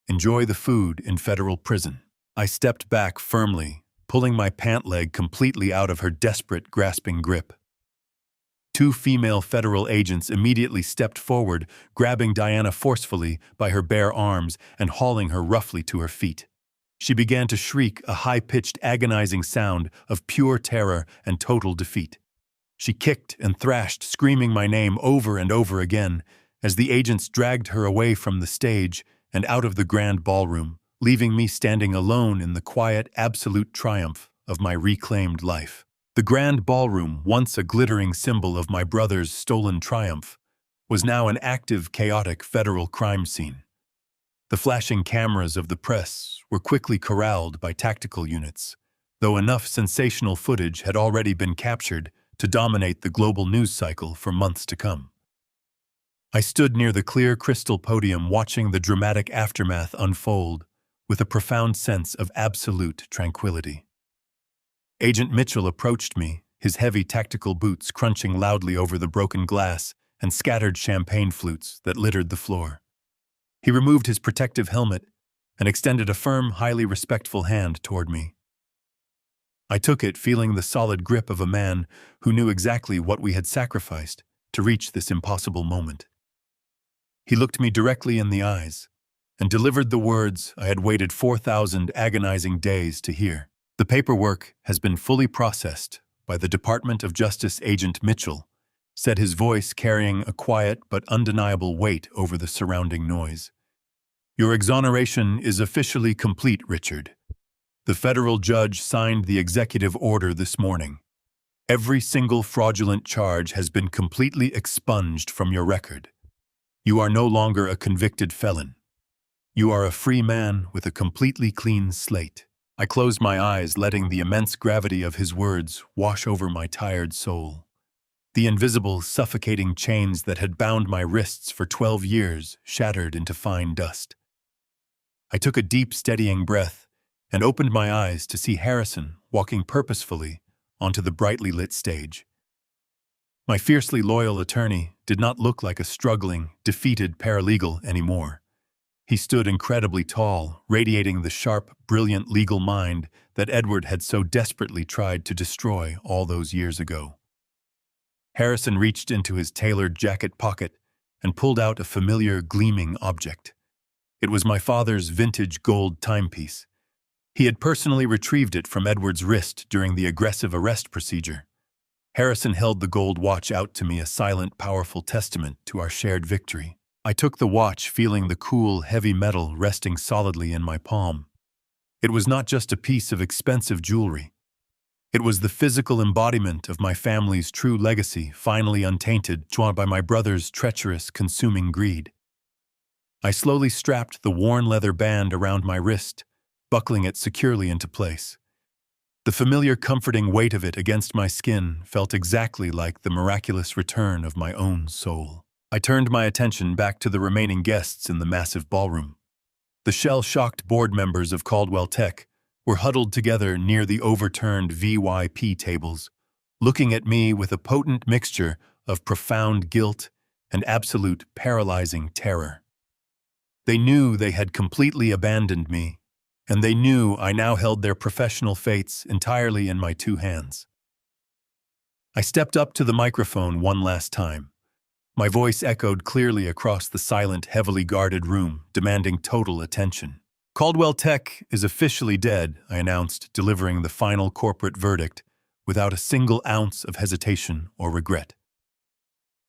"Enjoy the food in federal prison." I stepped back firmly, pulling my pant leg completely out of her desperate, grasping grip. Two female federal agents immediately stepped forward, grabbing Diana forcefully by her bare arms and hauling her roughly to her feet. She began to shriek, a high-pitched, agonizing sound of pure terror and total defeat. She kicked and thrashed, screaming my name over and over again, as the agents dragged her away from the stage and out of the grand ballroom, leaving me standing alone in the quiet, absolute triumph of my reclaimed life. The grand ballroom, once a glittering symbol of my brother's stolen triumph, was now an active, chaotic federal crime scene. The flashing cameras of the press were quickly corralled by tactical units, though enough sensational footage had already been captured to dominate the global news cycle for months to come. I stood near the clear crystal podium watching the dramatic aftermath unfold with a profound sense of absolute tranquility. Agent Mitchell approached me, his heavy tactical boots crunching loudly over the broken glass and scattered champagne flutes that littered the floor. He removed his protective helmet and extended a firm, highly respectful hand toward me. I took it, feeling the solid grip of a man who knew exactly what we had sacrificed to reach this impossible moment. He looked me directly in the eyes and delivered the words I had waited 4,000 agonizing days to hear. "The paperwork has been fully processed by the Department of Justice Agent Mitchell," said his voice carrying a quiet but undeniable weight over the surrounding noise. "Your exoneration is officially complete, Richard. The federal judge signed the executive order this morning. Every single fraudulent charge has been completely expunged from your record. You are no longer a convicted felon. You are a free man with a completely clean slate. I closed my eyes, letting the immense gravity of his words wash over my tired soul. The invisible, suffocating chains that had bound my wrists for 12 years shattered into fine dust. I took a deep, steadying breath and opened my eyes to see Harrison walking purposefully onto the brightly lit stage. My fiercely loyal attorney did not look like a struggling, defeated paralegal anymore. He stood incredibly tall, radiating the sharp, brilliant legal mind that Edward had so desperately tried to destroy all those years ago. Harrison reached into his tailored jacket pocket and pulled out a familiar, gleaming object. It was my father's vintage gold timepiece. He had personally retrieved it from Edward's wrist during the aggressive arrest procedure. Harrison held the gold watch out to me, a silent, powerful testament to our shared victory. I took the watch, feeling the cool, heavy metal resting solidly in my palm. It was not just a piece of expensive jewelry. It was the physical embodiment of my family's true legacy, finally untainted by my brother's treacherous, consuming greed. I slowly strapped the worn leather band around my wrist, buckling it securely into place. The familiar, comforting weight of it against my skin felt exactly like the miraculous return of my own soul. I turned my attention back to the remaining guests in the massive ballroom. The shell-shocked board members of Caldwell Tech were huddled together near the overturned VYP tables, looking at me with a potent mixture of profound guilt and absolute paralyzing terror. They knew they had completely abandoned me, and they knew I now held their professional fates entirely in my two hands. I stepped up to the microphone one last time. My voice echoed clearly across the silent, heavily guarded room, demanding total attention. Caldwell Tech is officially dead, I announced, delivering the final corporate verdict without a single ounce of hesitation or regret.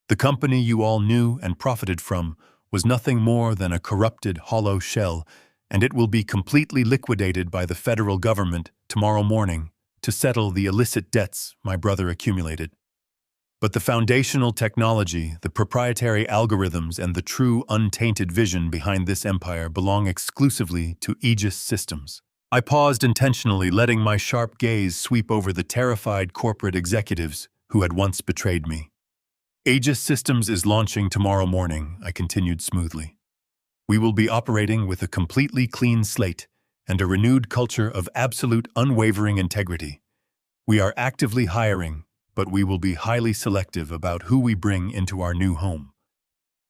The company you all knew and profited from was nothing more than a corrupted, hollow shell, and it will be completely liquidated by the federal government tomorrow morning to settle the illicit debts my brother accumulated. But the foundational technology, the proprietary algorithms, and the true untainted vision behind this empire belong exclusively to Aegis Systems. I paused intentionally, letting my sharp gaze sweep over the terrified corporate executives who had once betrayed me. Aegis Systems is launching tomorrow morning, I continued smoothly. We will be operating with a completely clean slate and a renewed culture of absolute unwavering integrity. We are actively hiring, but we will be highly selective about who we bring into our new home.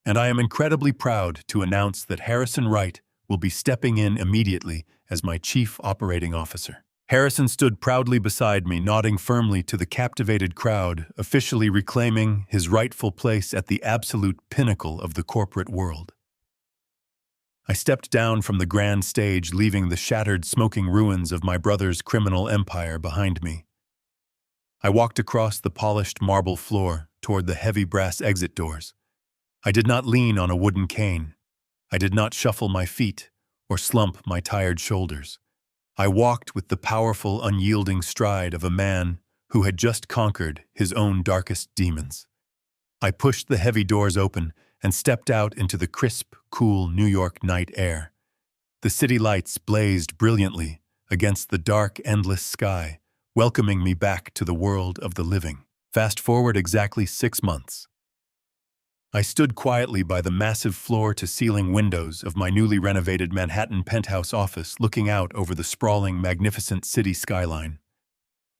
And I am incredibly proud to announce that Harrison Wright will be stepping in immediately as my Chief Operating Officer. Harrison stood proudly beside me, nodding firmly to the captivated crowd, officially reclaiming his rightful place at the absolute pinnacle of the corporate world. I stepped down from the grand stage, leaving the shattered, smoking ruins of my brother's criminal empire behind me. I walked across the polished marble floor toward the heavy brass exit doors. I did not lean on a wooden cane. I did not shuffle my feet or slump my tired shoulders. I walked with the powerful, unyielding stride of a man who had just conquered his own darkest demons. I pushed the heavy doors open and stepped out into the crisp, cool New York night air. The city lights blazed brilliantly against the dark, endless sky, welcoming me back to the world of the living. Fast forward exactly 6 months. I stood quietly by the massive floor-to-ceiling windows of my newly renovated Manhattan penthouse office, looking out over the sprawling, magnificent city skyline.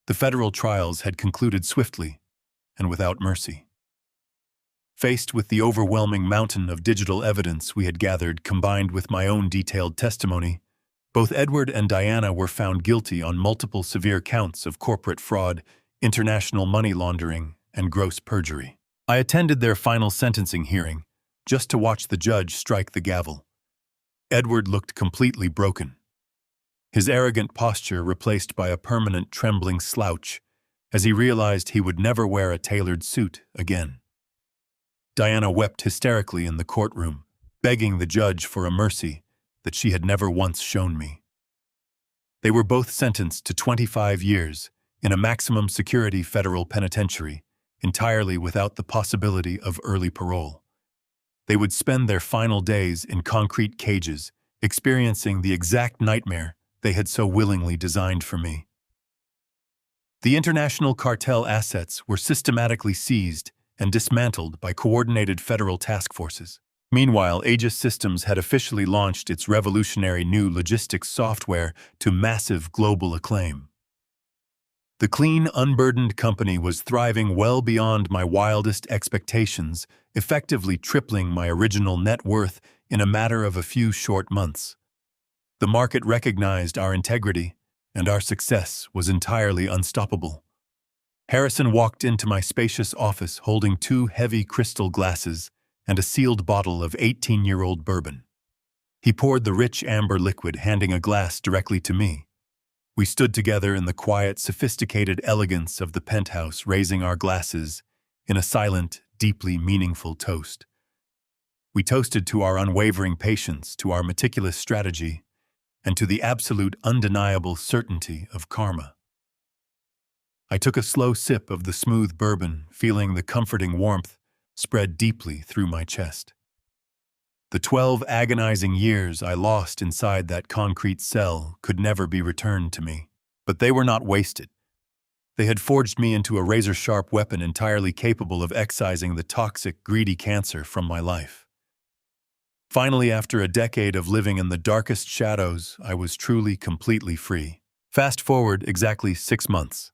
The federal trials had concluded swiftly and without mercy. Faced with the overwhelming mountain of digital evidence we had gathered, combined with my own detailed testimony, both Edward and Diana were found guilty on multiple severe counts of corporate fraud, international money laundering, and gross perjury. I attended their final sentencing hearing, just to watch the judge strike the gavel. Edward looked completely broken, his arrogant posture replaced by a permanent trembling slouch as he realized he would never wear a tailored suit again. Diana wept hysterically in the courtroom, begging the judge for a mercy that she had never once shown me. They were both sentenced to 25 years, in a maximum security federal penitentiary, entirely without the possibility of early parole. They would spend their final days in concrete cages, experiencing the exact nightmare they had so willingly designed for me. The international cartel assets were systematically seized and dismantled by coordinated federal task forces. Meanwhile, Aegis Systems had officially launched its revolutionary new logistics software to massive global acclaim. The clean, unburdened company was thriving well beyond my wildest expectations, effectively tripling my original net worth in a matter of a few short months. The market recognized our integrity, and our success was entirely unstoppable. Harrison walked into my spacious office holding 2 heavy crystal glasses and a sealed bottle of 18-year-old bourbon. He poured the rich amber liquid, handing a glass directly to me. We stood together in the quiet, sophisticated elegance of the penthouse, raising our glasses in a silent, deeply meaningful toast. We toasted to our unwavering patience, to our meticulous strategy, and to the absolute, undeniable certainty of karma. I took a slow sip of the smooth bourbon, feeling the comforting warmth spread deeply through my chest. The 12 agonizing years I lost inside that concrete cell could never be returned to me. But they were not wasted. They had forged me into a razor-sharp weapon entirely capable of excising the toxic, greedy cancer from my life. Finally, after a decade of living in the darkest shadows, I was truly, completely free. Fast forward exactly 6 months.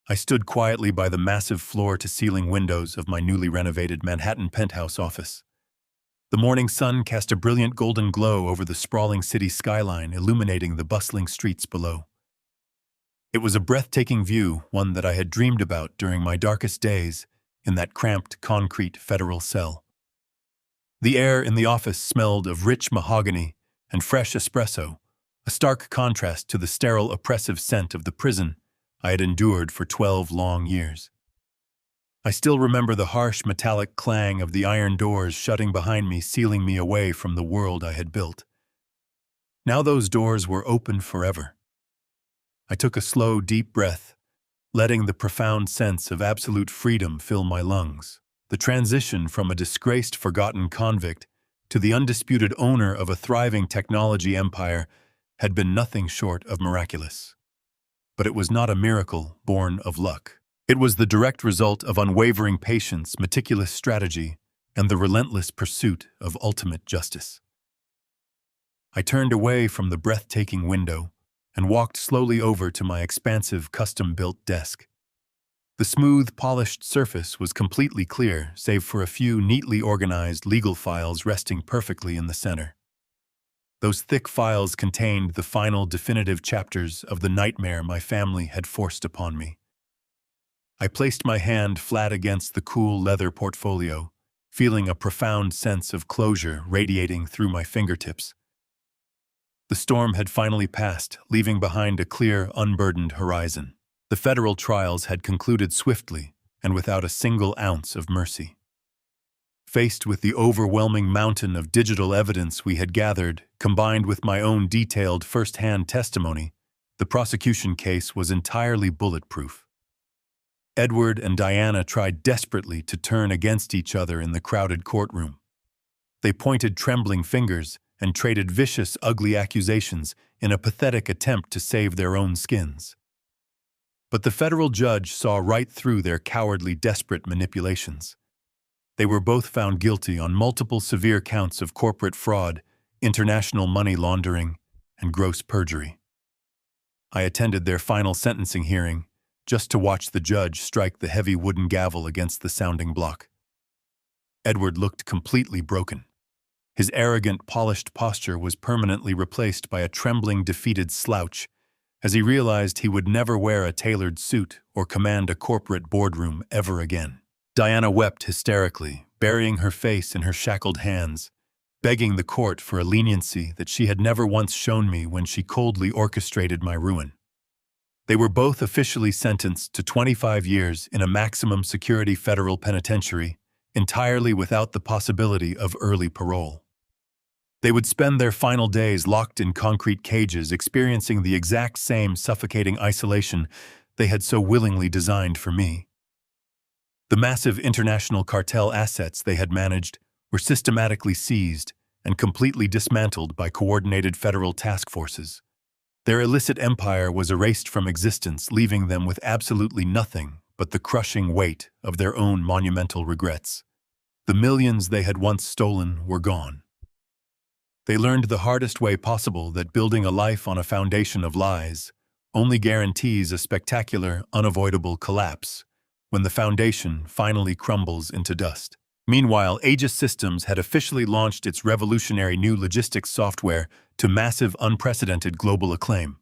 I stood quietly by the massive floor-to-ceiling windows of my newly renovated Manhattan penthouse office. The morning sun cast a brilliant golden glow over the sprawling city skyline, illuminating the bustling streets below. It was a breathtaking view, one that I had dreamed about during my darkest days in that cramped concrete federal cell. The air in the office smelled of rich mahogany and fresh espresso, a stark contrast to the sterile, oppressive scent of the prison I had endured for 12 long years. I still remember the harsh metallic clang of the iron doors shutting behind me, sealing me away from the world I had built. Now those doors were open forever. I took a slow, deep breath, letting the profound sense of absolute freedom fill my lungs. The transition from a disgraced, forgotten convict to the undisputed owner of a thriving technology empire had been nothing short of miraculous. But it was not a miracle born of luck. It was the direct result of unwavering patience, meticulous strategy, and the relentless pursuit of ultimate justice. I turned away from the breathtaking window and walked slowly over to my expansive, custom-built desk. The smooth, polished surface was completely clear, save for a few neatly organized legal files resting perfectly in the center. Those thick files contained the final definitive chapters of the nightmare my family had forced upon me. I placed my hand flat against the cool leather portfolio, feeling a profound sense of closure radiating through my fingertips. The storm had finally passed, leaving behind a clear, unburdened horizon. The federal trials had concluded swiftly and without a single ounce of mercy. Faced with the overwhelming mountain of digital evidence we had gathered, combined with my own detailed first-hand testimony, the prosecution case was entirely bulletproof. Edward and Diana tried desperately to turn against each other in the crowded courtroom. They pointed trembling fingers and traded vicious, ugly accusations in a pathetic attempt to save their own skins. But the federal judge saw right through their cowardly, desperate manipulations. They were both found guilty on multiple severe counts of corporate fraud, international money laundering, and gross perjury. I attended their final sentencing hearing, just to watch the judge strike the heavy wooden gavel against the sounding block. Edward looked completely broken. His arrogant, polished posture was permanently replaced by a trembling, defeated slouch, as he realized he would never wear a tailored suit or command a corporate boardroom ever again. Diana wept hysterically, burying her face in her shackled hands, begging the court for a leniency that she had never once shown me when she coldly orchestrated my ruin. They were both officially sentenced to 25 years in a maximum security federal penitentiary, entirely without the possibility of early parole. They would spend their final days locked in concrete cages, experiencing the exact same suffocating isolation they had so willingly designed for me. The massive international cartel assets they had managed were systematically seized and completely dismantled by coordinated federal task forces. Their illicit empire was erased from existence, leaving them with absolutely nothing but the crushing weight of their own monumental regrets. The millions they had once stolen were gone. They learned the hardest way possible that building a life on a foundation of lies only guarantees a spectacular, unavoidable collapse when the foundation finally crumbles into dust. Meanwhile, Aegis Systems had officially launched its revolutionary new logistics software to massive, unprecedented global acclaim.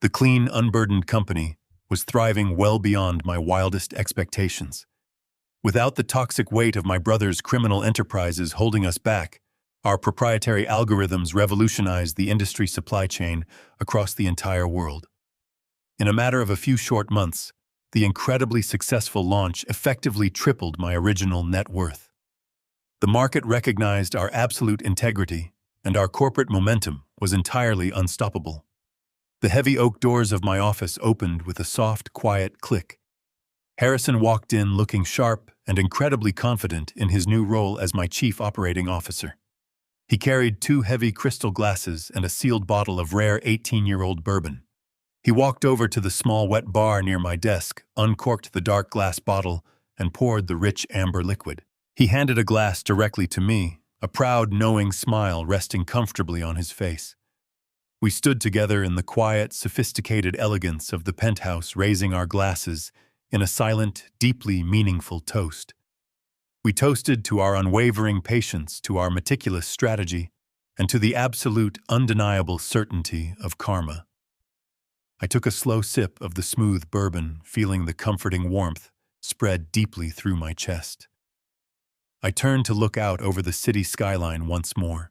The clean, unburdened company was thriving well beyond my wildest expectations. Without the toxic weight of my brother's criminal enterprises holding us back, our proprietary algorithms revolutionized the industry supply chain across the entire world. In a matter of a few short months, the incredibly successful launch effectively tripled my original net worth. The market recognized our absolute integrity, and our corporate momentum was entirely unstoppable. The heavy oak doors of my office opened with a soft, quiet click. Harrison walked in looking sharp and incredibly confident in his new role as my chief operating officer. He carried 2 heavy crystal glasses and a sealed bottle of rare 18-year-old bourbon. He walked over to the small wet bar near my desk, uncorked the dark glass bottle, and poured the rich amber liquid. He handed a glass directly to me, a proud, knowing smile resting comfortably on his face. We stood together in the quiet, sophisticated elegance of the penthouse, raising our glasses in a silent, deeply meaningful toast. We toasted to our unwavering patience, to our meticulous strategy, and to the absolute, undeniable certainty of karma. I took a slow sip of the smooth bourbon, feeling the comforting warmth spread deeply through my chest. I turned to look out over the city skyline once more.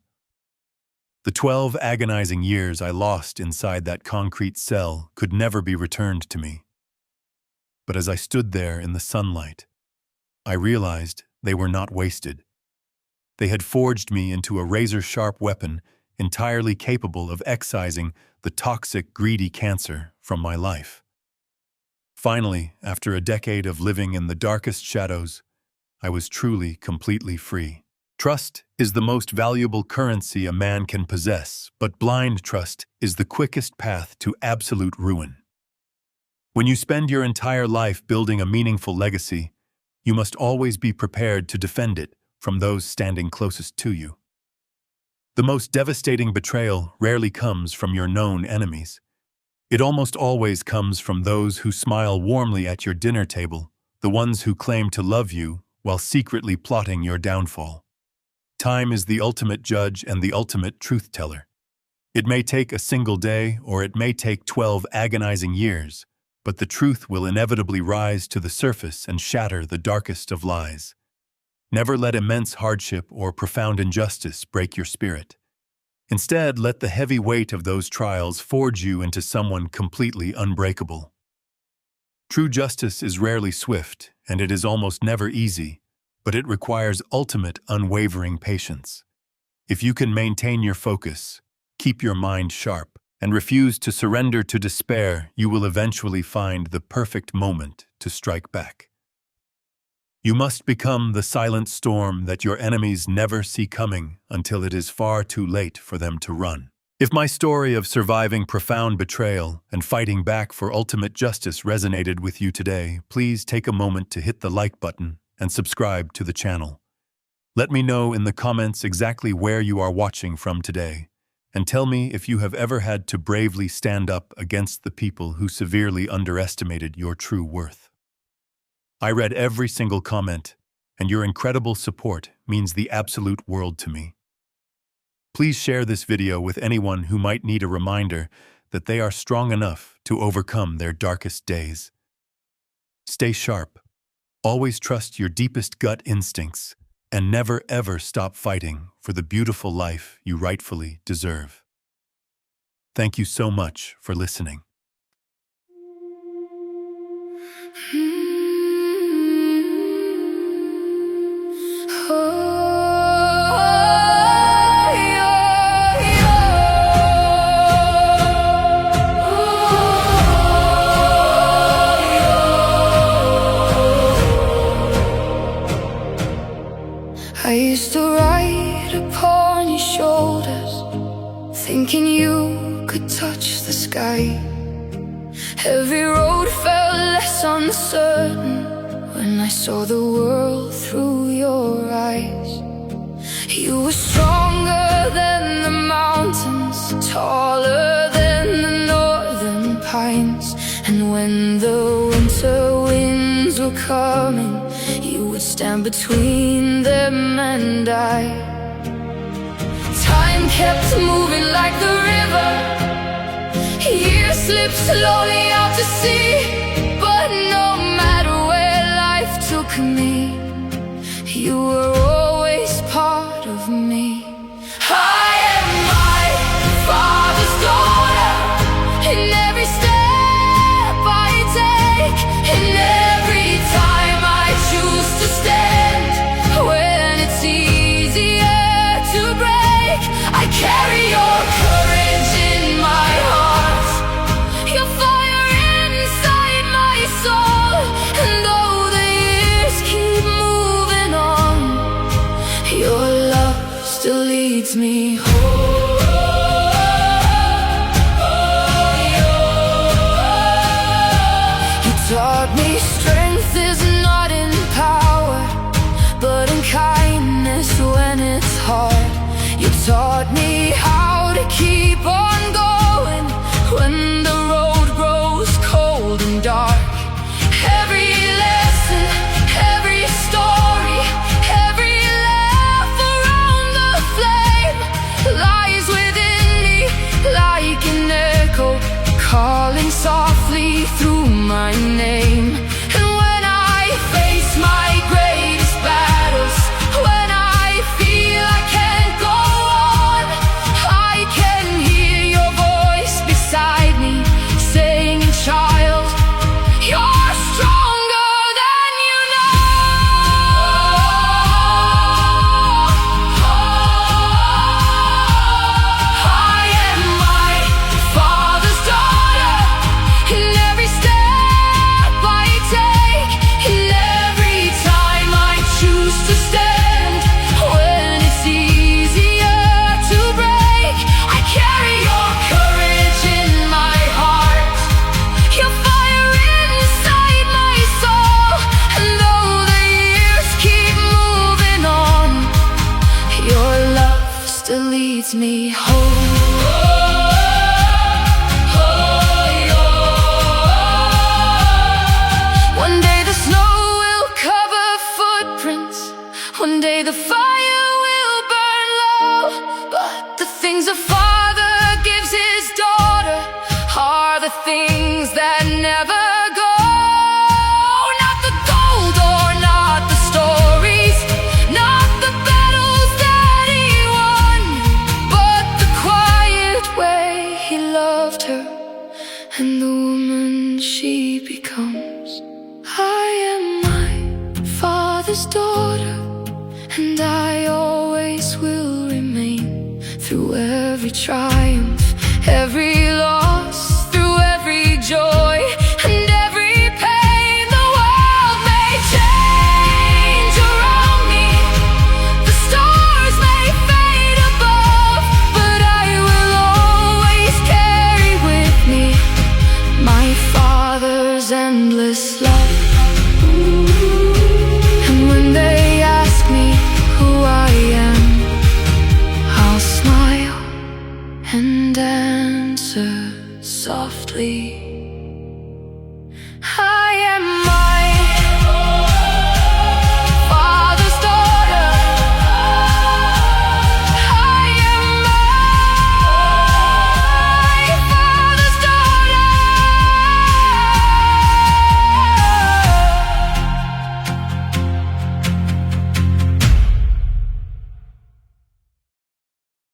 The 12 agonizing years I lost inside that concrete cell could never be returned to me. But as I stood there in the sunlight, I realized they were not wasted. They had forged me into a razor-sharp weapon entirely capable of excising the toxic, greedy cancer from my life. Finally, after a decade of living in the darkest shadows, I was truly, completely free. Trust is the most valuable currency a man can possess, but blind trust is the quickest path to absolute ruin. When you spend your entire life building a meaningful legacy, you must always be prepared to defend it from those standing closest to you. The most devastating betrayal rarely comes from your known enemies. It almost always comes from those who smile warmly at your dinner table, the ones who claim to love you while secretly plotting your downfall. Time is the ultimate judge and the ultimate truth-teller. It may take a single day or it may take 12 agonizing years, but the truth will inevitably rise to the surface and shatter the darkest of lies. Never let immense hardship or profound injustice break your spirit. Instead, let the heavy weight of those trials forge you into someone completely unbreakable. True justice is rarely swift, and it is almost never easy, but it requires ultimate, unwavering patience. If you can maintain your focus, keep your mind sharp, and refuse to surrender to despair, you will eventually find the perfect moment to strike back. You must become the silent storm that your enemies never see coming until it is far too late for them to run. If my story of surviving profound betrayal and fighting back for ultimate justice resonated with you today, please take a moment to hit the like button and subscribe to the channel. Let me know in the comments exactly where you are watching from today, and tell me if you have ever had to bravely stand up against the people who severely underestimated your true worth. I read every single comment, and your incredible support means the absolute world to me. Please share this video with anyone who might need a reminder that they are strong enough to overcome their darkest days. Stay sharp, always trust your deepest gut instincts, and never ever stop fighting for the beautiful life you rightfully deserve. Thank you so much for listening. Oh, yeah. certain when I saw the world through your eyes. You were stronger than the mountains, taller than the northern pines. And when the winter winds were coming, you would stand between them and I. Time kept moving like the river, years slipped slowly out to sea. But no matter where life took me, you were always part of me. I am my Father's daughter, in every step I take, in every time I choose to stand. When it's easier to break, I carry your courage in my heart, your fire inside my soul. And though the years keep moving on, your love still leads me home. You taught me strength is not in power, but in kindness when it's hard. You taught me how to keep on going when the road grows cold and dark. Every lesson, every story, every laugh around the flame lies within me like an echo, calling softly through my name. And when I face my greatest battles, when I feel I can't go on, I can hear your voice beside me saying, child, you're stronger than you know. I am my Father's daughter, in every step I take, in every time I choose to stand. When it's easier to break, I carry your courage in my heart, your fire inside my soul. And though the years keep moving on, your love still leads me home. One day the snow will cover footprints, one day the fire will burn low. But the things a father gives his daughter are the things that never go. Not the gold or not the stories, not the battles that he won, but the quiet way he loved her and the woman she becomes. I am my Father's daughter, and I always will remain. Through every triumph, every loss, through every joy and every pain, the world may change around me, the stars may fade above, but I will always carry with me my Father's endless love.